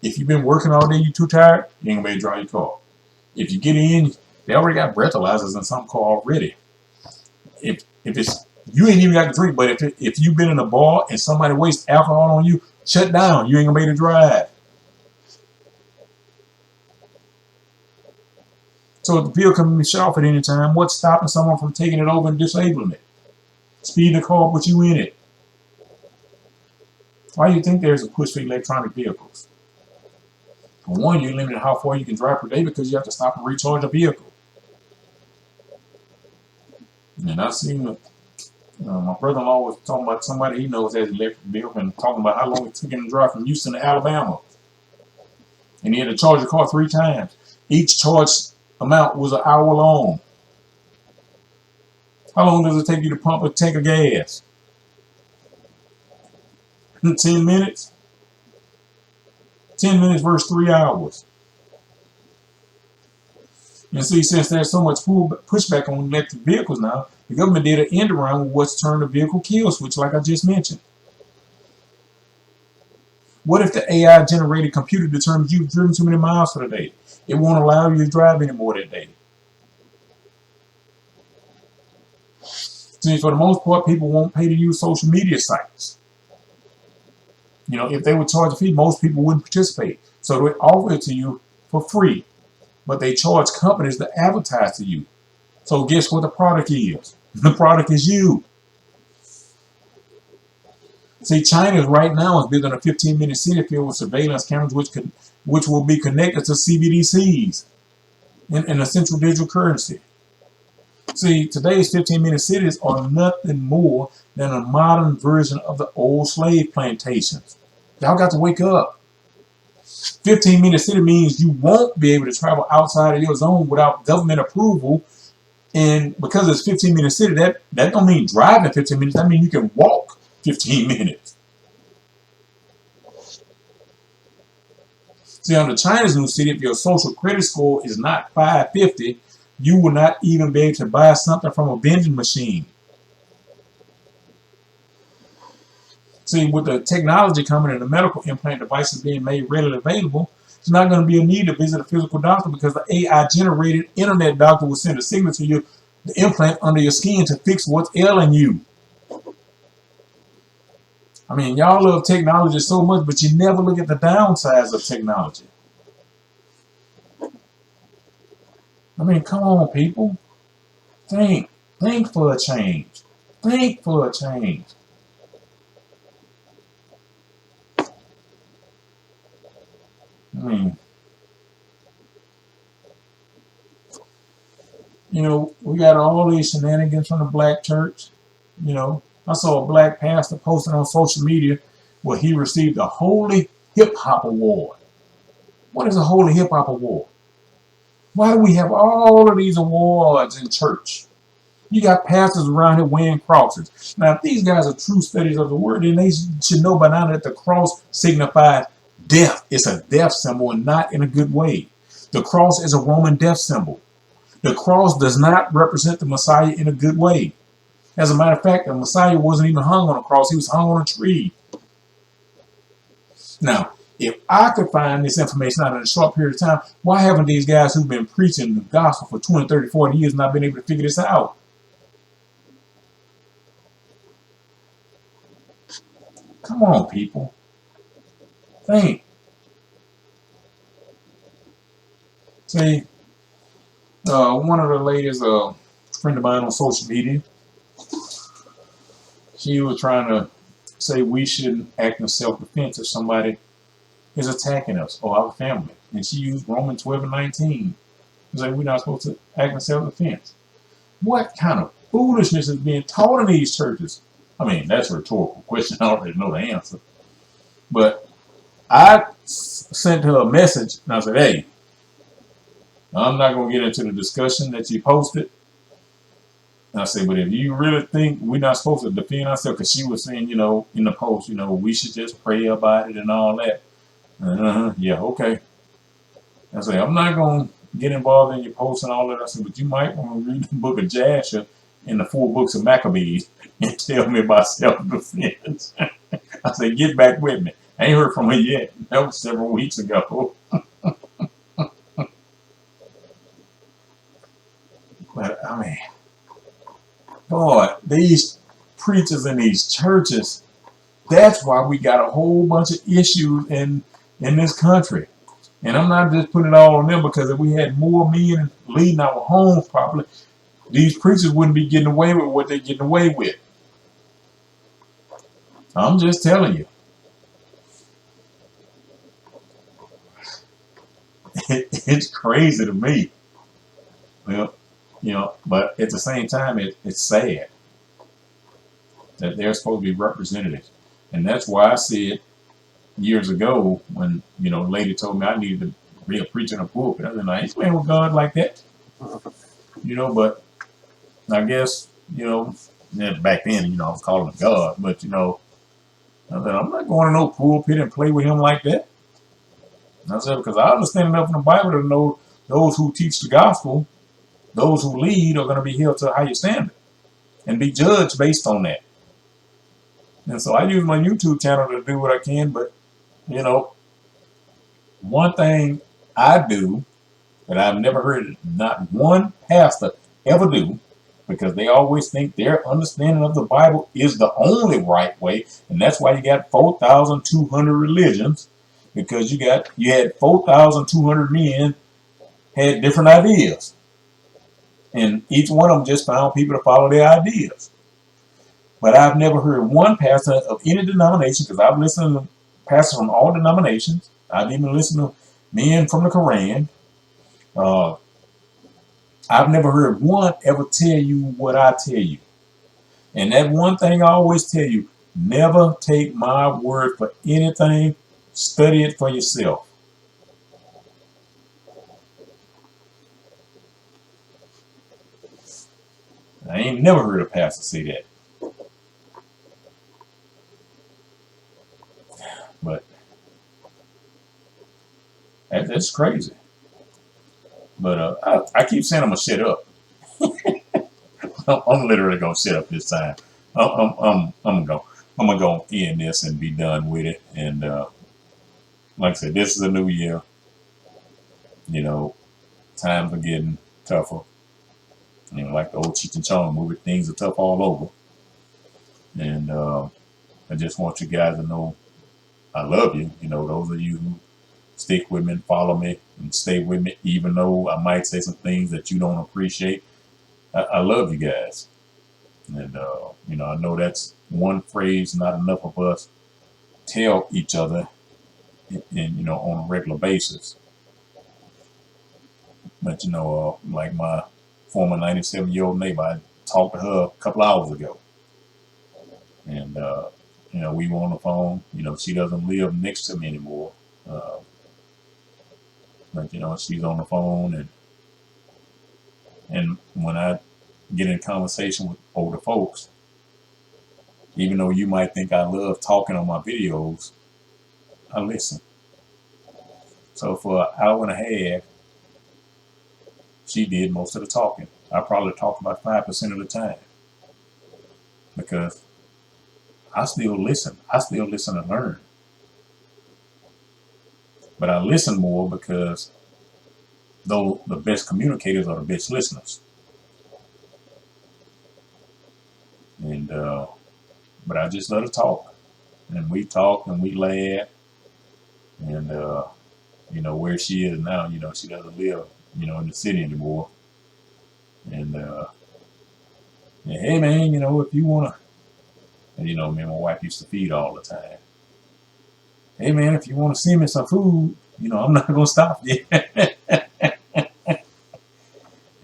If you've been working all day, you're too tired, you ain't gonna be able to drive your car. If you get in, they already got breathalyzers in some car already. If it's you ain't even got to drink, but if you've been in a bar and somebody wastes alcohol on you, shut down. You ain't gonna be able to drive. So if the vehicle can be shut off at any time, what's stopping someone from taking it over and disabling it? Speeding the car with you in it. Why do you think there's a push for electronic vehicles? For one, you're limited how far you can drive per day because you have to stop and recharge a vehicle. And I've seen my brother-in-law was talking about somebody he knows has an electric vehicle and talking about how long it took him to drive from Houston to Alabama. And you had to charge your car 3 times. Each charge amount was an hour long. How long does it take you to pump a tank of gas? 10 minutes? 10 minutes versus 3 hours. And see, since there's so much pushback on electric vehicles now, the government did an end around with what's termed a vehicle kill switch, like I just mentioned. What if the AI-generated computer determines you've driven too many miles for the day? It won't allow you to drive anymore that day. See, for the most part, people won't pay to use social media sites. You know, if they would charge a fee, most people wouldn't participate. So they offer it to you for free. But they charge companies to advertise to you. So guess what the product is? The product is you. See, China right now is building a 15-minute city filled with surveillance cameras which will be connected to CBDCs in a central digital currency. See, today's 15-minute cities are nothing more than a modern version of the old slave plantations. Y'all got to wake up. 15-minute city means you won't be able to travel outside of your zone without government approval. And because it's 15-minute city, that don't mean driving 15 minutes. That means you can walk 15 minutes. See, under China's new city, if your social credit score is not 550, you will not even be able to buy something from a vending machine. See, with the technology coming and the medical implant devices being made readily available, there's not going to be a need to visit a physical doctor because the AI-generated internet doctor will send a signal to you, the implant under your skin, to fix what's ailing you. I mean, y'all love technology so much, but you never look at the downsides of technology. I mean, come on, people. Think for a change. Think for a change. I mean, you know, we got all these shenanigans from the black church. You know, I saw a black pastor posting on social media where he received a Holy Hip Hop Award. What is a Holy Hip Hop Award? Why do we have all of these awards in church? You got pastors around here wearing crosses. Now, if these guys are true studies of the word, then they should know by now that the cross signifies death. It's a death symbol and not in a good way. The cross is a Roman death symbol. The cross does not represent the Messiah in a good way. As a matter of fact, the Messiah wasn't even hung on a cross. He was hung on a tree. Now, if I could find this information out in a short period of time, why haven't these guys who've been preaching the gospel for 20, 30, 40 years not been able to figure this out? Come on, people. Think. See, one of the ladies, a friend of mine on social media, she was trying to say we shouldn't act in self-defense if somebody is attacking us or our family. And she used Romans 12 and 19. It's like we're not supposed to act in self-defense. What kind of foolishness is being taught in these churches? I mean, that's a rhetorical question. I already know the answer. But I sent her a message and I said, hey, I'm not going to get into the discussion that you posted. And I said, but if you really think we're not supposed to defend ourselves, because she was saying, you know, in the post, you know, we should just pray about it and all that. Yeah, okay. I said, I'm not going to get involved in your posts and all that. I said, but you might want to read the book of Jasher and the 4 books of Maccabees and tell me about self-defense. I said, get back with me. I ain't heard from her yet. That was several weeks ago. But, I mean, boy, these preachers in these churches, that's why we got a whole bunch of issues in this country. And I'm not just putting it all on them, because if we had more men leading our homes properly, these preachers wouldn't be getting away with what they're getting away with. I'm just telling you. It's crazy to me. Well, you know, but at the same time, it's sad that they're supposed to be representatives. And that's why I said years ago when, you know, a lady told me I needed to be a preacher in a pulpit. I was like, I ain't playing with God like that. You know, but I guess, you know, back then, you know, I was calling him God, but, you know, I said, I'm not going to no pulpit and play with him like that. I said, because I understand enough in the Bible to know those who teach the gospel, those who lead are going to be held to a higher standard and be judged based on that. And so I use my YouTube channel to do what I can, but, you know, one thing I do that I've never heard not one pastor ever do, because they always think their understanding of the Bible is the only right way, and that's why you got 4,200 religions, because you had 4,200 men had different ideas, and each one of them just found people to follow their ideas. But I've never heard one pastor of any denomination, because I've listened to pastors from all denominations. I've even listened to men from the Quran. Uh, I've never heard one ever tell you what I tell you. And that one thing I always tell you, never take my word for anything. Study it for yourself. I ain't never heard a pastor say that. But that's crazy. But I keep saying I'm going to shut up. I'm literally going to shut up this time. I'm gonna go end this and be done with it. And like I said, this is a new year. You know, times are getting tougher. You know, like the old Cheech and Chong movie, things are tough all over. And I just want you guys to know I love you. You know, those of you who stick with me and follow me and stay with me, even though I might say some things that you don't appreciate. I love you guys. And, you know, I know that's one phrase not enough of us tell each other, you know, on a regular basis. But, you know, like my former 97-year-old neighbor, I talked to her a couple hours ago. And, you know, we were on the phone. You know, she doesn't live next to me anymore. But, you know, she's on the phone. And when I get in conversation with older folks, even though you might think I love talking on my videos, I listen. So for an hour and a half, she did most of the talking. I probably talked about 5% of the time, because I still listen. I still listen and learn. But I listen more because though the best communicators are the best listeners. And but I just let her talk, and we talk and we laugh. And you know, where she is now, you know, she doesn't live, you know, in the city anymore. And yeah, hey man, you know, if you wanna, and you know, me and my wife used to feed all the time. Hey man, if you wanna send me some food, you know, I'm not gonna stop you.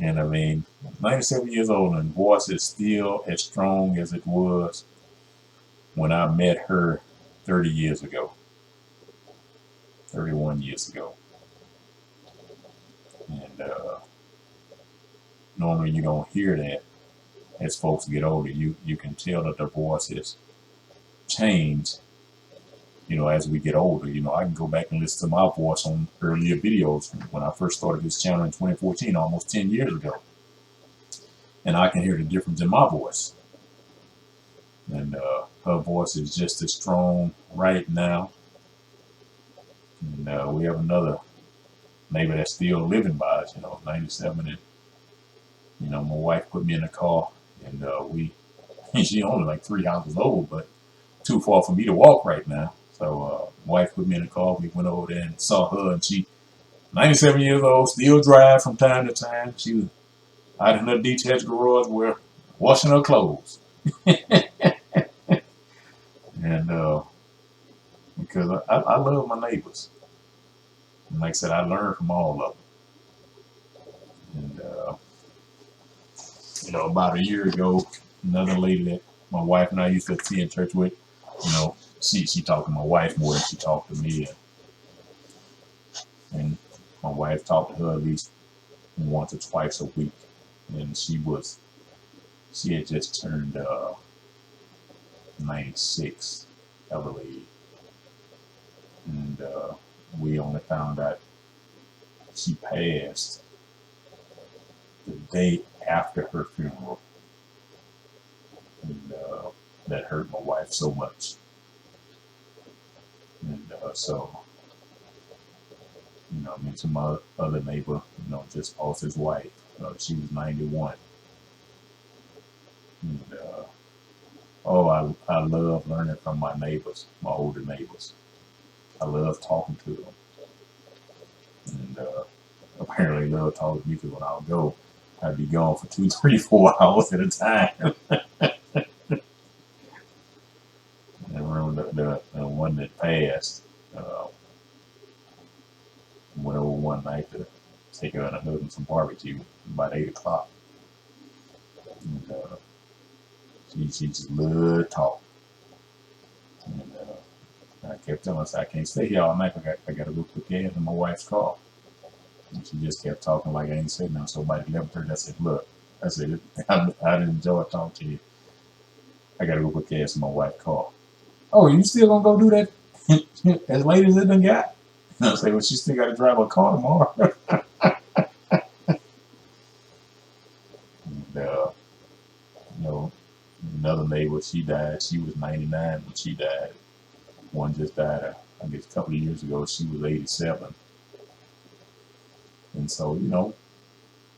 And I mean, 97 years old, and voice is still as strong as it was when I met her 30 years ago, 31 years ago. And normally you don't hear that as folks get older. You can tell that their voice has changed, you know, as we get older. You know, I can go back and listen to my voice on earlier videos when I first started this channel in 2014, almost 10 years ago. And I can hear the difference in my voice. And her voice is just as strong right now. And we have another neighbor that's still living by us, you know, 97. And, you know, my wife put me in the car, and she only like 3 houses old, but too far for me to walk right now. So my wife put me in the car. We went over there and saw her, and she, 97 years old, still drive from time to time. She was out in her detached garage where washing her clothes. And because I love my neighbors. And like I said, I learn from all of them. And, about a year ago, another lady that my wife and I used to attend church with, she talked to my wife more than she talked to me, and my wife talked to her at least once or twice a week, and she had just turned 96, I believe, and we only found out she passed the day after her funeral, and that hurt my wife so much, and so. I mentioned my other neighbor, just lost his wife. She was 91. And, I love learning from my neighbors, my older neighbors. I love talking to them. And apparently love talking to me because when I would go, I'd be gone for 2, 3, 4 hours at a time. And I remember the one that passed, went over one night to take her and her husband some barbecue about 8 o'clock. And she just loved talk. And I kept telling her, I can't stay here all night. I got to go put gas in my wife's car. And she just kept talking like I ain't said nothing. So by 11:30, I said, look, I didn't enjoy talking to you. I got to go put gas in my wife's car. Oh, you still going to go do that as late as it done got? And I said, well, she still got to drive her car tomorrow. And, another neighbor, she died. She was 99 when she died. One just died, I guess, a couple of years ago. She was 87. And so,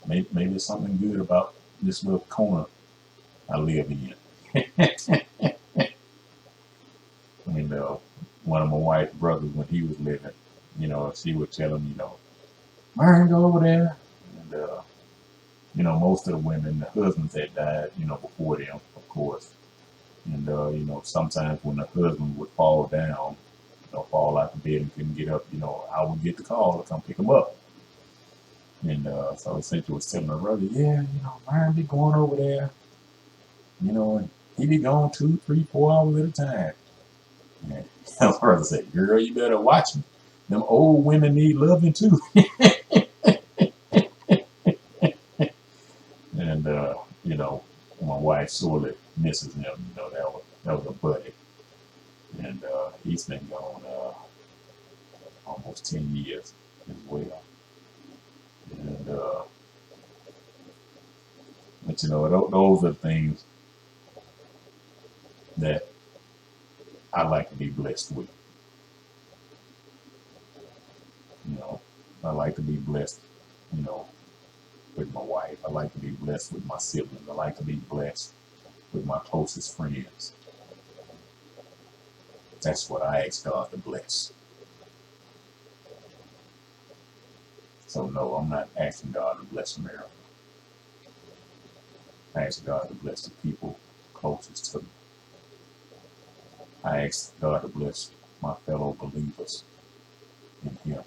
maybe there's something good about this little corner I live in. I mean, one of my wife's brothers, when he was living, she would tell him, Myron, go over there. And, most of the women, the husbands had died, before them, of course. And, sometimes when the husband would fall down, fall out of bed and couldn't get up, I would get the call to come pick him up. And so essentially was telling my brother, yeah, Myron be going over there, and he be gone 2, 3, 4 hours at a time. And my brother said, girl, you better watch him. Them old women need loving too. And, my wife sorely misses him. That was a buddy. And he's been gone almost 10 years as well. And, but those are things that I like to be blessed with. I like to be blessed, with my wife. I like to be blessed with my siblings. I like to be blessed with my closest friends. That's what I ask God to bless. So no, I'm not asking God to bless America. I ask God to bless the people closest to me. I ask God to bless my fellow believers in Him.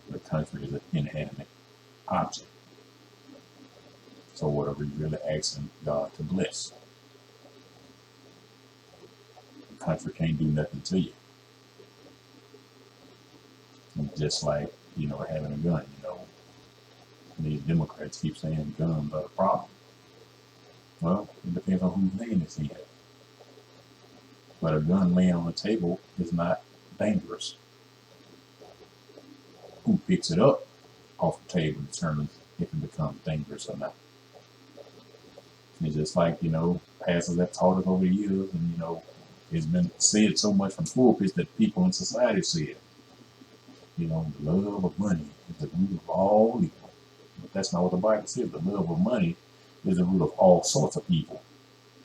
The country is an inanimate object. So what are we really asking God to bless? The country can't do nothing to you. And just like, having a gun, these Democrats keep saying guns are a problem. Well, it depends on who's laying this in. But a gun laying on the table is not dangerous. Who picks it up off the table determines if it becomes dangerous or not. It's just like, pastors have taught us over the years, and, it's been said so much from pulpits that people in society say it. The love of money is the root of all evil. But that's not what the Bible says. The love of money is the root of all sorts of evil.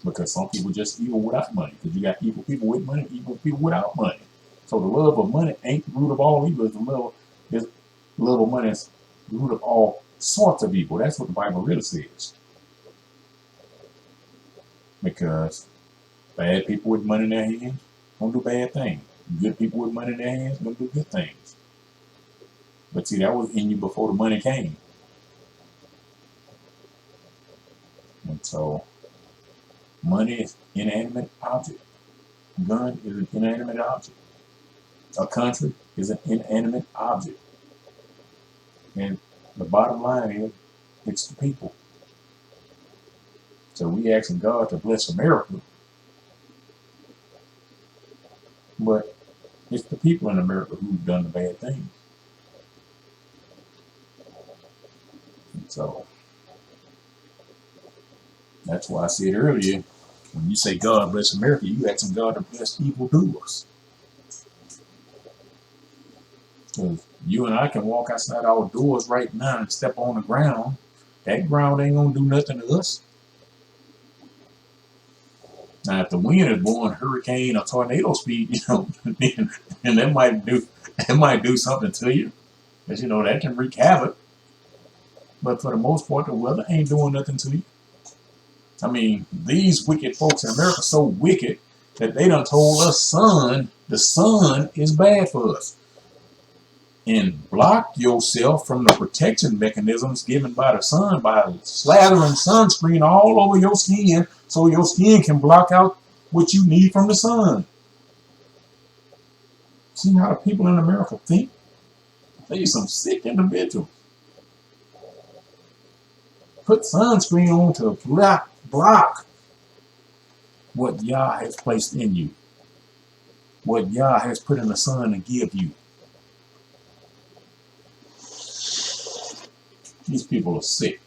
Because some people just evil without money. Because you got evil people with money, evil people without money. So the love of money ain't the root of all evil. The love of money is the root of all sorts of evil. That's what the Bible really says. Because bad people with money in their hands don't do bad things. Good people with money in their hands don't do good things. But see, that was in you before the money came. And so money is inanimate object. Gun is an inanimate object. A country is an inanimate object. And the bottom line is, it's the people. So we asking God to bless America, but it's the people in America who've done the bad things. And so that's why I said earlier, when you say God bless America, you asking God to bless evildoers. Because you and I can walk outside our doors right now and step on the ground. That ground ain't gonna do nothing to us. Now, if the wind is blowing hurricane or tornado speed, then that might do something to you. Because that can wreak havoc. But for the most part, the weather ain't doing nothing to you. I mean, these wicked folks in America are so wicked that they done told us the sun is bad for us. And block yourself from the protection mechanisms given by the sun by slathering sunscreen all over your skin so your skin can block out what you need from the sun. See how the people in America think? They some sick individuals. Put sunscreen on to block what Yah has placed in you. What Yah has put in the sun to give you. These people are sick.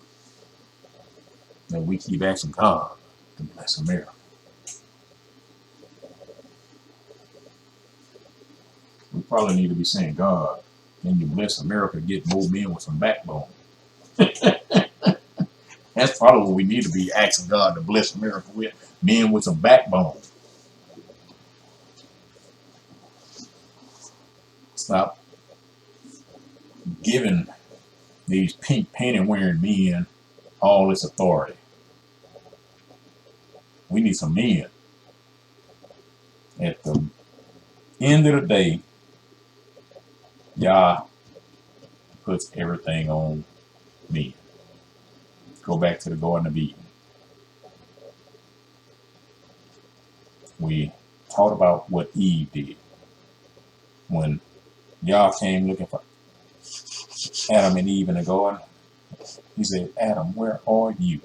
And we keep asking God to bless America. We probably need to be saying, God, can you bless America, get more men with some backbone? That's probably what we need to be asking God to bless America with, men with some backbone. Stop giving these pink panty wearing men all this authority. We need some men. At the end of the day, Yah puts everything on me. Go back to the Garden of Eden. We talked about what Eve did. When Yah came looking for Adam and Eve in the garden, he said, Adam, where are you?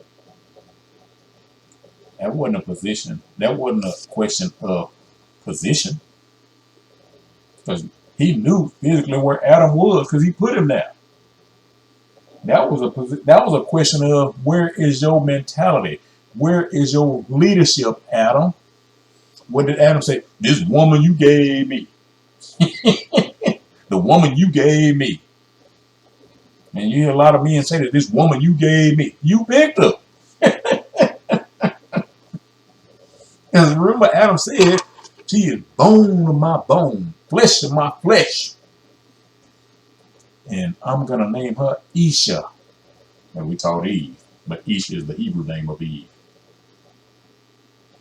That wasn't a position. That wasn't a question of position. Because he knew physically where Adam was because he put him there. That was a question of where is your mentality? Where is your leadership, Adam? What did Adam say? This woman you gave me. The woman you gave me. And you hear a lot of men say that this woman you gave me. You picked her. Because remember Adam said, she is bone of my bone, flesh of my flesh. And I'm going to name her Isha. And we taught Eve. But Isha is the Hebrew name of Eve.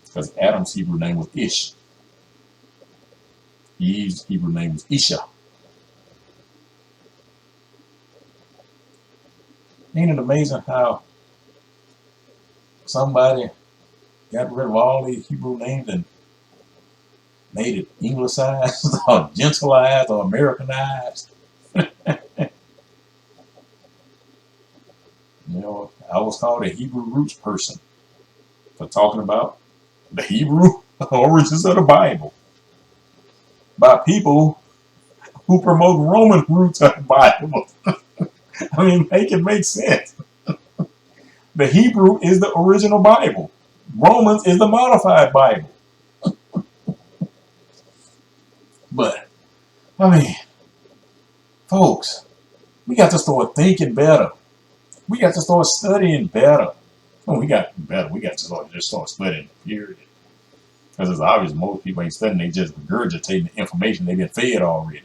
Because Adam's Hebrew name was Ish. Eve's Hebrew name was Isha. Ain't it amazing how somebody got rid of all these Hebrew names and made it Anglicized or gentilized or Americanized? I was called a Hebrew roots person for talking about the Hebrew origins of the Bible by people who promote Roman roots of the Bible. I mean, make it make sense. The Hebrew is the original Bible. Romans is the modified Bible. But, I mean, folks, we got to start thinking better. We got to start studying better. Oh, we got better. We got to just start studying, period. Because it's obvious most people ain't studying. They just regurgitating the information they've been fed already.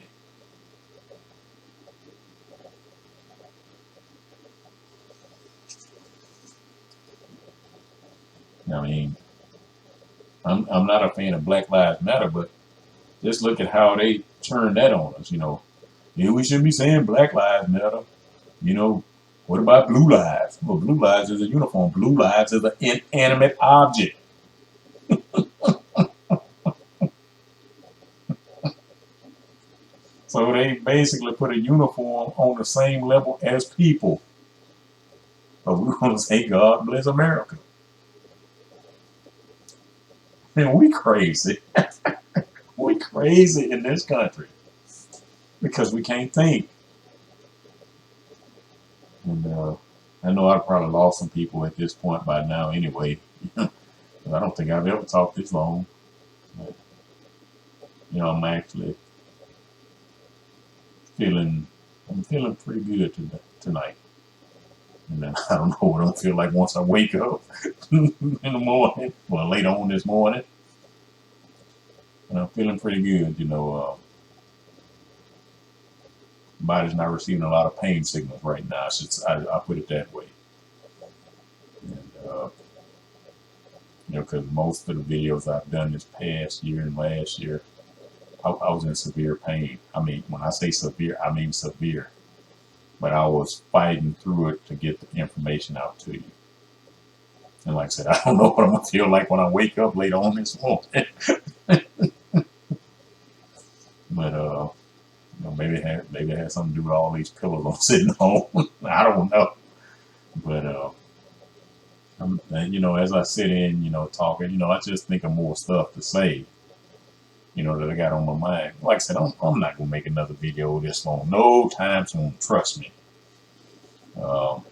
I mean, I'm not a fan of Black Lives Matter, but just look at how they turned that on us, Yeah, we shouldn't be saying Black Lives Matter. What about Blue Lives? Well, Blue Lives is a uniform. Blue Lives is an inanimate object. So they basically put a uniform on the same level as people. But we're going to say God bless America. And we crazy. We crazy in this country because we can't think. And I know I probably lost some people at this point by now anyway. I don't think I've ever talked this long. But, I'm actually I'm feeling pretty good tonight. And then I don't know what I'm feel like once I wake up in the morning, well, later on this morning. And I'm feeling pretty good, body's not receiving a lot of pain signals right now. I put it that way. And, because most of the videos I've done this past year and last year, I was in severe pain. I mean, when I say severe, I mean severe. But I was fighting through it to get the information out to you. And like I said, I don't know what I'm going to feel like when I wake up later on this morning. But, maybe it has something to do with all these pillows I'm sitting on. I don't know. But, as I sit in, talking, I just think of more stuff to say, that I got on my mind. Like I said, I'm not going to make another video this long. No time soon. Trust me. But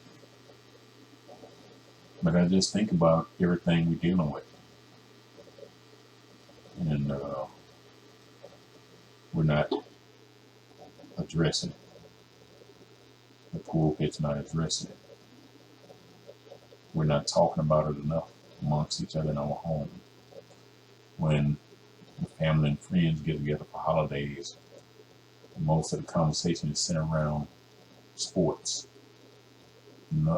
I just think about everything we're dealing with. And we're not addressing it. The pulpit's not addressing it. We're not talking about it enough amongst each other in our home. When the family and friends get together for holidays, most of the conversation is centered around sports.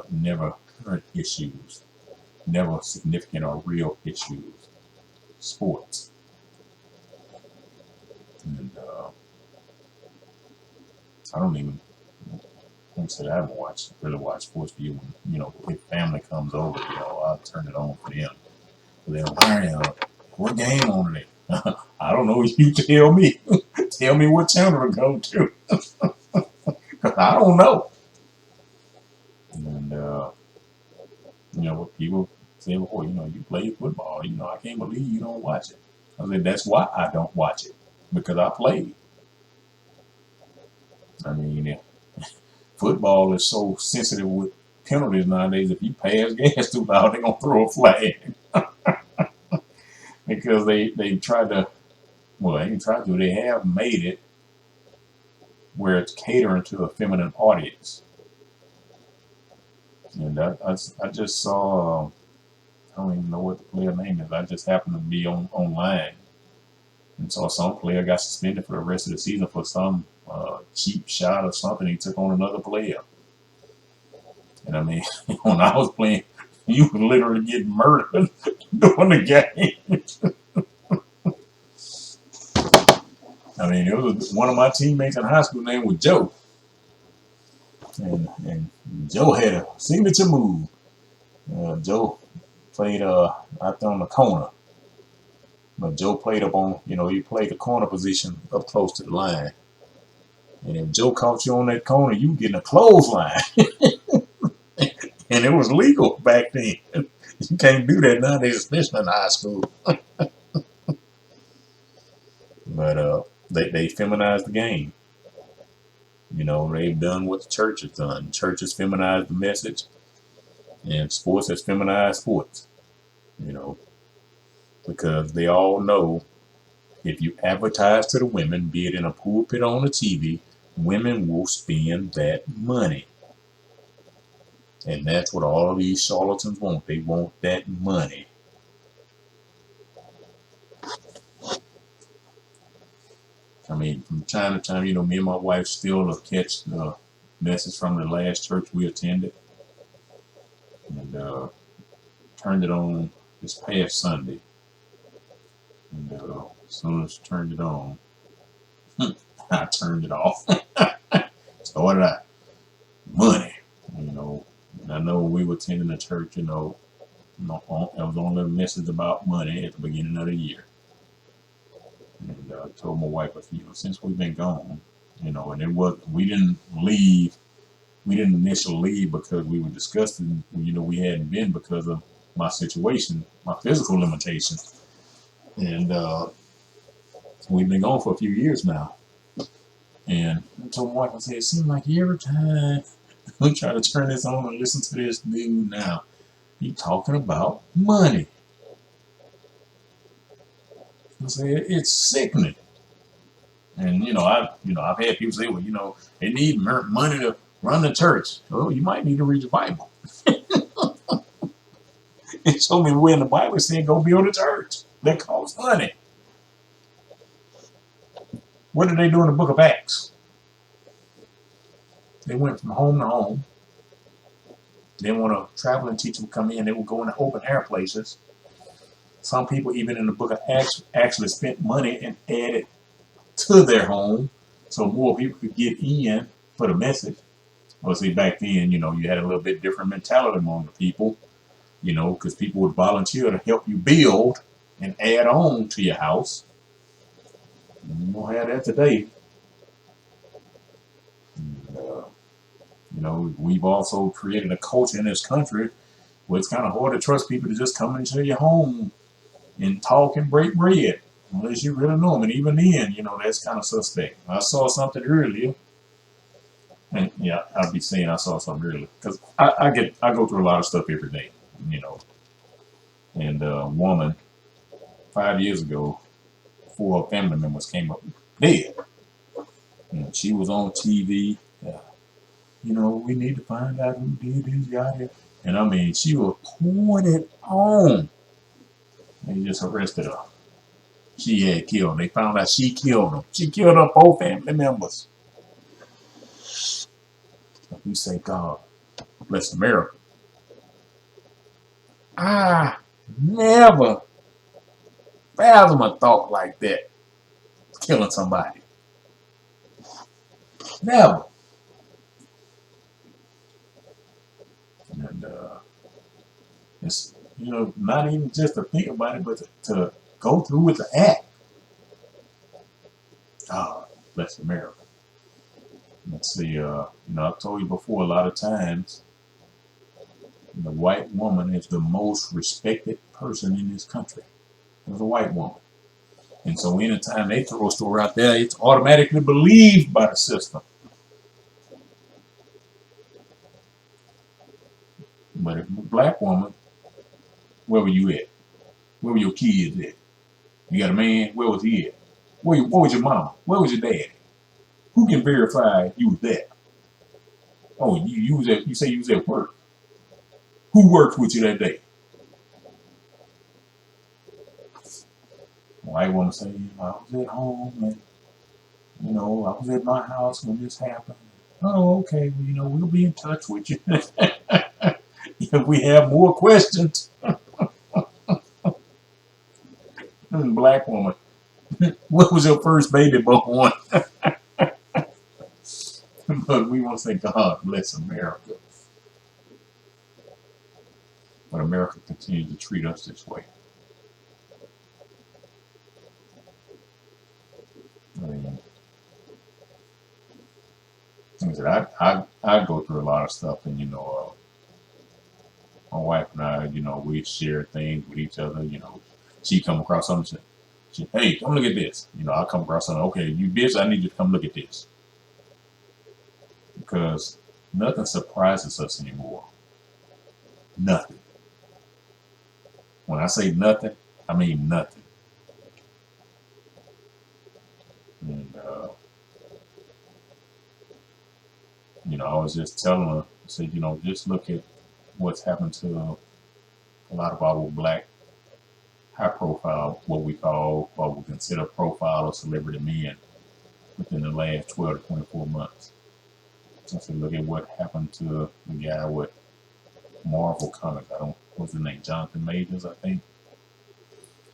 Never current issues, never significant or real issues. Sports. And I don't say I haven't really watched sports for you. When, if family comes over, I'll turn it on for them. What game on today? I don't know. You tell me. Tell me what channel to go to. I don't know. And what people say before, you play football. I can't believe you don't watch it. I said that's why I don't watch it, because I played. I mean, football is so sensitive with penalties nowadays. If you pass gas too loud, they're gonna throw a flag. Because they tried to, well, they didn't try to, they have made it where it's catering to a feminine audience. And I just saw, I don't even know what the player name is. I just happened to be online and saw some player got suspended for the rest of the season for some cheap shot or something. He took on another player. And I mean, when I was playing, you could literally get murdered during the game. I mean, it was one of my teammates in high school named was Joe. And Joe had a signature move. Joe played out there on the corner. But Joe played up on, he played the corner position up close to the line. And if Joe caught you on that corner, you getting a clothesline. And it was legal back then. You can't do that nowadays, especially in high school. But they feminized the game. They've done what the church has done. Church has feminized the message, and sports has feminized sports. Because they all know if you advertise to the women, be it in a pulpit or on the TV, women will spend that money. And that's what all of these charlatans want. They want that money. I mean, from time to time, me and my wife still catch the message from the last church we attended. And turned it on this past Sunday. And as soon as I turned it on, I turned it off. Started out money. And I know we were attending the church, there was only a message about money at the beginning of the year. And I told my wife, since we've been gone, and we didn't leave. We didn't initially leave because we were disgusted. We hadn't been because of my situation, my physical limitation. And we've been gone for a few years now. And I told my wife, I said, it seems like every time we try to turn this on and listen to this dude now, he's talking about money. I said, it's sickening. And I've had people say, well, they need money to run the church. Well, you might need to read the Bible. It showed me where in the Bible saying go build a church that costs money. What did they do in the book of Acts? They went from home to home. Then when a traveling teacher would come in, they would go into open air places. Some people, even in the book of Acts, actually spent money and added to their home so more people could get in for the message. Well, see, back then, you had a little bit different mentality among the people, because people would volunteer to help you build and add on to your house. You don't have that today. And, we've also created a culture in this country where it's kind of hard to trust people to just come into your home and talk and break bread unless you really know them. And even then, that's kind of suspect. I saw something earlier. And yeah, I'll be saying I saw something earlier because I go through a lot of stuff every day, And a woman 5 years ago, 4 family members came up dead. And she was on TV. We need to find out who did this, yada. And I mean, she was pouring it on. They just arrested her. She had killed him. They found out she killed him. She killed her 4 family members. We say, God bless America. I never fathom a thought like that. Killing somebody. Never. And it's, not even just to think about it, but to go through with the act. God bless America. Let's see, I've told you before, a lot of times, the white woman is the most respected person in this country. It's a white woman. And so anytime they throw a story out there, it's automatically believed by the system. But if a black woman, where were you at? Where were your kids at? You got a man, where was he at? Where was your mama? Where was your daddy? Who can verify you was there? Oh, you say you was at work. Who worked with you that day? White woman say, I was at home and, I was at my house when this happened. Oh, okay, well, we'll be in touch with you. If we have more questions. Black woman, what was your first baby born? But we want to say, God bless America. But America continues to treat us this way. I mean, I go through a lot of stuff, and my wife and I, we share things with each other. She come across something, hey, come look at this. I come across something. Okay, you busy? I need you to come look at this, because nothing surprises us anymore. Nothing. When I say nothing, I mean nothing. And I was just telling her, I said, just look at what's happened to a lot of our black high profile, what we consider profile or celebrity men within the last 12 to 24 months. So I said, look at what happened to the guy with Marvel Comics. What's his name? Jonathan Majors, I think.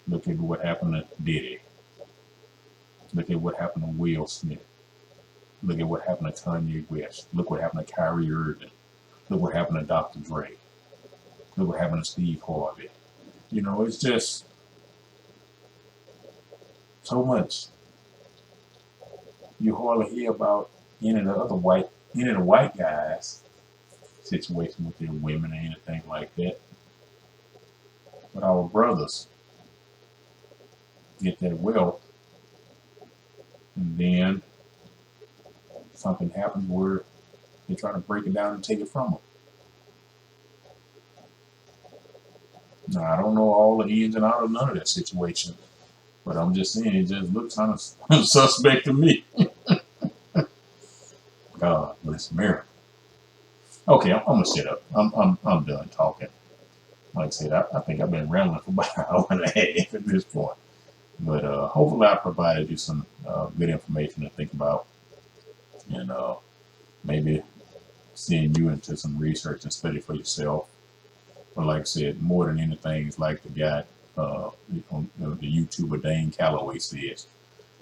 Look at what happened to Diddy. Look at what happened to Will Smith. Look at what happened to Kanye West. Look what happened to Kyrie Irving. Look what happened to Dr. Dre. Look what happened to Steve Harvey. You know, it's just so much. You hardly hear about any of the white guys situation with their women or anything like that. But our brothers get that wealth, and then something happens where they try to break it down and take it from them. Now, I don't know all the ins and outs of none of that situation, but I'm just saying it just looks kind of suspect to me. God bless America. Okay, I'm gonna shut up. I'm done talking. Like I said, I think I've been rambling for about an hour and a half at this point. But hopefully I provided you some good information to think about, and maybe send you into some research and study for yourself. But like I said, more than anything, it's like the guy, the YouTuber Dane Calloway says,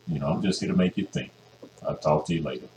I'm just here to make you think. I'll talk to you later.